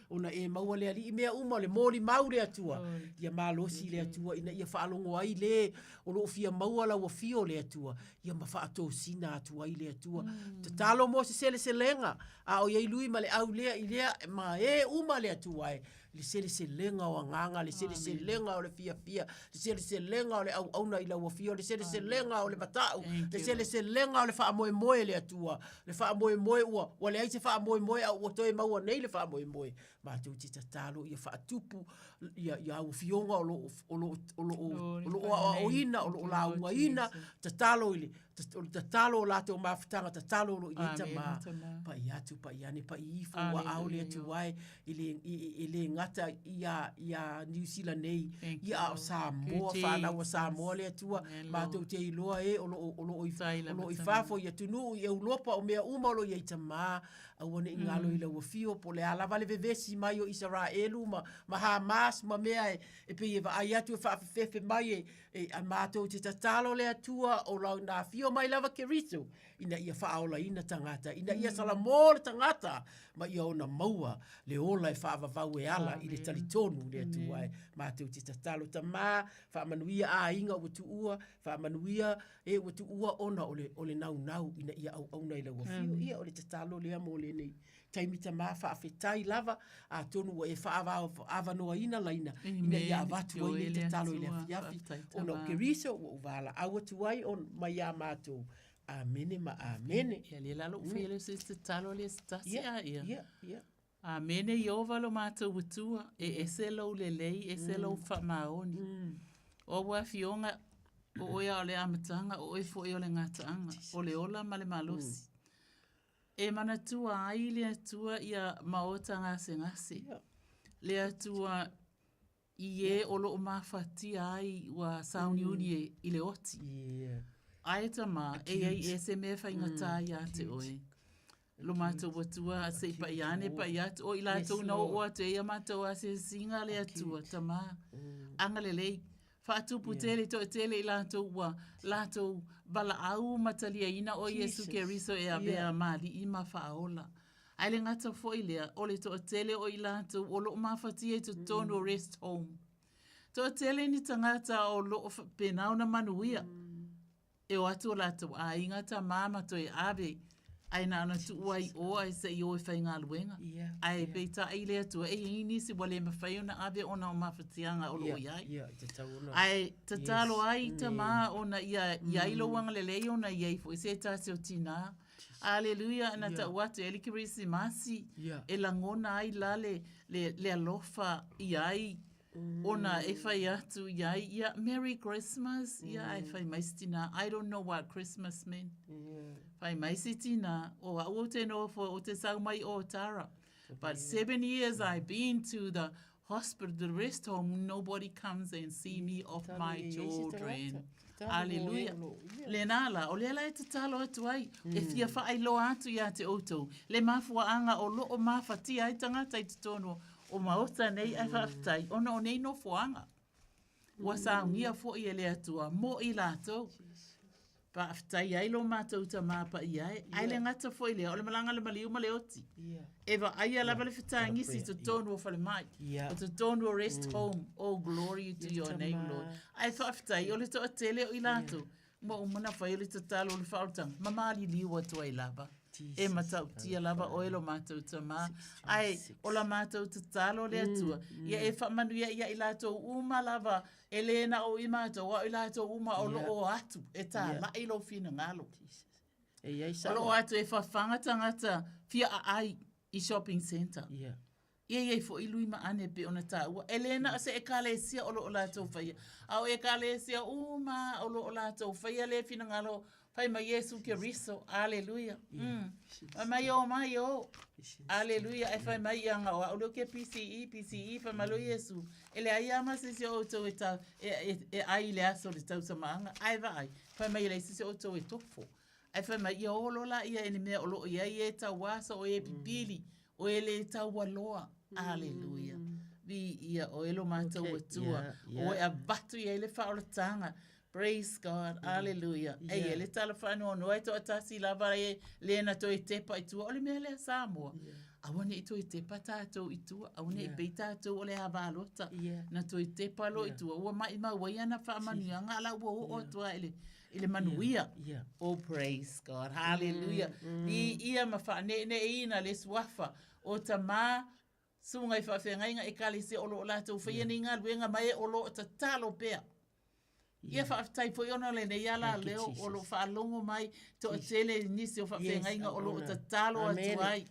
ona e maua le ali i mea uma le moli mau rea tua ia malosi rea tua ina ia whaalongo ai le o loo fia maua la wafio le atua ia ma whaatou sina atua ai le atua te talo mo se lenga o iei lui ma le au lea i lea ma uma le atua le se lenga o nganga le se lenga o le fia le se lenga o le au na i la wafio le se lenga o le matau le se lenga o le whaamoe le atua le whaamoe ua le aise whaamoe au o toe maua nei le whaamoe mātou te tatalo ia whaatupu ia au fionga o lo ina o lo launga ina tatalo ile tatalo o lato mawhitanga tatalo o lo ieta pa iatu pa iane pa iifu wa au le atu wai ile ngata ia New Zealand nei ia o Samoa whanau o Samoa le atua mātou te iloa o lo ifafo ia tunu ia ulopa o mea uma o lo ieta awane ingalo ila wafio po le alava le vevesi mai o Israelu ma Hamas ma mea e pe eva ayatu whaafefe mai a mātou te tatalo le atua o lau na fio mai lava Keriso ina ia whaaola ina tangata ina ia salamore tangata ma ia ona maua le ola e whaavavau e ala i le talitonu le atua mātou te tatalo ta whaamanuia a inga watu ua whaamanuia watu ua ona o le nau ina ia au ila wafio ia o le tatalo le amo le nei taimita ma whaafetai lava a tonu e whaavanoa ina laina ina ia avatu ai le tatalo i le afiafi ona o Keriso o uvala awatu ai on mai a mātou amene ma amene ia le lalo fele se tatalo le stasia ia amene Iova lo mātou utua ese lau lelei ese lau whamaoni o wafionga o oia o le amatanga o e fo o le ngataanga o le ola ma le malosi e mana tua ai le atua ia maota ngase le atua ie o lo mawhati ai wa sauni uni i le oti ai tama e se me whaingata ia te oe lo mātou watua se pa iatu o i lātou na o atu e a mātou a se singa le atua tama anga le lei whaatupu tele to tele i lātou bala au matalia ina o Yesu Keriso e a bea mali i ma whaola. Ai le ngata fo i lea o le to tele o i lātou o lo mawhati e to tono rest home. Tō tele ni tangata o loo penau na manuia. E o atu o lātou a inga ta mama to e awe. Ai na ana tu uai o ai se i o e whai ngā luenga. Ai pei ta ai lea tu e ini si wale ma whai ona awe ona o mawhatianga o loo iai. Ai te talo ai ta maa ona ia ilo wanga le lei ona iai fo. Se ta se o tina. Aleluia. Na ta uate e likirisi masi. E langona ai la le alofa iai. Ona e whai atu iai. Ia Merry Christmas. Ia ai whai maistina. I don't know what Christmas meant. Whai maisitina. O au te no o te saumai o Tara. But 7 years I've been to the hospital, the rest home, nobody comes and see me of my children. Hallelujah. Le nala, o le la e te talo atu ai. E fia whaai lo atu ia te auto. Le mafua anga o lo o mawhatia ai tangata i te tono. O maota nei ai whaftai. Ona o nei no fuanga. Wa sa ngia fo i ele atua. Mo i lato. Pa aftai ai lo mātou ta māpa i ai. Ai le ngata fo i lea. O le malanga le maliu ma le oti. Eva ai ala vale whitangi si te tonu o whale mai. O te tonu o rest home. Oh, glory to your name, Lord. Ai whaftai o le to atele o i lato. Mo umana whai o le te talo o le whaotang. Mamali liwa tua i lava. E matau tia lava oelo mātou ta mā. Ai, o la mātou ta talo le atua. Ia e whamanu ia i lato uma lava. E lena o i mātou. Wa i lato uma o lo o atu. E tā la i lo fina ngalo. O lo atu e whawhanga tangata fia a ai i shopping center. Ia fo i lui ma ane pe ona tā ua. E lena se e kale sia o lo o lato whaia. Au e kale sia uma o lo o lato whaia le fina ngalo. Pai ma Yesu ke riso. Aleluia. Mai o. Aleluia. E fai mai anga o lo ke PCE pa malo Yesu. Ele ai ama se se o to e ai le aso le tau samanga. Ai vai. Fai mai le se o to e tofo. Ai fai mai o lo la ia ene me o lo ia e ta wasa o e pipili. O ele ta waloa. Aleluia. Vi ia o elo mata o tua. O e abatu ia ele fa o tanga. Praise God. Hallelujah. Ei, le tala whanua no e to atasi lava e lena to e tepa i tua. Ole mea lea Samoa. Awane i to e tepa tātou i tua. Awane i pei tātou o le hawa alota. Na to e tepa lo i tua. Ua mai mawai ana wha manuanga ala ua o tua ele manuia. Oh, praise God. Hallelujah. Ni ia mawha ne ina le suafa o ta mā sunga i whawhenga e kale se olo o lātou whaia ni ngā luenga mai o lo ta talo pea. Ia whaafitai po iona le nei ala leo o lo whaalongo mai to a tele nisi o whawhenga inga o lo ta talo atu ai.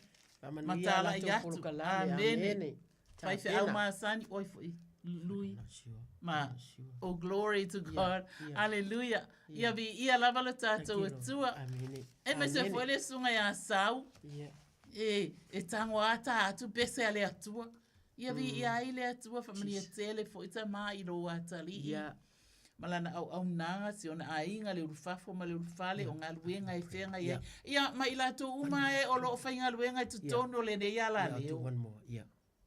Matala i atu. Amen. Pai whi au maasani oi fui lui. Ma, oh glory to God. Hallelujah. Ia vi ia lava le tātou atua. E me se fwele sunga ia sau. E tango ata atu pese ale atua. Ia vi ia ile atua whamani a tele fo ita maa i lo atali. Malana au nanga si ona ainga le urufafo ma le urufale o ngā luenga e whenga ia. Ia ma ila to uma e o lo whai ngā luenga e tutono le ne iala leo.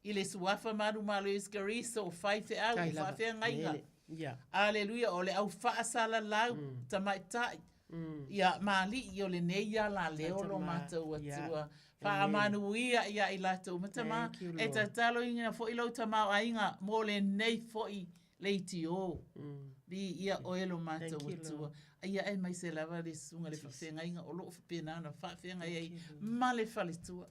I le suafa maru malo iskariso o whaife au o whawhenga inga. Aleluia o le au whaasala lau tamaitai. Ia mali i o le ne iala leo lo matau atua. Whaamanuia ia i lato matama. E tatalo inga fo ilo tamau ainga mo le nei fo i leiti o. Bi ia oelo mata utua. Ia e mai se lava le sunga le whawhenga inga o loo whapena na whawhenga iei ma le whaletua.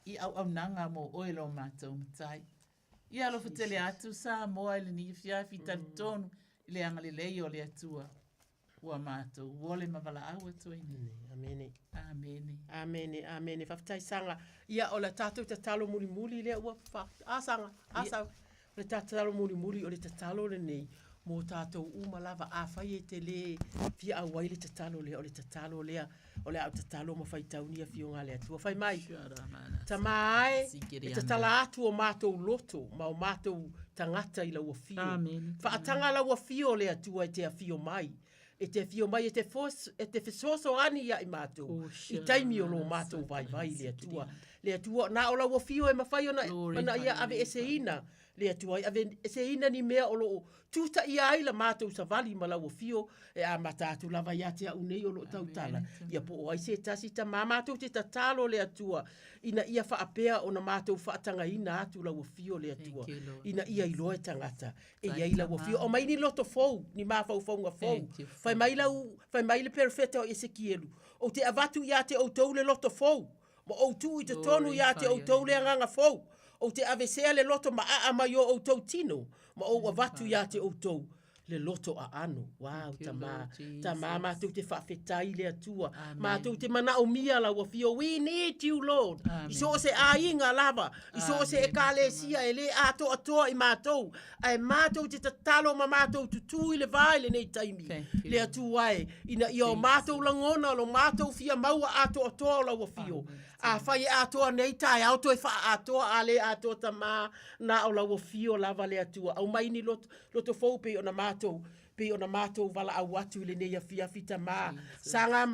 I au nanga mo oelo mata umtai. Ia lo whatele atu sa moa ele ni whiawhi tari tonu i le anga le leo le atua. Ua mata uole mawala au atua ini. Amene. Amene. Amene. Amene. Whawhitai sanga. Ia o la tātou te talo muri muri le ua asanga. Asau. Le tātalo muri muri o le tatalo le nei. Mo tātou uma lava a whai e te le fia a wai le tatalo lea o le tatalo lea o le au tatalo ma whai taunia fio ngā lea tua. Whai mai, ta mai e tatala atu o mātou loto ma o mātou tangata i laua fio. Whaatanga laua fio lea tua e te a fio mai. E te fio mai e te fesoso ani ia i mātou. I taimi o lo mātou vai lea tua. Lea tua, nā o laua fio e mawhai ona ia ave e se ina. le atua ave se ina ni mea o lo tuta ia ai la mātou sa vali ma lau fio e a matatu lava ia te a unei o lo tautala. Ia po o ai se tasi ta mātou te tatalo le atua ina ia whaapea o na mātou whaatanga ina atu lau fio le atua. Ina ia iloe tangata e ia ila fio. O mai ni loto fou, ni mawhau whaunga fou. Whai mai le perfeta o Esekielu. O te avatu ia te outou le loto fou. Mo outu i te tonu ia te outou le anganga fou. O te avesea le loto ma a mai o outou tino. Ma o wavatu ia te outou le loto a ano. Wow, ta mātou te whawhetai le atua. Mātou te mana o mia la wafio. We need you, Lord. Iso se a inga lava. Iso se e kālesia e le ato atoa i mātou. Ai mātou te tatalo ma mātou tutu i le vai le nei taimi. Le atua e. Ina i o mātou langona lo mātou fia maua ato atoa la wafio. A whai atoa nei tai auto e wha atoa a le atoa ta mā na o la wafio lava le atua. Au mai ni loto fau pe o na mātou. Pe o na mātou wala au atu i le nei a fita mā. Sanga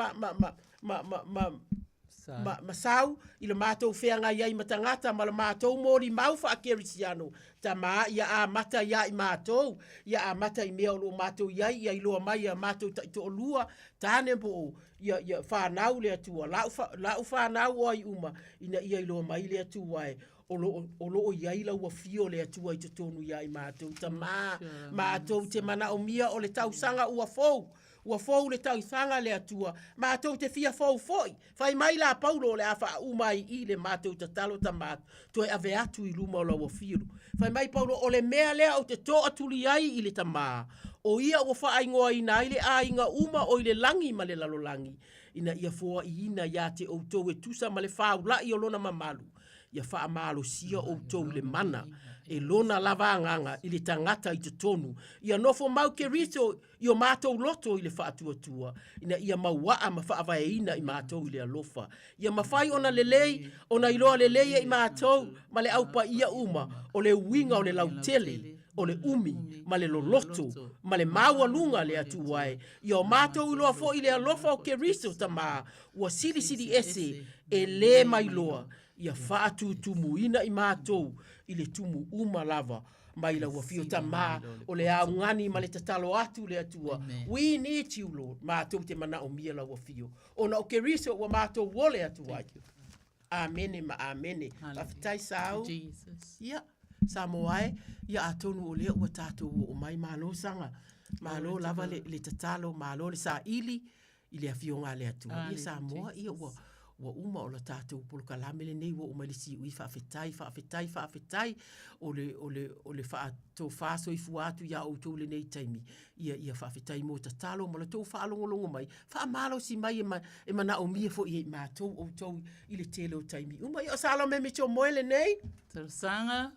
ma sau i le mātou wheanga iai matangata ma le mātou mori mau wha akerisiano. Ta mā ia a mata ia i mātou. Ia a mata i mea o lo mātou iai ia i loa mai a mātou taito o lua. Tāne po ia whanau le atua. Lau whanau o ai uma ina ia i loa mai le atua e. O loo iai lau a fio le atua i te tonu iai mātou. Ta mātou te mana o mia o le tausanga ua fou. Ua fou le tausanga le atua. Mātou te fia fou foi. Whai mai la paulo le awha umai i le mātou ta talo ta mātou. Toi ave atu i luma o lau a firu. Whai mai paulo o le mea lea o te tō atuli ai i le ta mā. O ia ua wha aingoa ina i le a inga uma o i le langi ma le lalolangi. Ina ia fua i ina ia te outou e tusa ma le whau la i o lona mamalu. Ia wha amalo sia outou le mana. E lona lava nganga i le tangata i te tonu. Ia nofo mau ke rito i o mātou loto i le whaatuatua. Ina ia mawaa ma whaavae ina i mātou i le alofa. Ia mawhai ona lelei, ona iloa lelei i mātou, ma le aupa ia uma, o le winga o le lautele, o le umi, ma le loloto, ma le maualunga le atuae. Ia o mātou iloa fo i le alofa o ke rito ta mā, ua siri ese e le mailoa. Ia whaatu tumu ina i mātou i le tumu uma lava mai la wafio ta mā o le au ngani ma le tatalo atu le atua. We need you, Lord. Mātou te mana o mia la wafio. Ona o ke riso wa mātou wole atua. Amene ma amene. Pafitai sau. Ia. Sa moae. Ia atonu o lea ua tātou o mai mālo sanga. Mālo lava le tatalo. Mālo le sa ili. I le afio ngā le atua. Ia sa moa. Ia ua. Wa uma o la tātou puluka lamele nei wa uma lisi ui whaafetai o le whaatou whaaso i fuatu ia o tau le nei taimi ia whaafetai mo ta talo ma la tau whaalongolongo mai whaamalo si mai e mana o mia fo i mātou o tau i le tele o taimi uma i o salo me me tō moele nei Tarsanga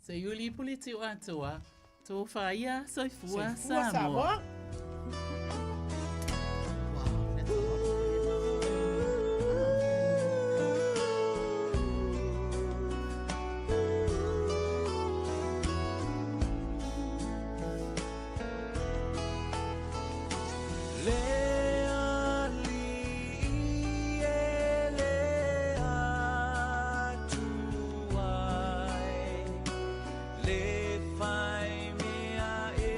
se yuli politi o atua tō whaia soifua Samoa. Le fai mea e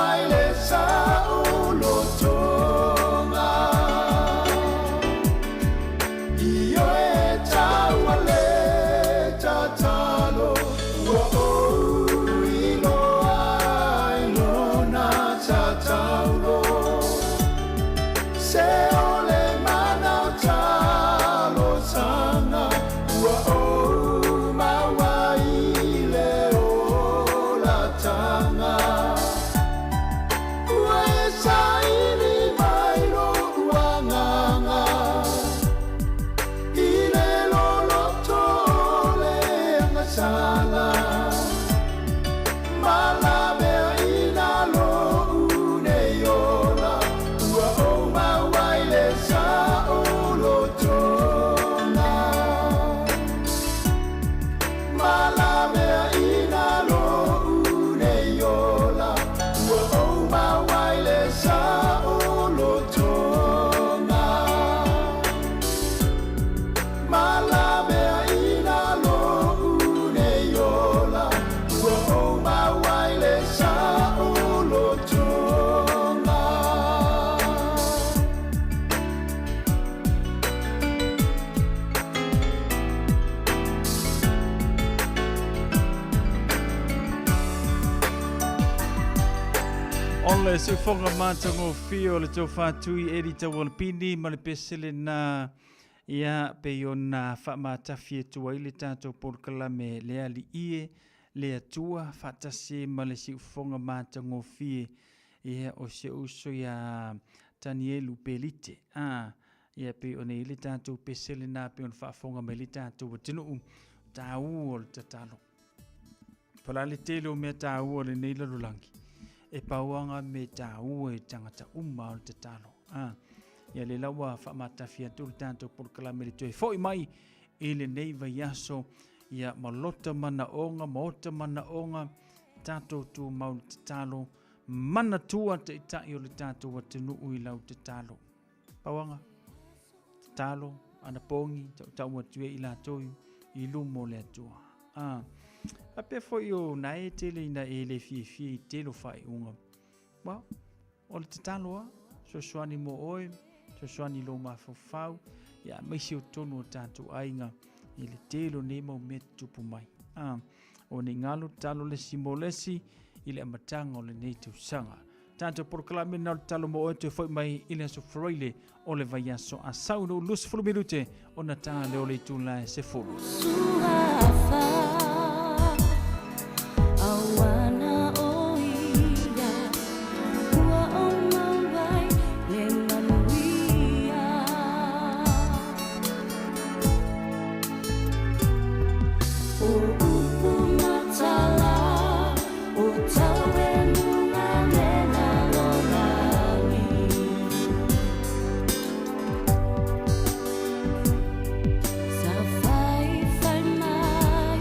Why Ole se fonga matango fio le tau whātui eri tau walpini ma le pesele na ia pe ona whaamatafi e tua i le tātou porkala me lea li ie lea tua whaatase ma le si fonga matango fie ia o se uso ia Tanielu Pelite. Ia pe ona i le tātou pesele na pe ona whaafonga me le tātou watinu tāu o le tatalo. Pala le tele o mea tāu o le neila lulangi. E pauanga me tāu e tangata o le tatalo. Ia le lawa whaamatafi atu le tātou porkala me le tue. Foi mai i le nei vai aso ia malota mana onga, maota mana onga, tātou tu mau le tatalo, mana tua te itai o le tātou watinu ui lau tatalo. Pauanga, tatalo, ana pongi, tau atue i la toi, i lumo le atua. A pe foi o na e tele ina e le fie i telo fai unga. Well, o le tatalo so soani mo oe, so soani lo mafafau, ia maisi o tonu o tātou ainga, i le telo ne mau me tupu mai. O ne ngalo talo le simolesi, i le amatanga o le nei te usanga. Tātou porkalame na le talo mo oe te foi mai i le aso freile o le vai aso a sauno lus fulu minute o na tā leo le tūla e se fulu. Safai fai mai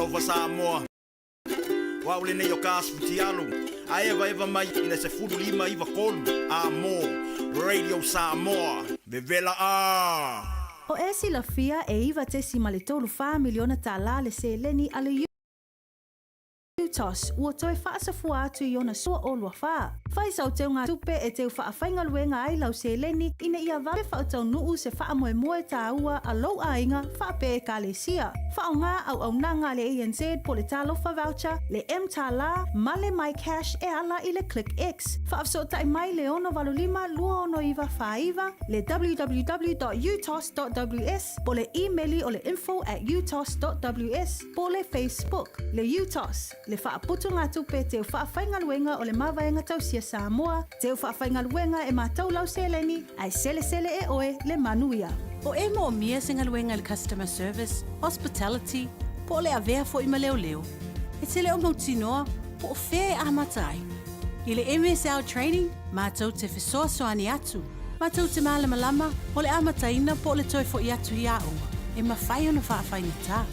Talofa Samoa. Waule nei o kasputi alu. Aeva eva mai ina se fulu lima iwa kolu. Amo. Radio Samoa. Vevela a. O esi la fia e iwa tesi ma le tolu wha miliona ta la le se leni ale UTOS, ua toi whaasafua atu i ona sua o lua wha. Whai sau teo ngā tupe e teo whaafainga luenga ai lau se leni ina ia vape whaatau nuu se wha moe moe tā ua a lau a inga whaape e ka le sia. Whao ngā au nanga le ANZ po le talofa voucher, le M tā la, ma le My Cash e ala i le Click X. Whaafsota i mai le ono valulima lua ono iwa whaiva, le www.utos.ws, po le e-maili o le info@utos.ws, po le Facebook, le UTOS. Le whaaputu ngā tupe teo whaafainga luenga o le mawaenga tausia Samoa, teo whaafainga luenga e mātou lau seleni, ai sele e oe le manuia. O e mo mia singa luenga le customer service, hospitality, po le avea fo ima leo leo. E tele o mautinoa, po o whea a matai. I le MSL training, mātou te whesoa soani atu. Mātou te mālama lama, o le amataina po le toi fo i atu i aonga. E mawhai ona whaafainga tā.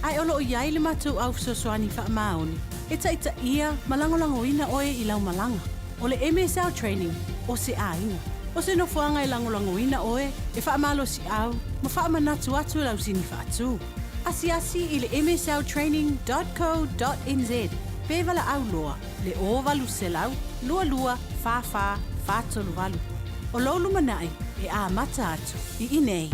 Ai olo o iai le mātou au whesosoani wha maoni. E taita ia malangolango ina oe i lau malanga. O le MSL training, o se a inga. O se no fuanga i langolango ina oe, e wha malo si au, ma wha manatu atu lau sini wha atu. Asi i le msltraining.co.nz. Pevala au loa, le o valu se lau, lua, fa, tolu valu. O lolu manai, e a mata atu, i inei.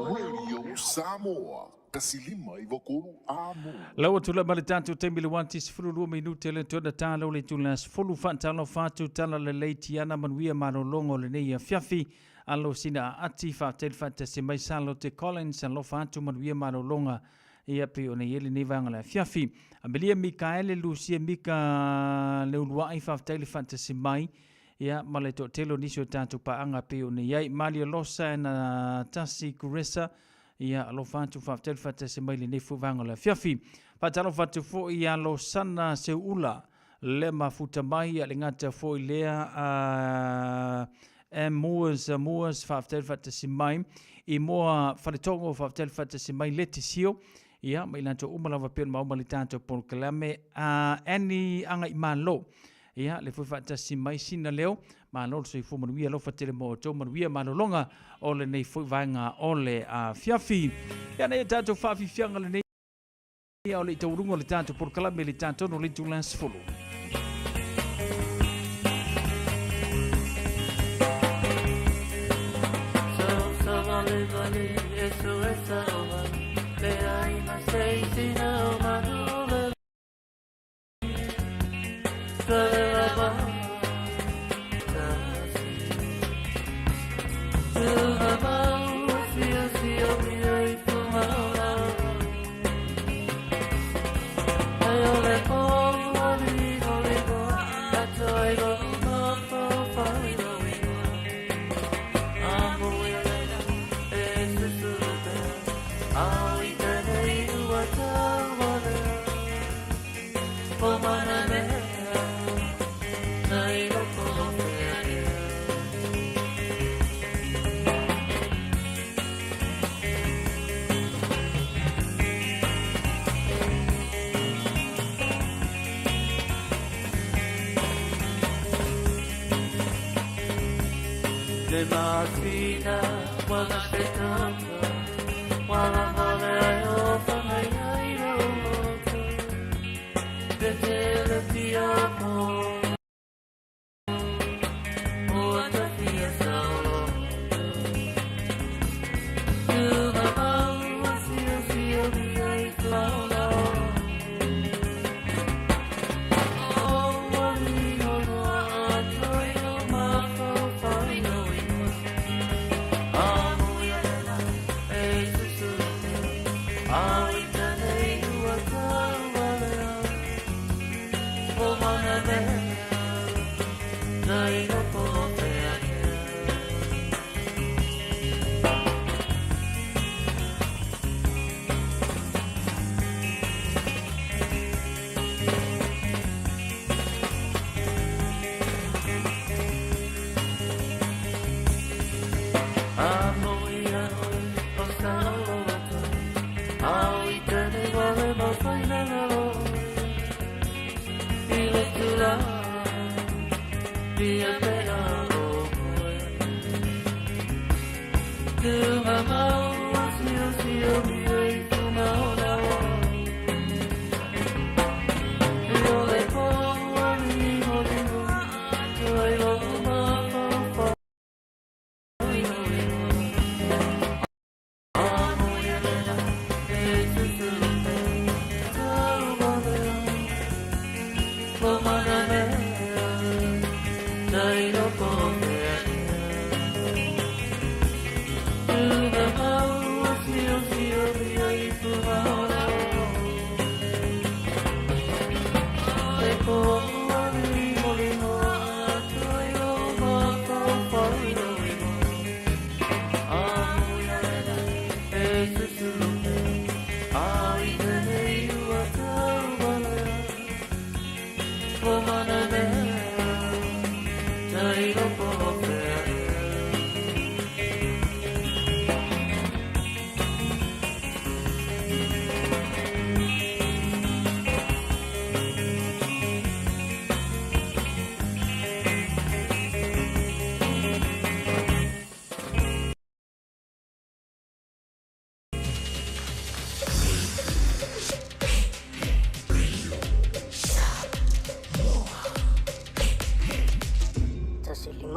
Radio Samoa. Kasilima i wakolu amo. Laua tula ma le tātou te miliwanti sifurulua minute le tona tālau le tula sifuru whaatalo whātu tala le leiti ana manuia marolongo le nei a fiafi alo sina a ati whaatel whaata se mai salo te Collins alo whātu manuia marolonga ia pe o nei ele nei vanga le fiafi. Amelia Mikaele Lucia Mika le uluai whaatel whaata se mai ia ma le to telo nisio tātou paanga pe o nei ai Malia Losa na Tasi Kuresa ia alo fatu fatel fata se mai le nefu vanga la fiafi patalo fatu fo ia lo sana se ula le mafuta mai ia le ngata fo lea moas fatel fata se mai i moa faletongo fatel fata se mai le tisio ia mai lanto umala pe ma umali tanto por kalame ani anga i malo ia le fu fata se mai sina leo ma lo se fu manuia lo fatele mo to manuia manolonga o le nei fu vanga o le fiafi ia nei tato fafi fianga le nei o le taurungo le tato por kalame le tato no le tulans fulu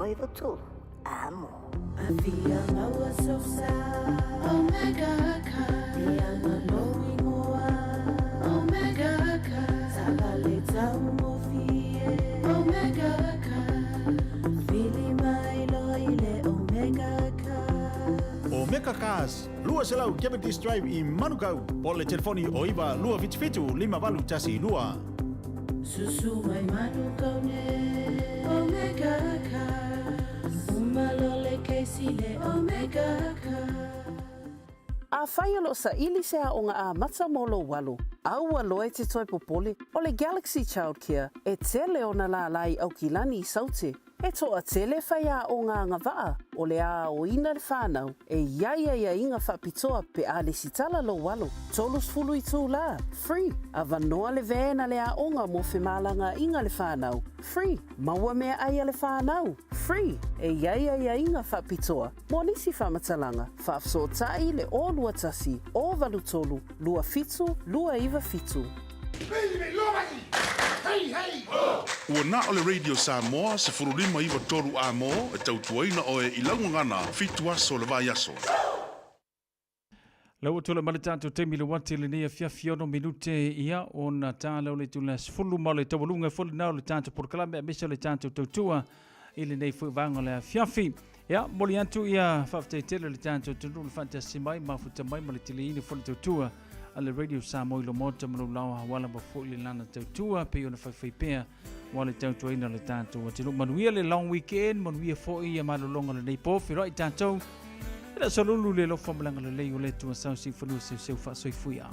i va tolu amo. Avia maua sosa, Omega Ka, Iana Loi Moa, Omega Ka, Savale Taumofie, Omega Ka, Fili Mai Loile, Omega Ka. Omega Cars, lua selau Diabetes Drive i Manukau, po le telefoni o iwa lua fitu 5 tasi lua. Susu mai Manukau ne, Omega Ka, Umalole Keisile, Omega Ka. A whaialo sa ili sea o ngā a mata molo walu. Aua loe te toi popole o le Galaxy Childcare e tele o na la lai au ki lani i saute. E toa tele whaia o ngā ngawaa o le a o ina le whanau e iaia inga whapitoa pe a le sitala lo walu. Tolus fulu i tū la, free. A vanoa le vēna le a onga mo whemalanga inga le whanau, free. Maua mea aia le whanau, free. E iaia inga whapitoa. Mo nisi whamatalanga, whafso tai le o lua tasi, o valu tolu, lua fitu, lua iwa fitu. Ua na o le Radio Samoa se furulima iwa toru a mo e tautuaina o e ilaungangana fitu aso le vai aso. Lau tula male tātou te mila wati le nea fiafiono minute ia o na tā lau le tula sfulu ma le tawalunga fulu nao le tātou porkalame a misa le tātou tautua i le nei fuivanga le fiafi. Ia, moli antu ia whafte tele le tātou tunu le fantasi mai mafuta mai ma le tile ini fulu tautua a le Radio Samoa ilo mota malu lawa hawala ma fu le lana tautua pe ona whaiwhaipea wale tautua ina le tātou. Tino manuia le long weekend, manuia fo ia malolonga le nei pofi roi tātou. Ina salulu le lo famulanga le lei o le tua sau si fulu se seu fa soi fuia.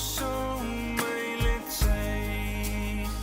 So, my let's say,